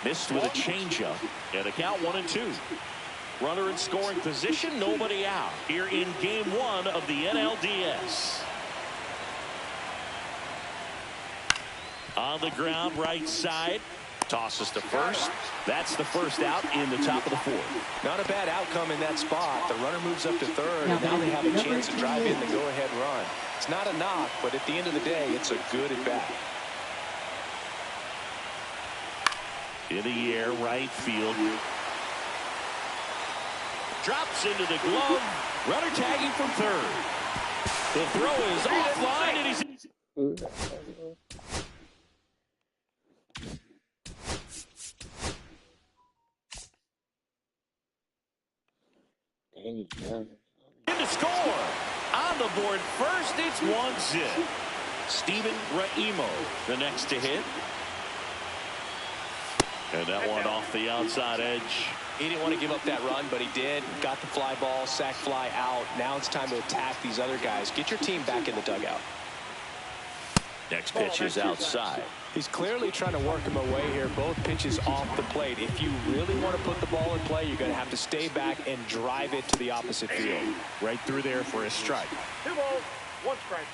Missed with a changeup. And a count 1-2. Runner in scoring position, nobody out. Here in game 1 of the NLDS. On the ground, right side. Tosses to first. That's the first out in the top of the 4th. Not a bad outcome in that spot. The runner moves up to third, and now they have a chance to drive in the go-ahead run. It's not a knock, but at the end of the day, it's a good at-bat. In the air, right field. Drops into the glove. Runner tagging from third. The throw is offline, and he's... in to score. On the board first, it's 1-0. Steven Raimo, the next to hit. And that one off the outside edge. He didn't want to give up that run, but he did. Got the fly ball, sac fly out. Now it's time to attack these other guys. Get your team back in the dugout. Next pitch is outside. He's clearly trying to work him away here. Both pitches off the plate. If you really want to put the ball in play, you're going to have to stay back and drive it to the opposite field. Right through there for a strike. 2 balls, 1 strike.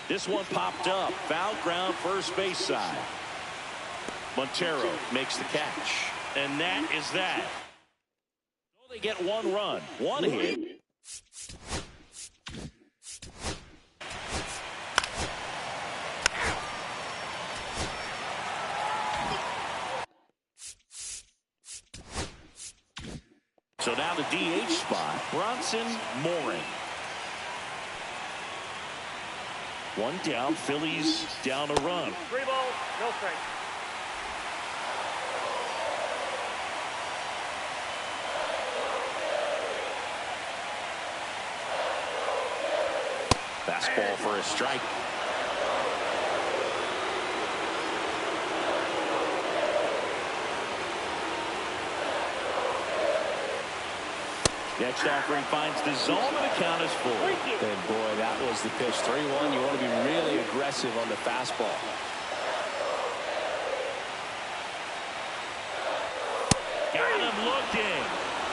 This one popped up. Foul ground, first base side. Montero makes the catch. And that is that. So they get 1 run, 1 hit. So now the DH spot, Bronson Morin. 1 down, Phillies down a run. 3 balls, no strike. Fastball for a strike. Next offering finds the zone, and the count is full. And boy, that was the pitch. 3-1. You want to be really aggressive on the fastball. Got him looking.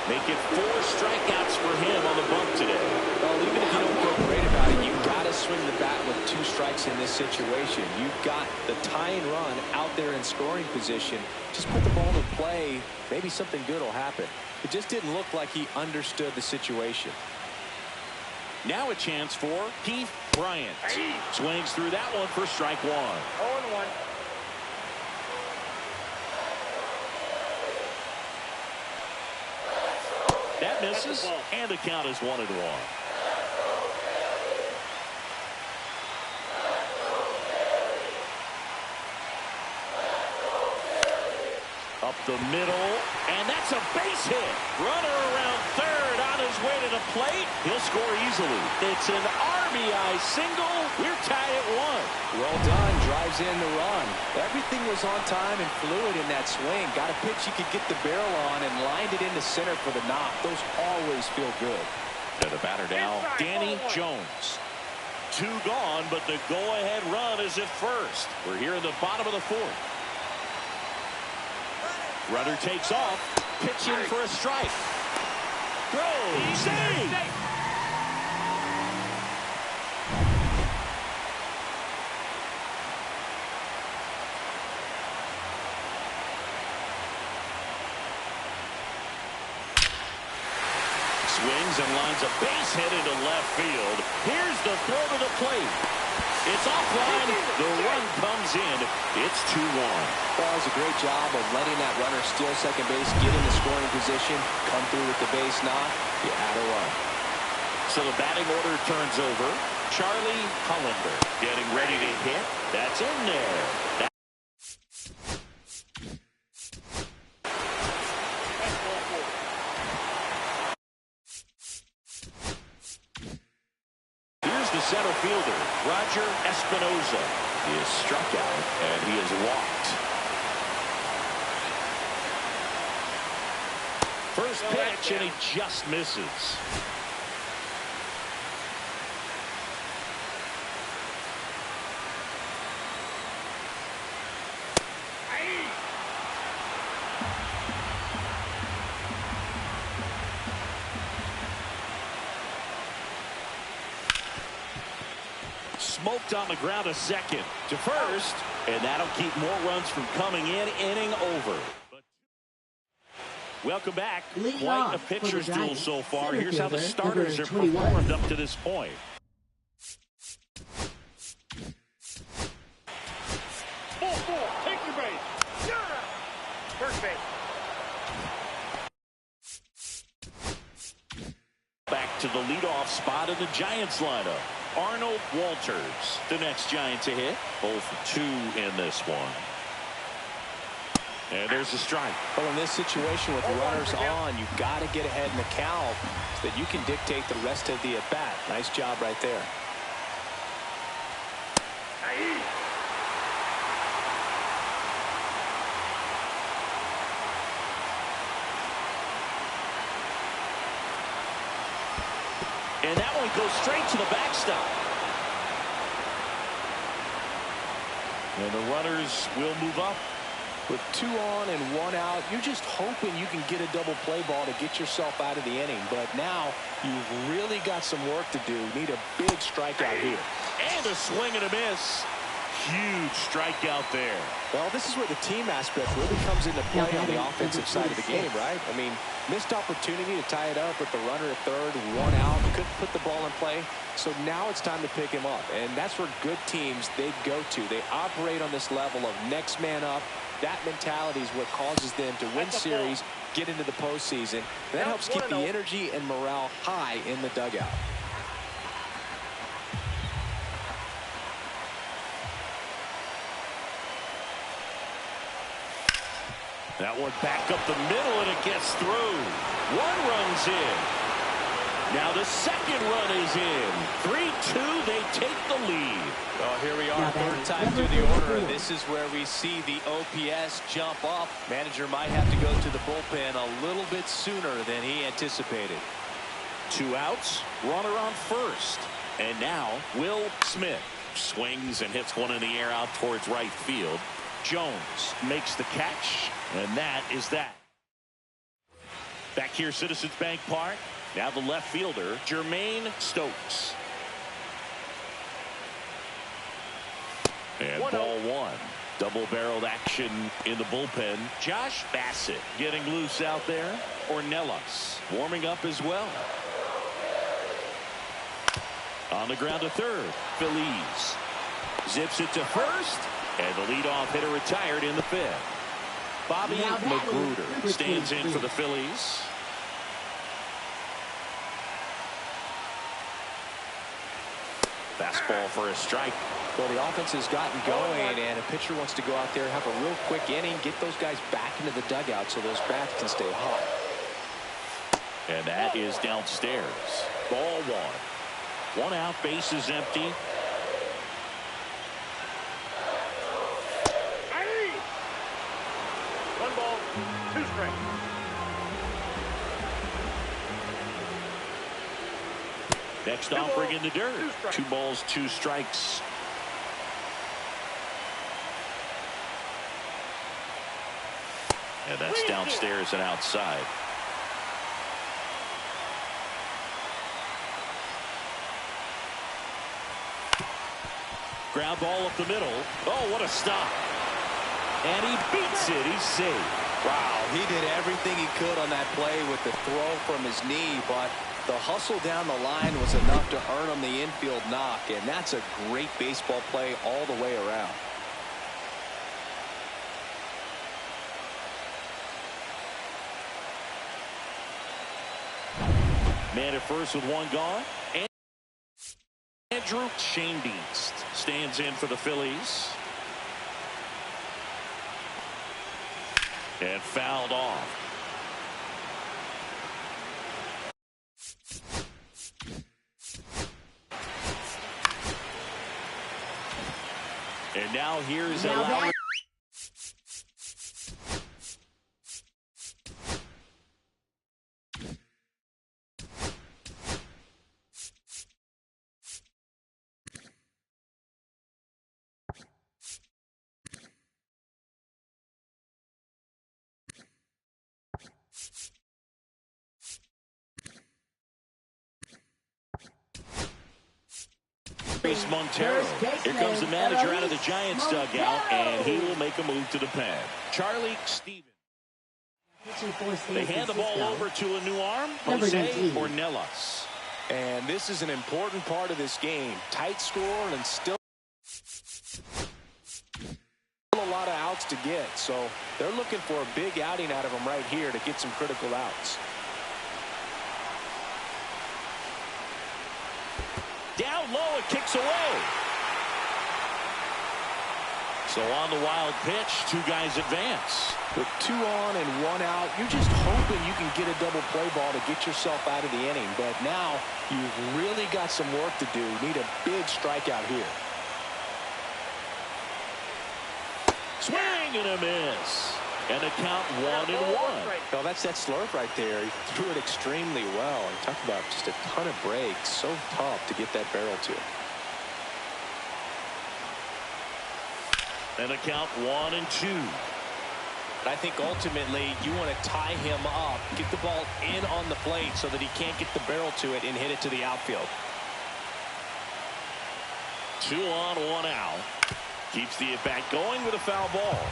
Make it 4 strikeouts for him on the bump today. Well, even if you don't feel great about it, you've got to swing the bat with 2 strikes in this situation. You've got the tying run out there in scoring position. Just put the ball in play. Maybe something good will happen. It just didn't look like he understood the situation. Now a chance for Keith Bryant. Swings through that one for strike 1. 0-1. That misses, and the count is 1-1. Up the middle, and that's a base hit. Runner around third on his way to the plate. He'll score easily. It's an RBI single. We're tied at 1. Well done. Drives in the run. Everything was on time and fluid in that swing. Got a pitch you could get the barrel on and lined it into center for the knock. Those always feel good. To the batter now, Danny Jones. 2 gone, but the go-ahead run is at first. We're here in the bottom of the 4th. Runner takes off, pitching for a strike. Throw, save! Swings and lines a base hit into left field. Here's the throw to the plate. It's offline. The run comes in. It's 2-1. Well, it was a great job of letting that runner steal second base, get in the scoring position, come through with the base knock. You add a run. So the batting order turns over. Charlie Hollander getting ready to hit. That's in there. Here's the center fielder, Roger Espinoza. He is struck out, and he is walked. First pitch, and he just misses. smoked on the ground to second. To first, and that'll keep more runs from coming in. Inning over. Welcome back. Leading Quite a off for the pitcher's duel Giants, so far. center Here's how the fielder, starters number have 21. performed up to this point. Ball. Take your base. You're out. First base. Back to the leadoff spot in the Giants lineup. Arnold Walters, the next Giant to hit. 0 for 2 in this one. And there's a strike. Well, in this situation with runners on, you've got to get ahead in the count so that you can dictate the rest of the at-bat. Nice job right there. And that one goes straight to the backstop. And the runners will move up. With 2 on and 1 out, you're just hoping you can get a double play ball to get yourself out of the inning. But now you've really got some work to do. Need a big strikeout here. And a swing and a miss. Huge strikeout there. Well, this is where the team aspect really comes into play on the offensive side of the game, right? I mean, missed opportunity to tie it up with the runner at third, 1 out, couldn't put the ball in play. So now it's time to pick him up. And that's where good teams, they go to. They operate on this level of next man up. That mentality is what causes them to win series, get into the postseason. That helps keep the energy and morale high in the dugout. That one back up the middle, and it gets through. 1 run's in. Now the second run is in. 3-2, they take the lead. Well, here we are, third time through the order, and this is where we see the OPS jump up. Manager might have to go to the bullpen a little bit sooner than he anticipated. 2 outs, runner on first. And now Will Smith swings and hits one in the air out towards right field. Jones makes the catch, and that is that. Back here, Citizens Bank Park. Now the left fielder, Jermaine Stokes. And ball 1. Double-barreled action in the bullpen. Josh Bassett getting loose out there. Ornelas warming up as well. On the ground to third. Feliz zips it to first. And the leadoff hitter retired in the 5th. Bobby Magruder stands in for the Phillies. Fastball for a strike. Well, the offense has gotten going, and a pitcher wants to go out there, have a real quick inning, get those guys back into the dugout so those bats can stay hot. And that is downstairs. Ball 1. 1 out, base is empty. Next offering in the dirt. 2 balls, 2 strikes. And that's downstairs and outside. Ground ball up the middle. Oh, what a stop. And he beats it. He's safe. Wow, he did everything he could on that play with the throw from his knee, but the hustle down the line was enough to earn him the infield knock, and that's a great baseball play all the way around. Man at first with 1 gone. And Andrew Shanebeast stands in for the Phillies. And fouled off. And now here's Lowry. Face Montero. Here comes the manager out of the Giants dugout, and he will make a move to the pad. Charlie Stevens. They hand the ball over to a new arm, Jose Ornelas. And this is an important part of this game. Tight score and still a lot of outs to get. So they're looking for a big outing out of him right here to get some critical outs. Down low, it kicks away. So on the wild pitch, two guys advance. With 2 on and 1 out, you're just hoping you can get a double play ball to get yourself out of the inning. But now you've really got some work to do. You need a big strikeout here. Swing and a miss. And a count 1-1. Well, that's that slurve right there. He threw it extremely well. And talk about just a ton of breaks. So tough to get that barrel to. And a count 1-2. But I think ultimately you want to tie him up, get the ball in on the plate so that he can't get the barrel to it and hit it to the outfield. 2 on, 1 out. Keeps the at-bat going with a foul ball.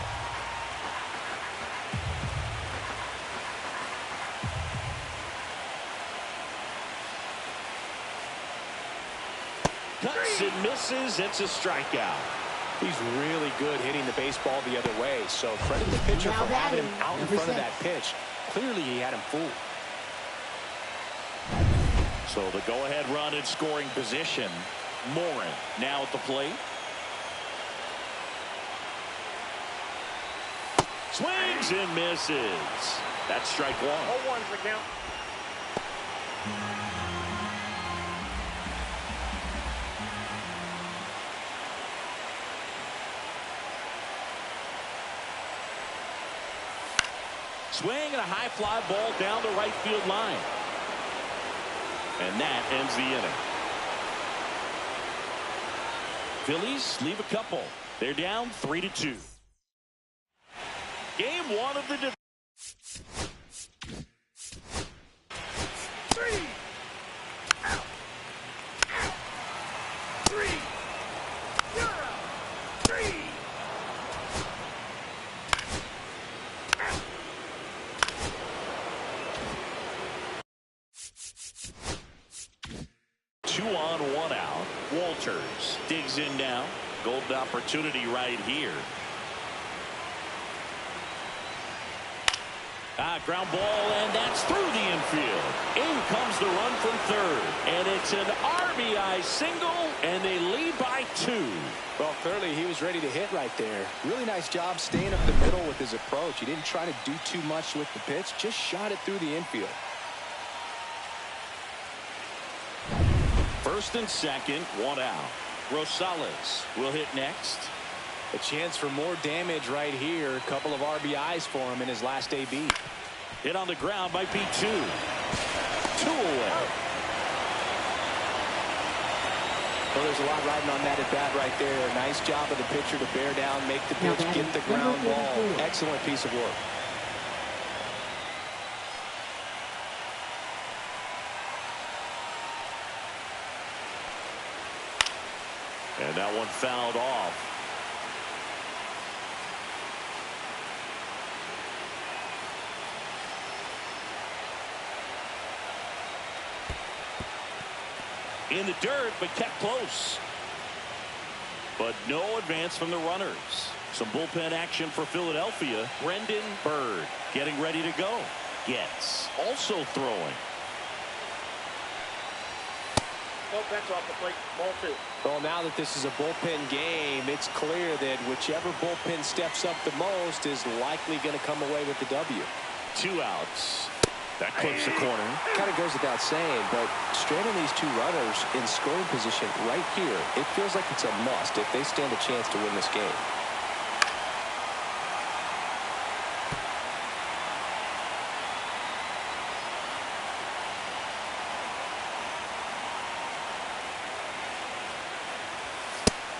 Cuts and misses. It's a strikeout. He's really good hitting the baseball the other way. So credit the pitcher for having him out in front of that pitch. Clearly he had him fooled. So the go-ahead run in scoring position. Morin now at the plate. Swings and misses. That's strike 1. 0-1's the count. Swing and a high fly ball down the right field line. And that ends the inning. Phillies leave a couple. They're down 3-2. Game 1 of the division. 3 out. 3 you're out. 3 2 on, 1 out. Walters digs in now. Golden opportunity right here. Ground ball, and that's through the infield. In comes the run from third, and it's an RBI single, and they lead by 2. Well, clearly he was ready to hit right there. Really nice job staying up the middle with his approach. He didn't try to do too much with the pitch, just shot it through the infield. First and second, 1 out. Rosales will hit next. A chance for more damage right here. A couple of RBIs for him in his last AB. Hit on the ground might be 2. 2 away. Well, there's a lot riding on that at bat right there. Nice job of the pitcher to bear down, make the pitch, get the ground ball. Excellent piece of work. And that one fouled off. In the dirt, but kept close. But no advance from the runners. Some bullpen action for Philadelphia. Brendan Bird getting ready to go. Gets also throwing. No, that's off the plate. Ball 2. Well, now that this is a bullpen game, it's clear that whichever bullpen steps up the most is likely going to come away with the W. 2 outs. That clips the corner. Kind of goes without saying, but straight on these 2 runners in scoring position right here, it feels like it's a must if they stand a chance to win this game.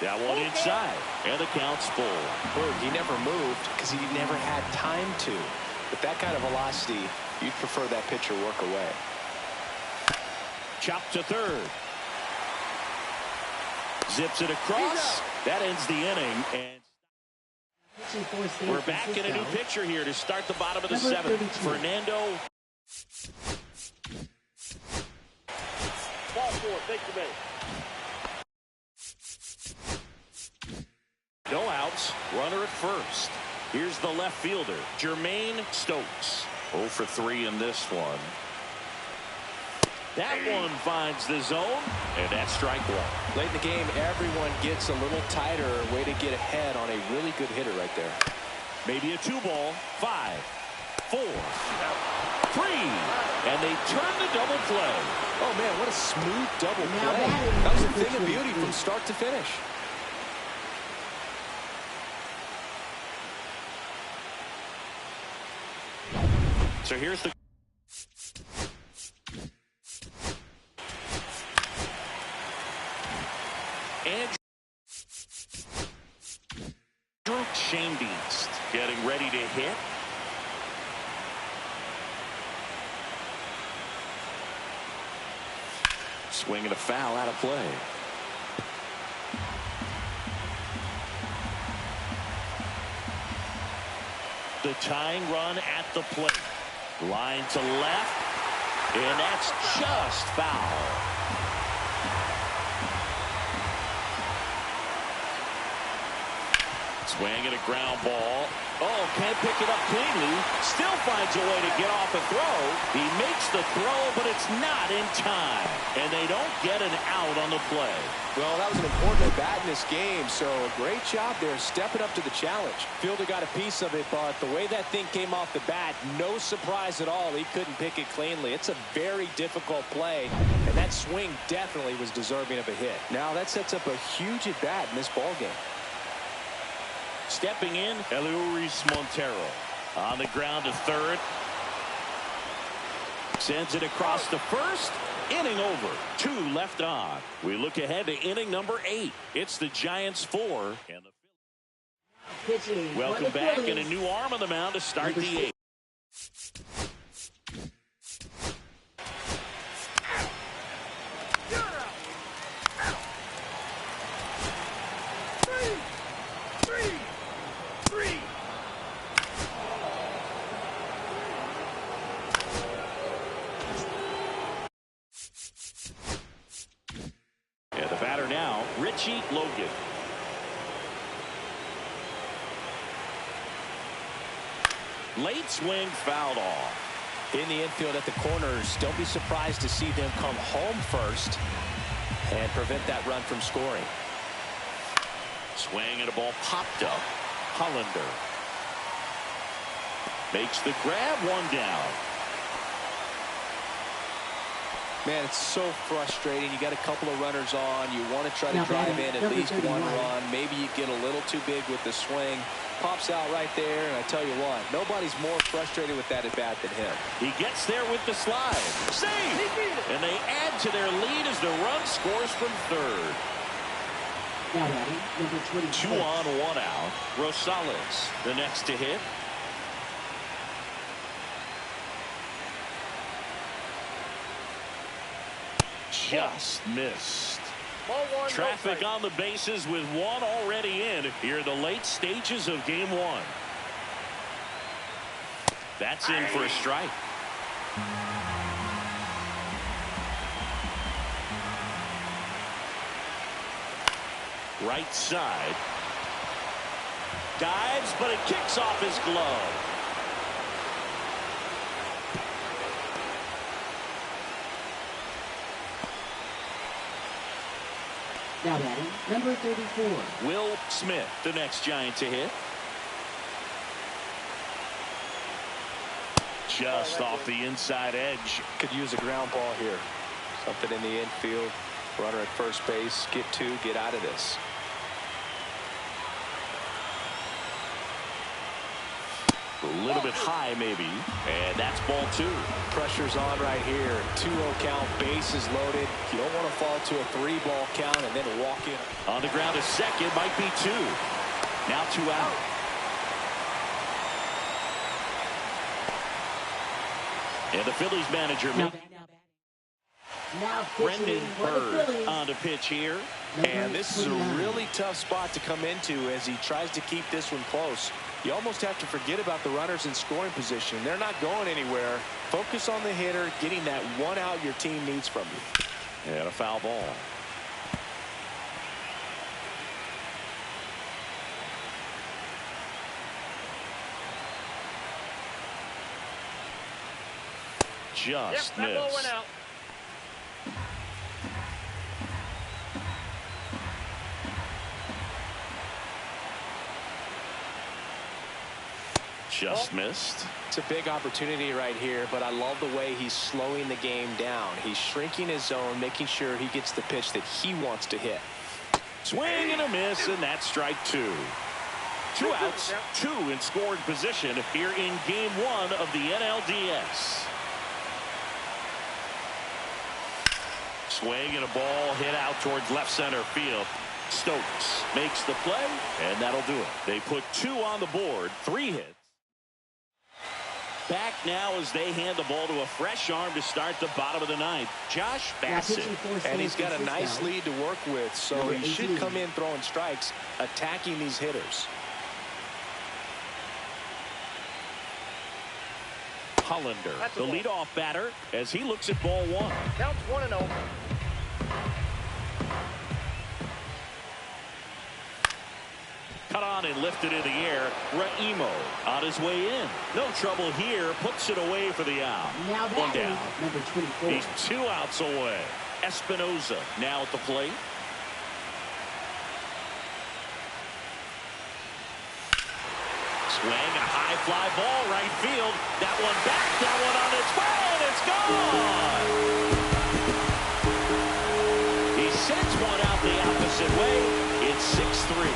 That one inside, and the count's full. Bird, he never moved because he never had time to. With that kind of velocity, you'd prefer that pitcher work away. Chopped to third. Zips it across. That ends the inning. And we're back in a new pitcher here to start the bottom of the seventh. Fernando. Ball four, take the base. No outs. Runner at first. Here's the left fielder, Jermaine Stokes. 0 for 3 in this one. That one finds the zone, and that's strike one. Late in the game, everyone gets a little tighter. Way to get ahead on a really good hitter right there. Maybe a 2-ball. 5, 4, 3, and they turn the double play. Oh, man, what a smooth double play. That was a thing of beauty from start to finish. So here's the Andrew Shanebeast getting ready to hit. Swinging a foul out of play. The tying run at the plate. Line to left, and that's just foul. Swinging a ground ball. Oh, can't pick it up cleanly. Still finds a way to get off a throw. He makes the throw, but it's not in time. And they don't get an out on the play. Well, that was an important at-bat in this game, so a great job there stepping up to the challenge. Fielder got a piece of it, but the way that thing came off the bat, no surprise at all. He couldn't pick it cleanly. It's a very difficult play, and that swing definitely was deserving of a hit. Now that sets up a huge at-bat in this ballgame. Stepping in, Eliuris Montero on the ground to third. Sends it across to first. Inning over. 2 left on. We look ahead to inning number 8. It's the Giants 4. And the welcome back, and a new arm on the mound to start the 8th. Logan. Late swing fouled off. In the infield at the corners, don't be surprised to see them come home first and prevent that run from scoring. Swing and a ball popped up. Hollander makes the grab, 1 down. Man, it's so frustrating. You got a couple of runners on. You want to try to drive in at least 1 run. Maybe you get a little too big with the swing. Pops out right there, and I tell you what, nobody's more frustrated with that at bat than him. He gets there with the slide. Save! And they add to their lead as the run scores from third. 2 on, 1 out. Rosales, the next to hit. Just missed. Traffic on the bases with 1 already in here in the late stages of game 1. That's in for a strike. Right side. Dives, but it kicks off his glove. Now batting, number 34. Will Smith, the next Giant to hit. Just off the inside edge. Could use a ground ball here. Something in the infield. Runner at first base. Get 2, get out of this. A little bit high, maybe. And that's ball 2. Pressure's on right here. 2-0 count, bases loaded. You don't want to fall to a 3-ball count and then walk in. On the ground to second, might be 2. Now 2 out. And the Phillies manager. Now Brendan pitching for the Bird Phillies. on to pitch here. And this is a really tough spot to come into as he tries to keep this one close. You almost have to forget about the runners in scoring position. They're not going anywhere. Focus on the hitter, getting that one out your team needs from you. And a foul ball. Just That ball missed. went out. Just missed. It's a big opportunity right here, but I love the way he's slowing the game down. He's shrinking his zone, making sure he gets the pitch that he wants to hit. Swing and a miss, and that's strike two. 2 outs, 2 in scoring position here in game 1 of the NLDS. Swing and a ball hit out towards left center field. Stokes makes the play, and that'll do it. They put 2 on the board, 3 hits. Back now as they hand the ball to a fresh arm to start the bottom of the 9th. Josh Bassett. And he's got a nice lead to work with, so he should come in throwing strikes, attacking these hitters. Hollander, the leadoff batter, as he looks at ball 1. Counts 1-0. Cut on and lifted in the air. Raimo on his way in. No trouble here. Puts it away for the out. Now One down. number 24. He's 2 outs away. Espinoza now at the plate. Swing and a high fly ball right field. That one back. That one on its way, and it's gone. He sends one out the opposite way. It's 6-3.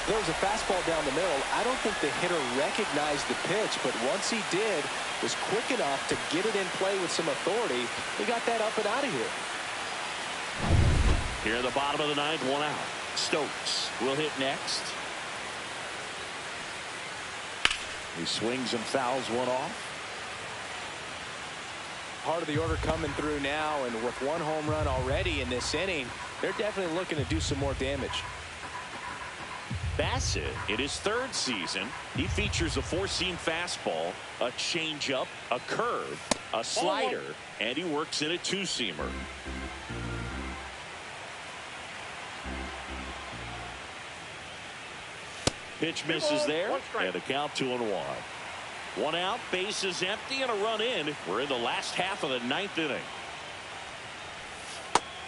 There was a fastball down the middle. I don't think the hitter recognized the pitch, but once he did, was quick enough to get it in play with some authority. He got that up and out of here. Here in the bottom of the 9th, 1 out. Stokes will hit next. He swings and fouls one off. Part of the order coming through now, and with 1 home run already in this inning, they're definitely looking to do some more damage. Bassett, in his 3rd season, he features a 4-seam fastball, a changeup, a curve, a slider, and he works in a 2-seamer. Pitch misses there, and the count 2-1. 1 out, bases empty, and a run in. We're in the last half of the 9th inning.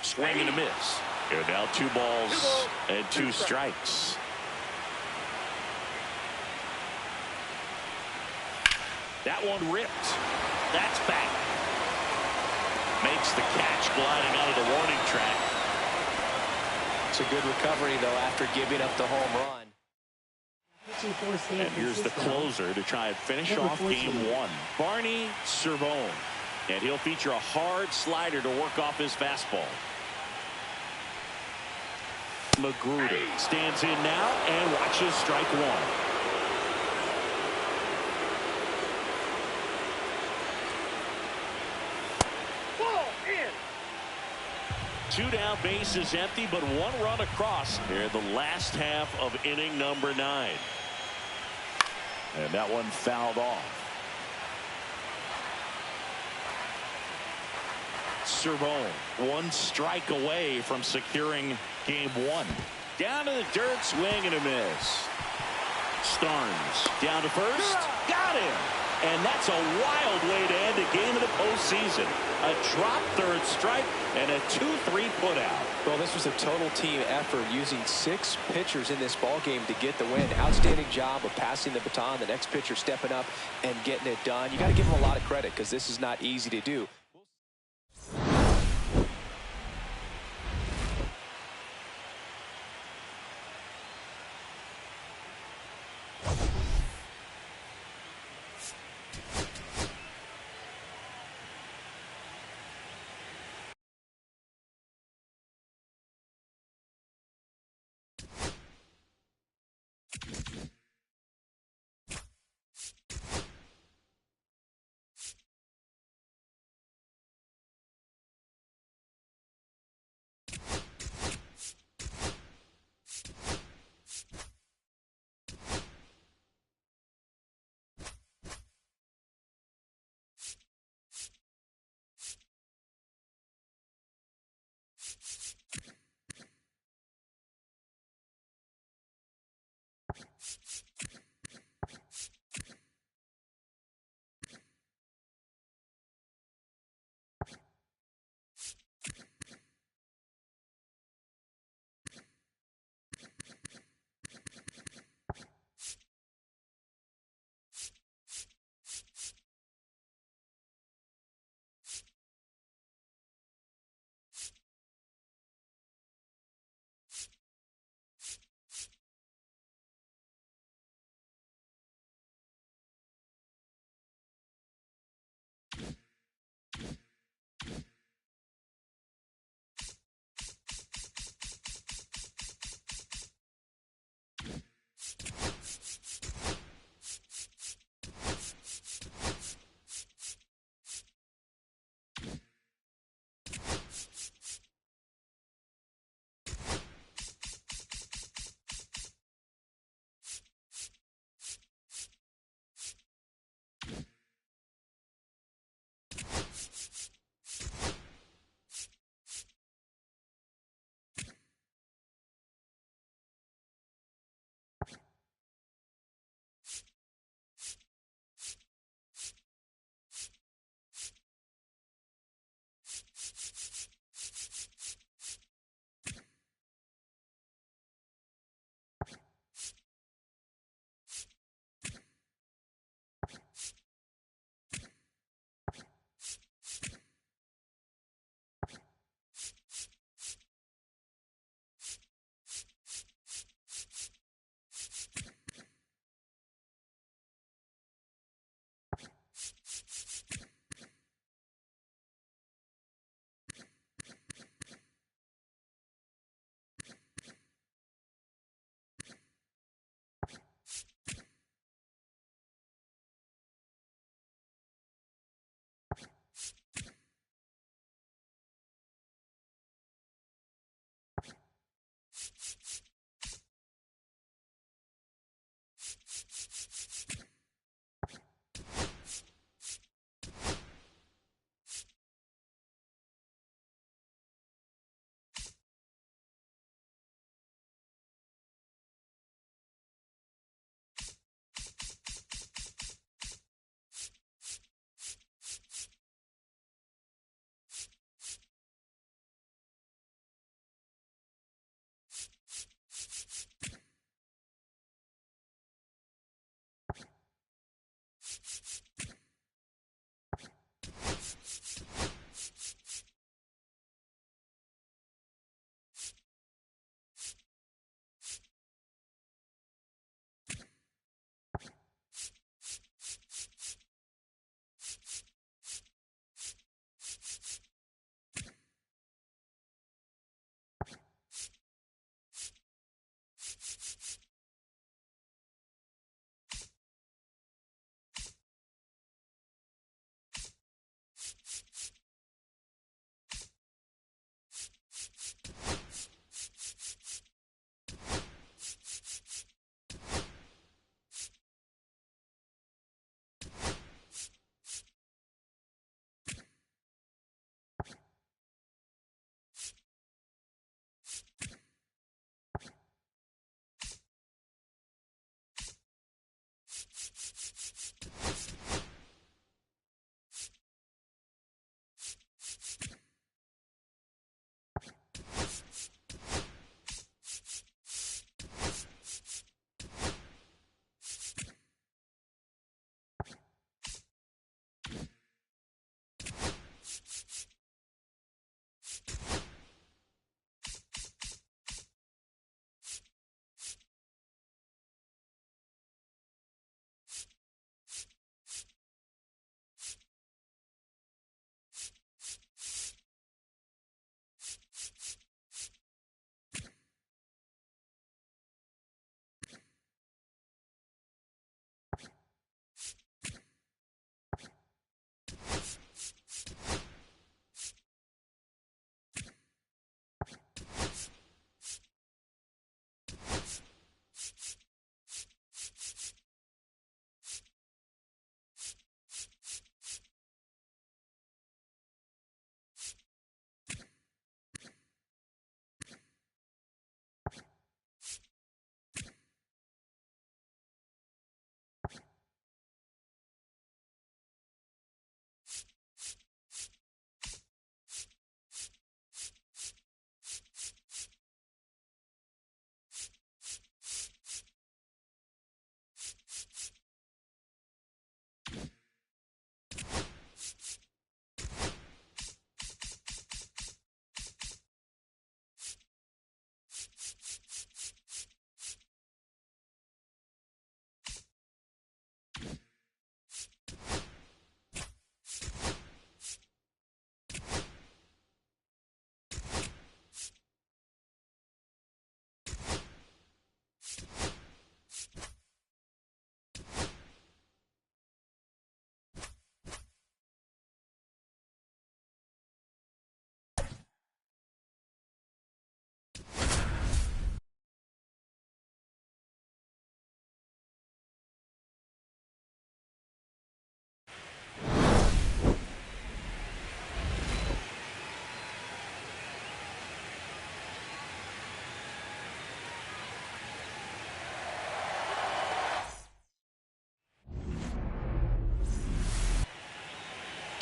Swing and a miss. And now 2 balls and 2 strikes. That one ripped. That's back. Makes the catch gliding out of the warning track. It's a good recovery, though, after giving up the home run. And here's the closer to try and finish off game 1. Barney Cervone. And he'll feature a hard slider to work off his fastball. Magruder stands in now and watches strike 1. 2 down, bases empty, but 1 run across here in the last half of inning number 9. And that one fouled off. Cervone 1 strike away from securing game 1. Down to the dirt, swing and a miss. Starnes down to first, got him. And that's a wild way to end a game in the postseason. A drop 3rd strike and a 2-3 put out. Well, this was a total team effort, using 6 pitchers in this ball game to get the win. Outstanding job of passing the baton. The next pitcher stepping up and getting it done. You got to give them a lot of credit because this is not easy to do.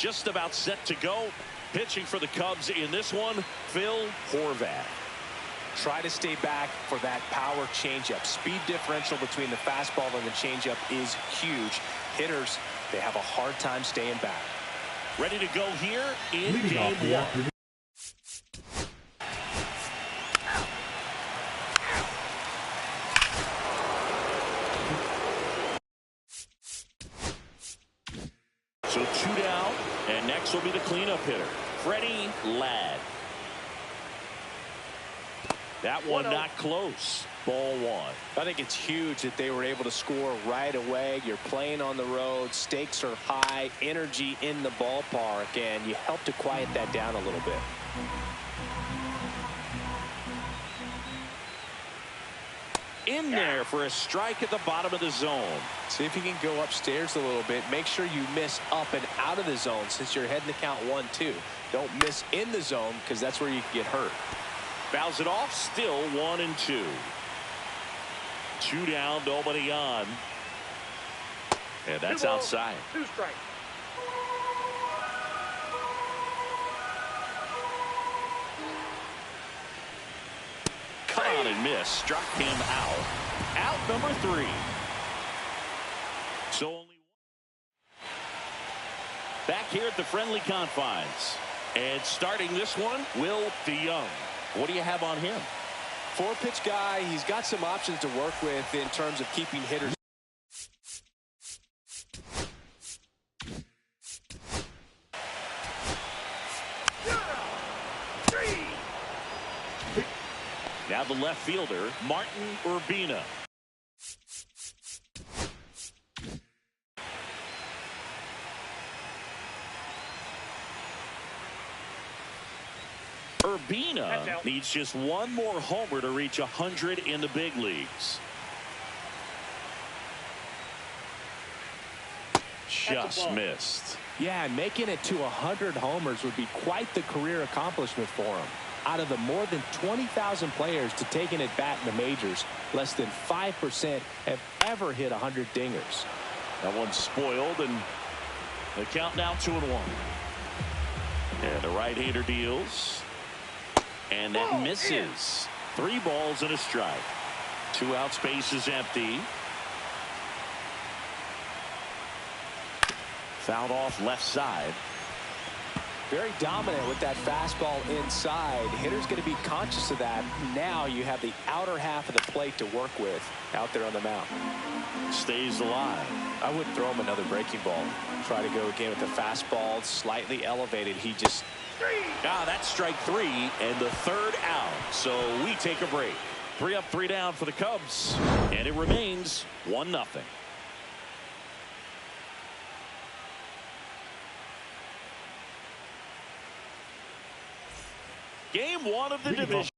just about set to go. Pitching for the Cubs in this one, Phil Horvath. Try to stay back for that power changeup. Speed differential between the fastball and the changeup is huge. Hitters, they have a hard time staying back. Ready to go here in Leading off game the one. afternoon. So 2 down, and next will be the cleanup hitter, Freddie Ladd. That one not close. Ball 1. I think it's huge that they were able to score right away. You're playing on the road. Stakes are high. Energy in the ballpark. And you help to quiet that down a little bit. In there for a strike at the bottom of the zone. See if you can go upstairs a little bit. Make sure you miss up and out of the zone since you're heading to count 1-2. Don't miss in the zone because that's where you can get hurt. Fouls it off. Still 1-2. 2 down, nobody on. And that's 2 balls, outside. 2 strikes. Cut on and miss. Struck him out. Out number 3. So only one. Back here at the friendly confines. And starting this one, Will DeYoung. What do you have on him? 4-pitch guy. He's got some options to work with in terms of keeping hitters. Now the left fielder, Martin Urbina. Urbina needs just one more homer to reach 100 in the big leagues. Just missed. Yeah, making it to 100 homers would be quite the career accomplishment for him. Out of the more than 20,000 players to take an at-bat in the majors, less than 5% have ever hit 100 dingers. That one's spoiled, and the count now 2-1. And the right-hander deals. And that misses. 3 balls and a strike. 2 out, space is empty. Fouled off left side. Very dominant with that fastball inside. Hitter's going to be conscious of that. Now you have the outer half of the plate to work with out there on the mound. Stays alive. I wouldn't throw him another breaking ball. Try to go again with the fastball slightly elevated. He just... That's strike 3 and the 3rd out. So we take a break. 3 up, 3 down for the Cubs. And it remains 1-0. Game 1 of the division.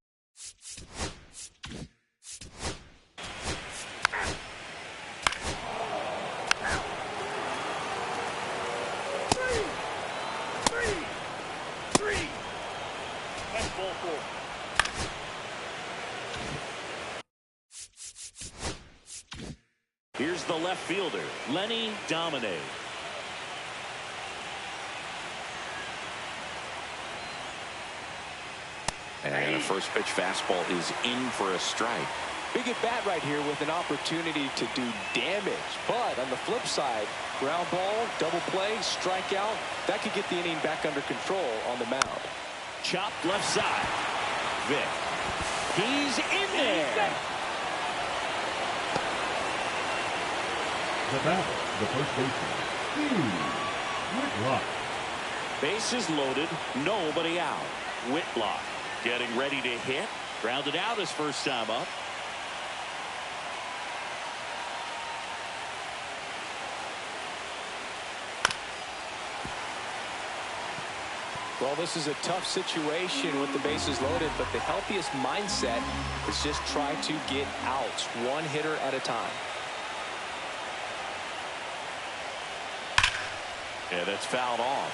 That's ball 4. Here's the left fielder, Lenny Domine. And a first pitch fastball is in for a strike. Big at bat right here with an opportunity to do damage. But on the flip side, ground ball, double play, strikeout, that could get the inning back under control on the mound. Chopped left side. Vic. He's in there. The batter, the first baseman, Steve Whitlock. Bases loaded, nobody out. Whitlock getting ready to hit. Grounded out his first time up. Well, this is a tough situation with the bases loaded, but the healthiest mindset is just try to get outs, one hitter at a time. Yeah, that's fouled off.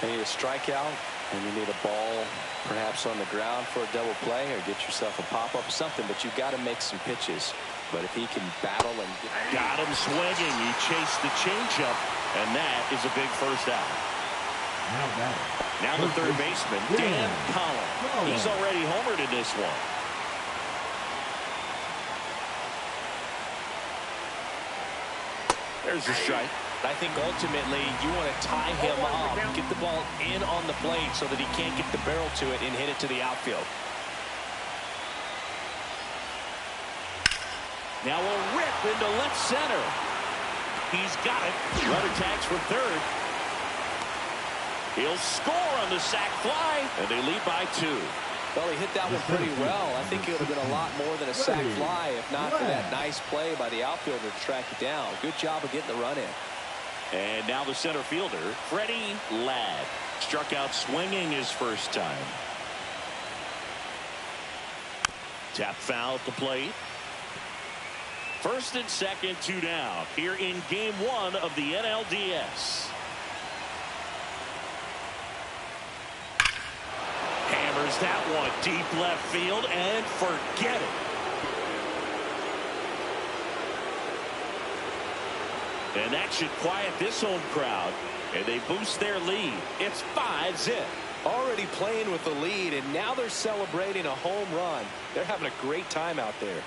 You need a strikeout, and you need a ball perhaps on the ground for a double play, or get yourself a pop-up or something, but you've got to make some pitches. But if he can battle and got him swinging, he chased the changeup And that is a big first out. Now the third baseman, Dan Collins. He's already homered in this one. There's a strike. I think ultimately you want to tie him up, get the ball in on the plate so that he can't get the barrel to it and hit it to the outfield. Now a rip into left center. He's got it. Runner tags for third. He'll score on the sac fly, and they lead by 2. Well, he hit that one pretty well. I think it would have been a lot more than a sac fly if not for that nice play by the outfielder to track it down. Good job of getting the run in. And now the center fielder, Freddie Ladd, struck out swinging his first time. Tap foul at the plate. First and second, 2 down here in game 1 of the NLDS. Hammers that one deep left field and forget it. And that should quiet this home crowd, and they boost their lead. It's 5-zip. Already playing with the lead, and now they're celebrating a home run. They're having a great time out there.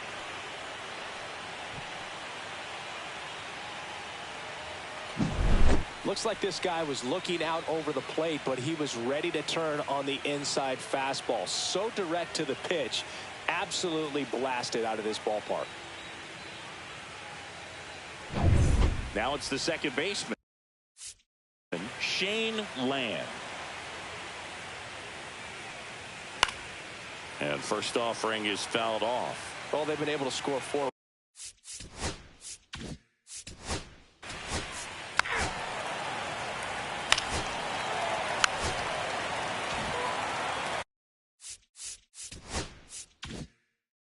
Looks like this guy was looking out over the plate, but he was ready to turn on the inside fastball. So direct to the pitch, absolutely blasted out of this ballpark. Now it's the second baseman, Shane Land. And first offering is fouled off. Well, they've been able to score 4.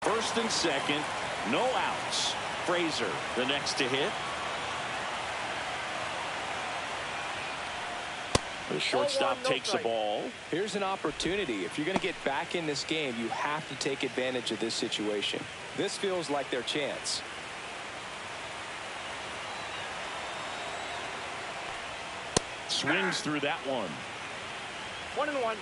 First and second, no outs. Frazier, the next to hit. The shortstop takes the ball. Here's an opportunity. If you're going to get back in this game, you have to take advantage of this situation. This feels like their chance. Swings through that one. 1-1.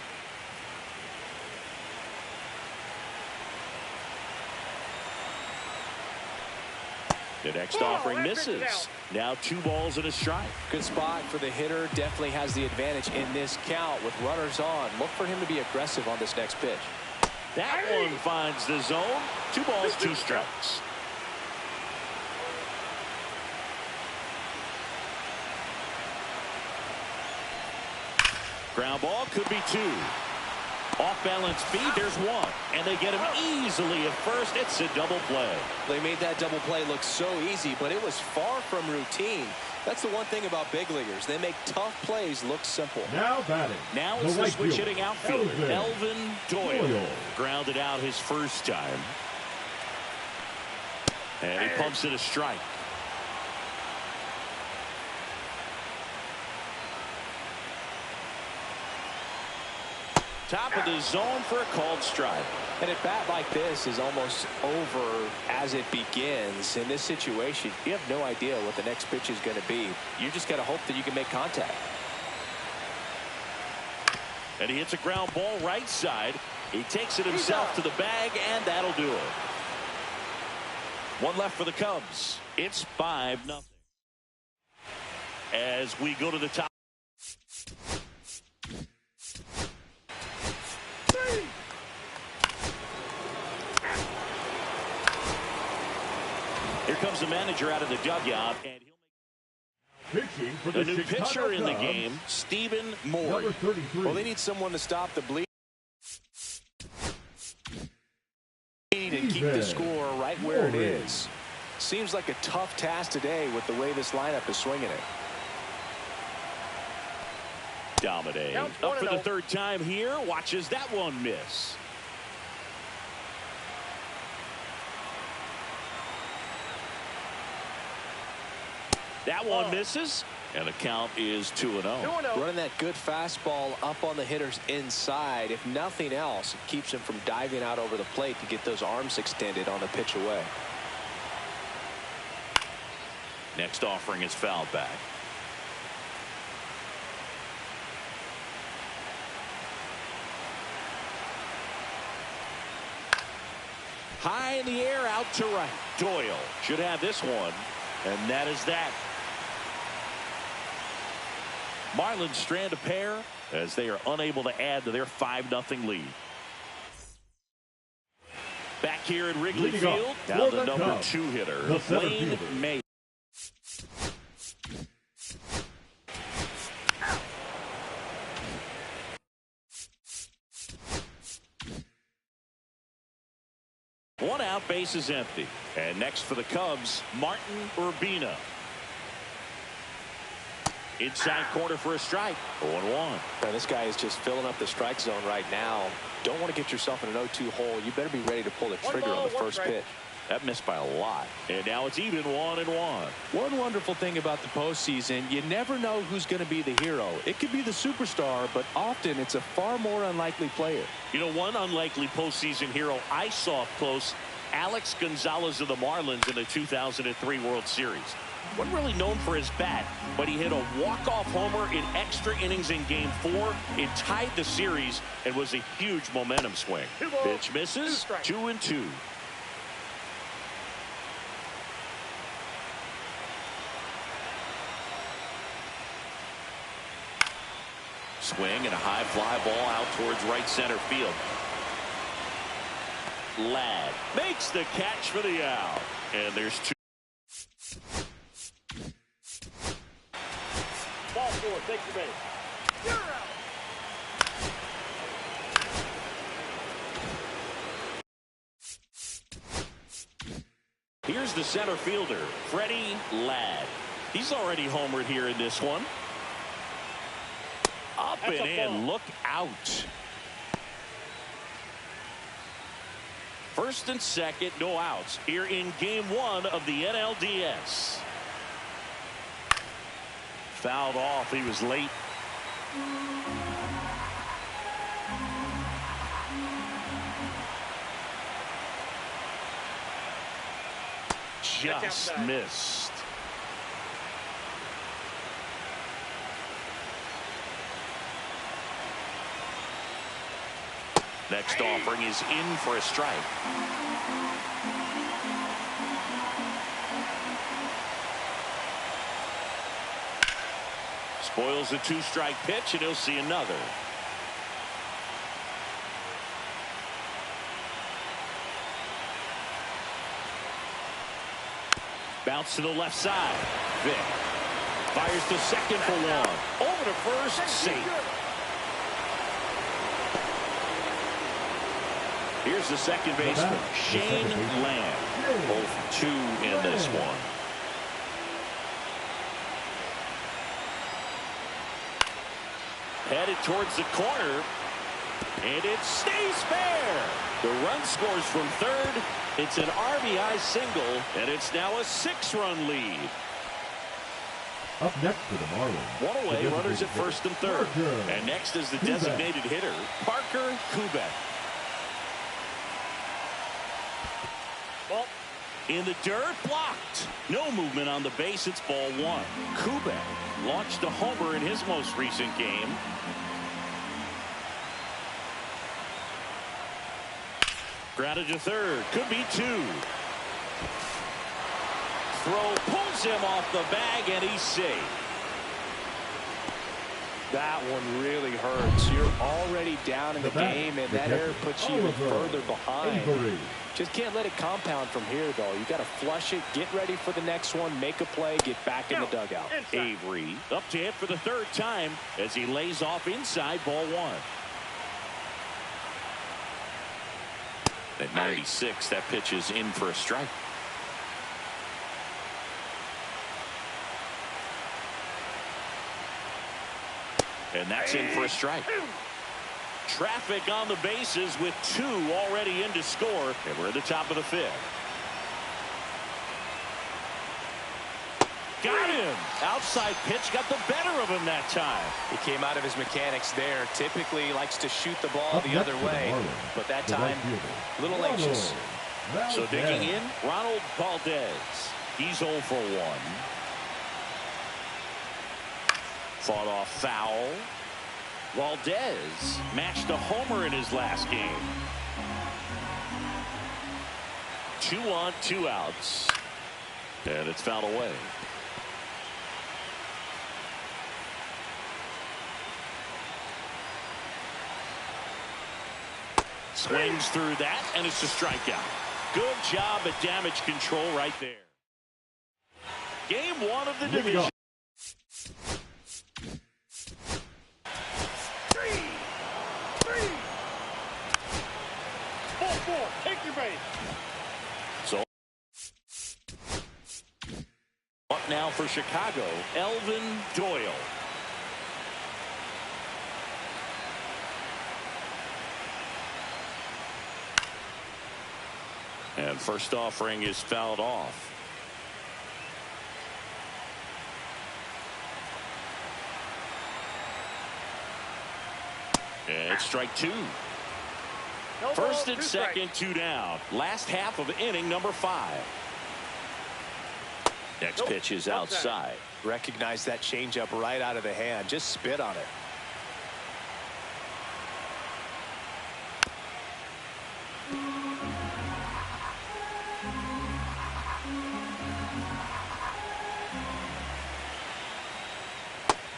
The next offering misses. Now 2 balls and a strike. Good spot for the hitter. Definitely has the advantage in this count with runners on. Look for him to be aggressive on this next pitch. That one finds the zone. 2 balls, 2 strikes. Ground ball could be 2. Off balance feed, there's 1. And they get him easily at first. It's a double play. They made that double play look so easy, but it was far from routine. That's the one thing about big leaguers. They make tough plays look simple. Now batting. Now it's the switch hitting outfielder, Elvin Doyle. Grounded out his first time. And he pumps it a strike. Top of the zone for a called strike. And a bat like this is almost over as it begins. In this situation, you have no idea what the next pitch is going to be. You just got to hope that you can make contact. And he hits a ground ball right side. He takes it himself to the bag, and that'll do it. 1 left for the Cubs. It's 5-0. As we go to the top. Here comes the manager out of the dugout, and he'll Pitching for the the new Chicago pitcher in the Cubs, game, Stephen Moore. number 33. Well, they need someone to stop the bleed and keep the score right where it is. Seems like a tough task today with the way this lineup is swinging it. Domine up for the 3rd time here. Watches that one miss. That one misses, and the count is 2-0. Running that good fastball up on the hitter's inside. If nothing else, it keeps him from diving out over the plate to get those arms extended on the pitch away. Next offering is fouled back. High in the air, out to right. Doyle should have this one, and that is that. Marlins strand a pair as they are unable to add to their 5-0 lead. Back here at Wrigley Field, now the number 2 hitter, Wayne May. One out, base is empty. And next for the Cubs, Martin Urbina. Inside corner for a strike. 0-1. This guy is just filling up the strike zone right now. Don't want to get yourself in an 0-2 hole. You better be ready to pull the trigger on the first pitch. That missed by a lot. And now it's even 1-1. One wonderful thing about the postseason, you never know who's going to be the hero. It could be the superstar, but often it's a far more unlikely player. You know, one unlikely postseason hero I saw up close, Alex Gonzalez of the Marlins in the 2003 World Series. Wasn't really known for his bat, but he hit a walk-off homer in extra innings in Game 4. It tied the series and was a huge momentum swing. Pitch misses, 2-2. Swing and a high fly ball out towards right center field. Ladd makes the catch for the out. And there's 2. Ball 4, take your base. You're out. Here's the center fielder, Freddie Ladd. He's already homered here in this one. Up and in, look out. First and second, no outs here in Game 1 of the NLDS. Fouled off, he was late. Just missed. Next offering is in for a strike. Spoils a 2-strike pitch, and he'll see another. Bounce to the left side. Vic fires to second for 1. Over to first, safe. Here's the second baseman, Shane Lamb. Both 2 in this one. Headed towards the corner, and it stays fair. The run scores from third. It's an RBI single, and it's now a 6-run lead. Up next for the Marlins. One away, runners at first and third. And next is the designated hitter, Parker Kubek. In the dirt, blocked. No movement on the base. It's ball 1. Kubek launched a homer in his most recent game. Grounded to third. Could be 2. Throw pulls him off the bag, and he's safe. That one really hurts. You're already down in the game, and that error puts you even further behind. Just can't let it compound from here, though. You got to flush it, get ready for the next one, make a play, get back in the dugout. Avery up to hit for the 3rd time as he lays off inside ball 1. At 96, that pitch is in for a strike. And that's in for a strike. Traffic on the bases with 2 already in to score. And we're at the top of the 5th. Got him. Outside pitch got the better of him that time. He came out of his mechanics there. Typically likes to shoot the ball the other way. But that time, a little anxious. So digging in, Ronald Valdez. He's 0 for 1. Fought off foul. Valdez matched a homer in his last game. 2 on, 2 outs. And it's fouled away. Swings through that, and it's a strikeout. Good job at damage control right there. Game 1 of the division. Ball, take your base. So up now for Chicago, Elvin Doyle. And first offering is fouled off. And it's strike 2. No First ball, and 2 second, strikes. 2 down. Last half of inning number 5. Next pitch is outside. Recognize that changeup right out of the hand. Just spit on it.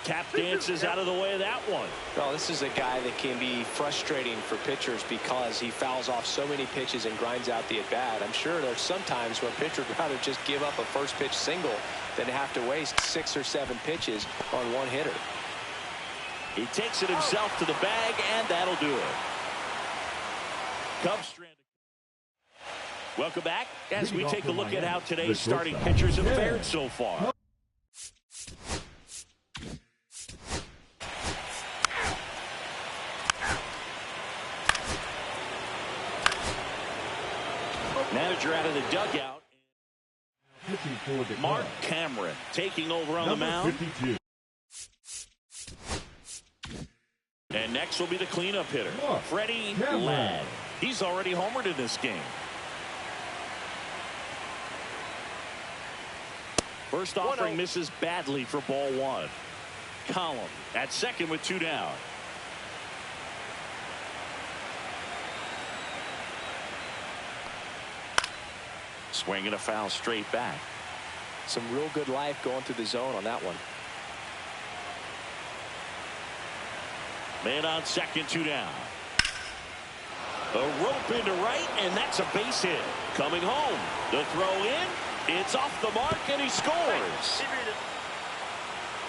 Tap dances out of the way of that one. Well, this is a guy that can be frustrating for pitchers because he fouls off so many pitches and grinds out the at-bat. I'm sure there's some times where a pitcher would rather just give up a first pitch single than have to waste 6 or 7 pitches on one hitter. He takes it himself to the bag, and that'll do it. Cubs stranded. Welcome back as we take a look at how today's starting pitchers have fared so far. Manager out of the dugout. Mark Cameron taking over on the mound. 52. And next will be the cleanup hitter, Freddie Cameron. Ladd. He's already homered in this game. First offering misses badly for ball 1. Column at second with 2 down. Swinging a foul straight back. Some real good life going through the zone on that one. Man on second, 2 down. A rope into right, and that's a base hit. Coming home. The throw in. It's off the mark, and he scores.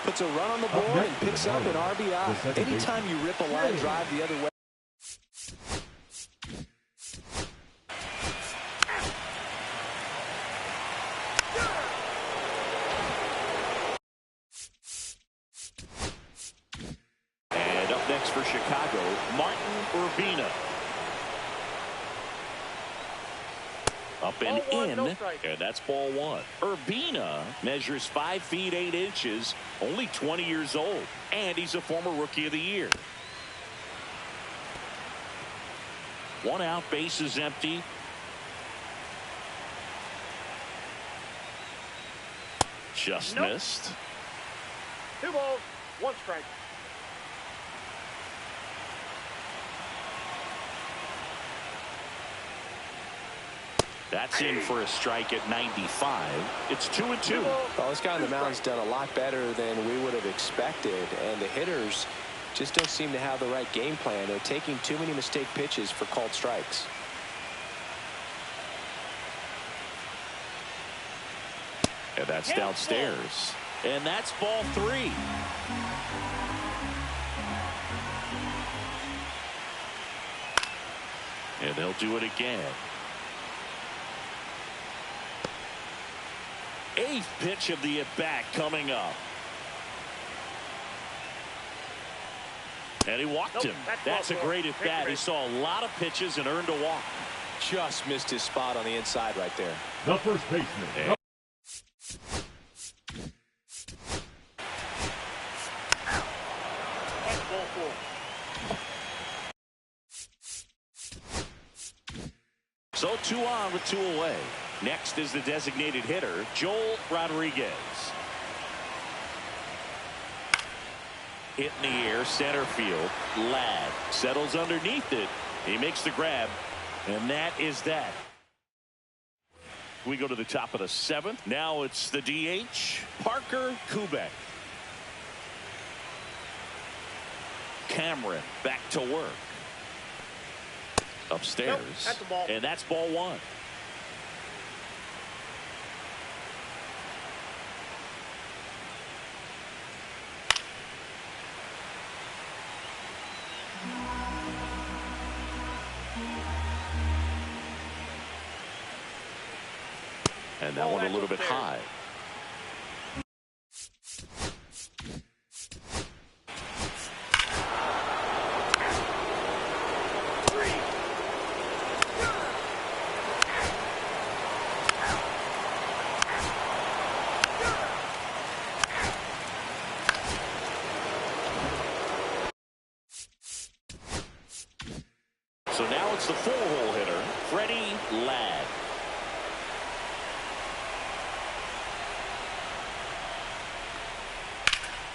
Puts a run on the board and picks up an RBI. Anytime you rip a line drive the other way. And up next for Chicago, Martin Urbina. Up and in, and that's ball 1. Urbina measures 5 feet 8 inches, only 20 years old, and he's a former Rookie of the Year. 1 out, base is empty. Just missed. 2 balls, 1 strike. That's in for a strike at 95. It's 2-2. Well, this guy on the mound's done a lot better than we would have expected, and the hitters just don't seem to have the right game plan. They're taking too many mistake pitches for called strikes. And that's downstairs. And that's ball 3. And they'll do it again. 8th pitch of the at-bat coming up. And he walked him. That's a great at-bat. He saw a lot of pitches and earned a walk. Just missed his spot on the inside right there. The first baseman. So 2 on with 2 away. Next is the designated hitter, Joel Rodriguez. Hit in the air, center field. Ladd settles underneath it. He makes the grab, and that is that. We go to the top of the 7th. Now it's the DH, Parker Kubek. Cameron back to work. Upstairs. Nope, that's the ball. And that's ball 1. And that one a little bit high. So now it's the 4-hole hitter, Freddie Ladd.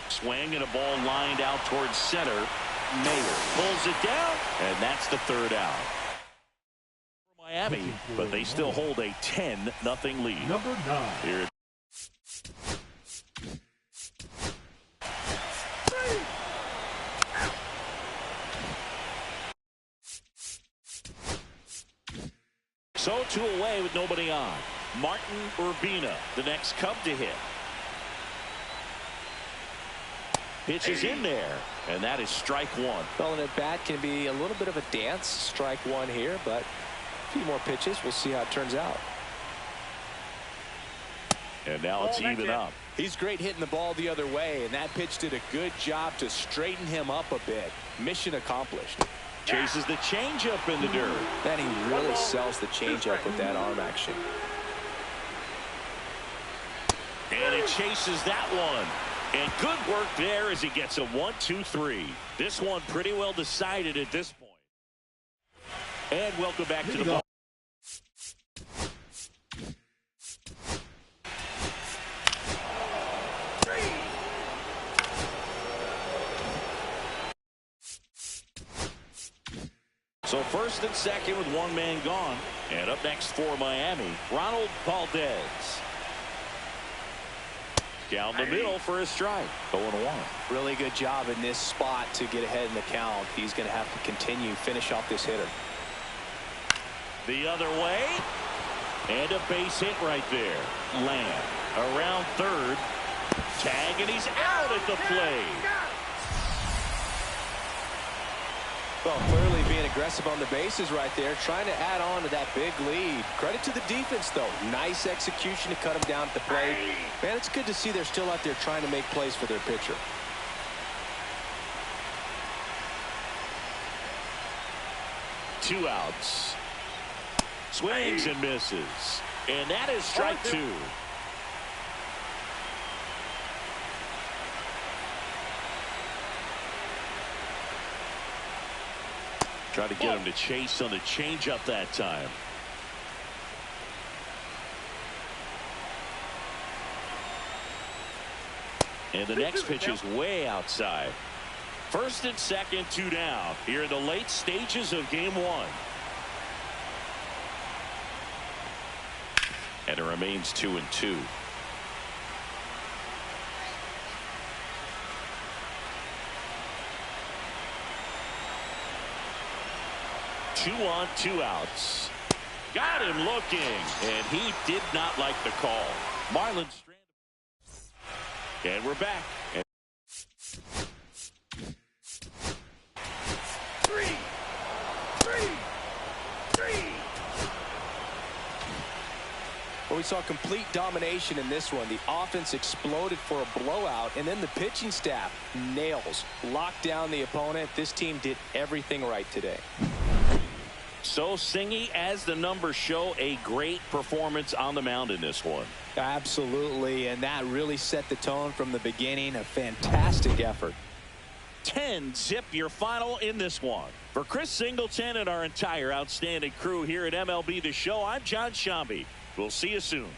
Swing and a ball lined out towards center. Mayer pulls it down, and that's the 3rd out. For Miami, but they still hold a 10-0 lead. Number 9. Here. So 2 away with nobody on. Martin Urbina, the next Cub to hit. Pitch is in there, and that is strike 1. Well, an at-bat can be a little bit of a dance. Strike 1 here, but a few more pitches. We'll see how it turns out. And now it's even up. He's great hitting the ball the other way, and that pitch did a good job to straighten him up a bit. Mission accomplished. Chases the changeup in the dirt. And he really sells the changeup with that arm action. And he chases that one. And good work there as he gets a 1-2-3. This one pretty well decided at this point. And welcome back to the ball. So 1st and 2nd with 1 man gone. And up next for Miami, Ronald Valdez. Down the middle for a strike. 0-1. Really good job in this spot to get ahead in the count. He's going to have to continue, finish off this hitter. The other way. And a base hit right there. Lamb around 3rd. Tag, and he's out at the plate. Well, clearly being aggressive on the bases right there, trying to add on to that big lead. Credit to the defense, though. Nice execution to cut him down at the plate. Man, it's good to see they're still out there trying to make plays for their pitcher. Two outs. Swings and misses. And that is strike 2. Try to get him to chase on the changeup that time. And the next pitch is way outside. 1st and 2nd, 2 down here in the late stages of game 1. And it remains 2-2. Two on, 2 outs. Got him looking, and he did not like the call. Marlins stranded. And we're back. Three. Well, we saw complete domination in this one. The offense exploded for a blowout, and then the pitching staff nails, locked down the opponent. This team did everything right today. So Singy, as the numbers show, a great performance on the mound in this one. Absolutely, and that really set the tone from the beginning. A fantastic effort. 10-0 your final in this one. For Chris Singleton and our entire outstanding crew here at MLB The Show, I'm John Shambi. We'll see you soon.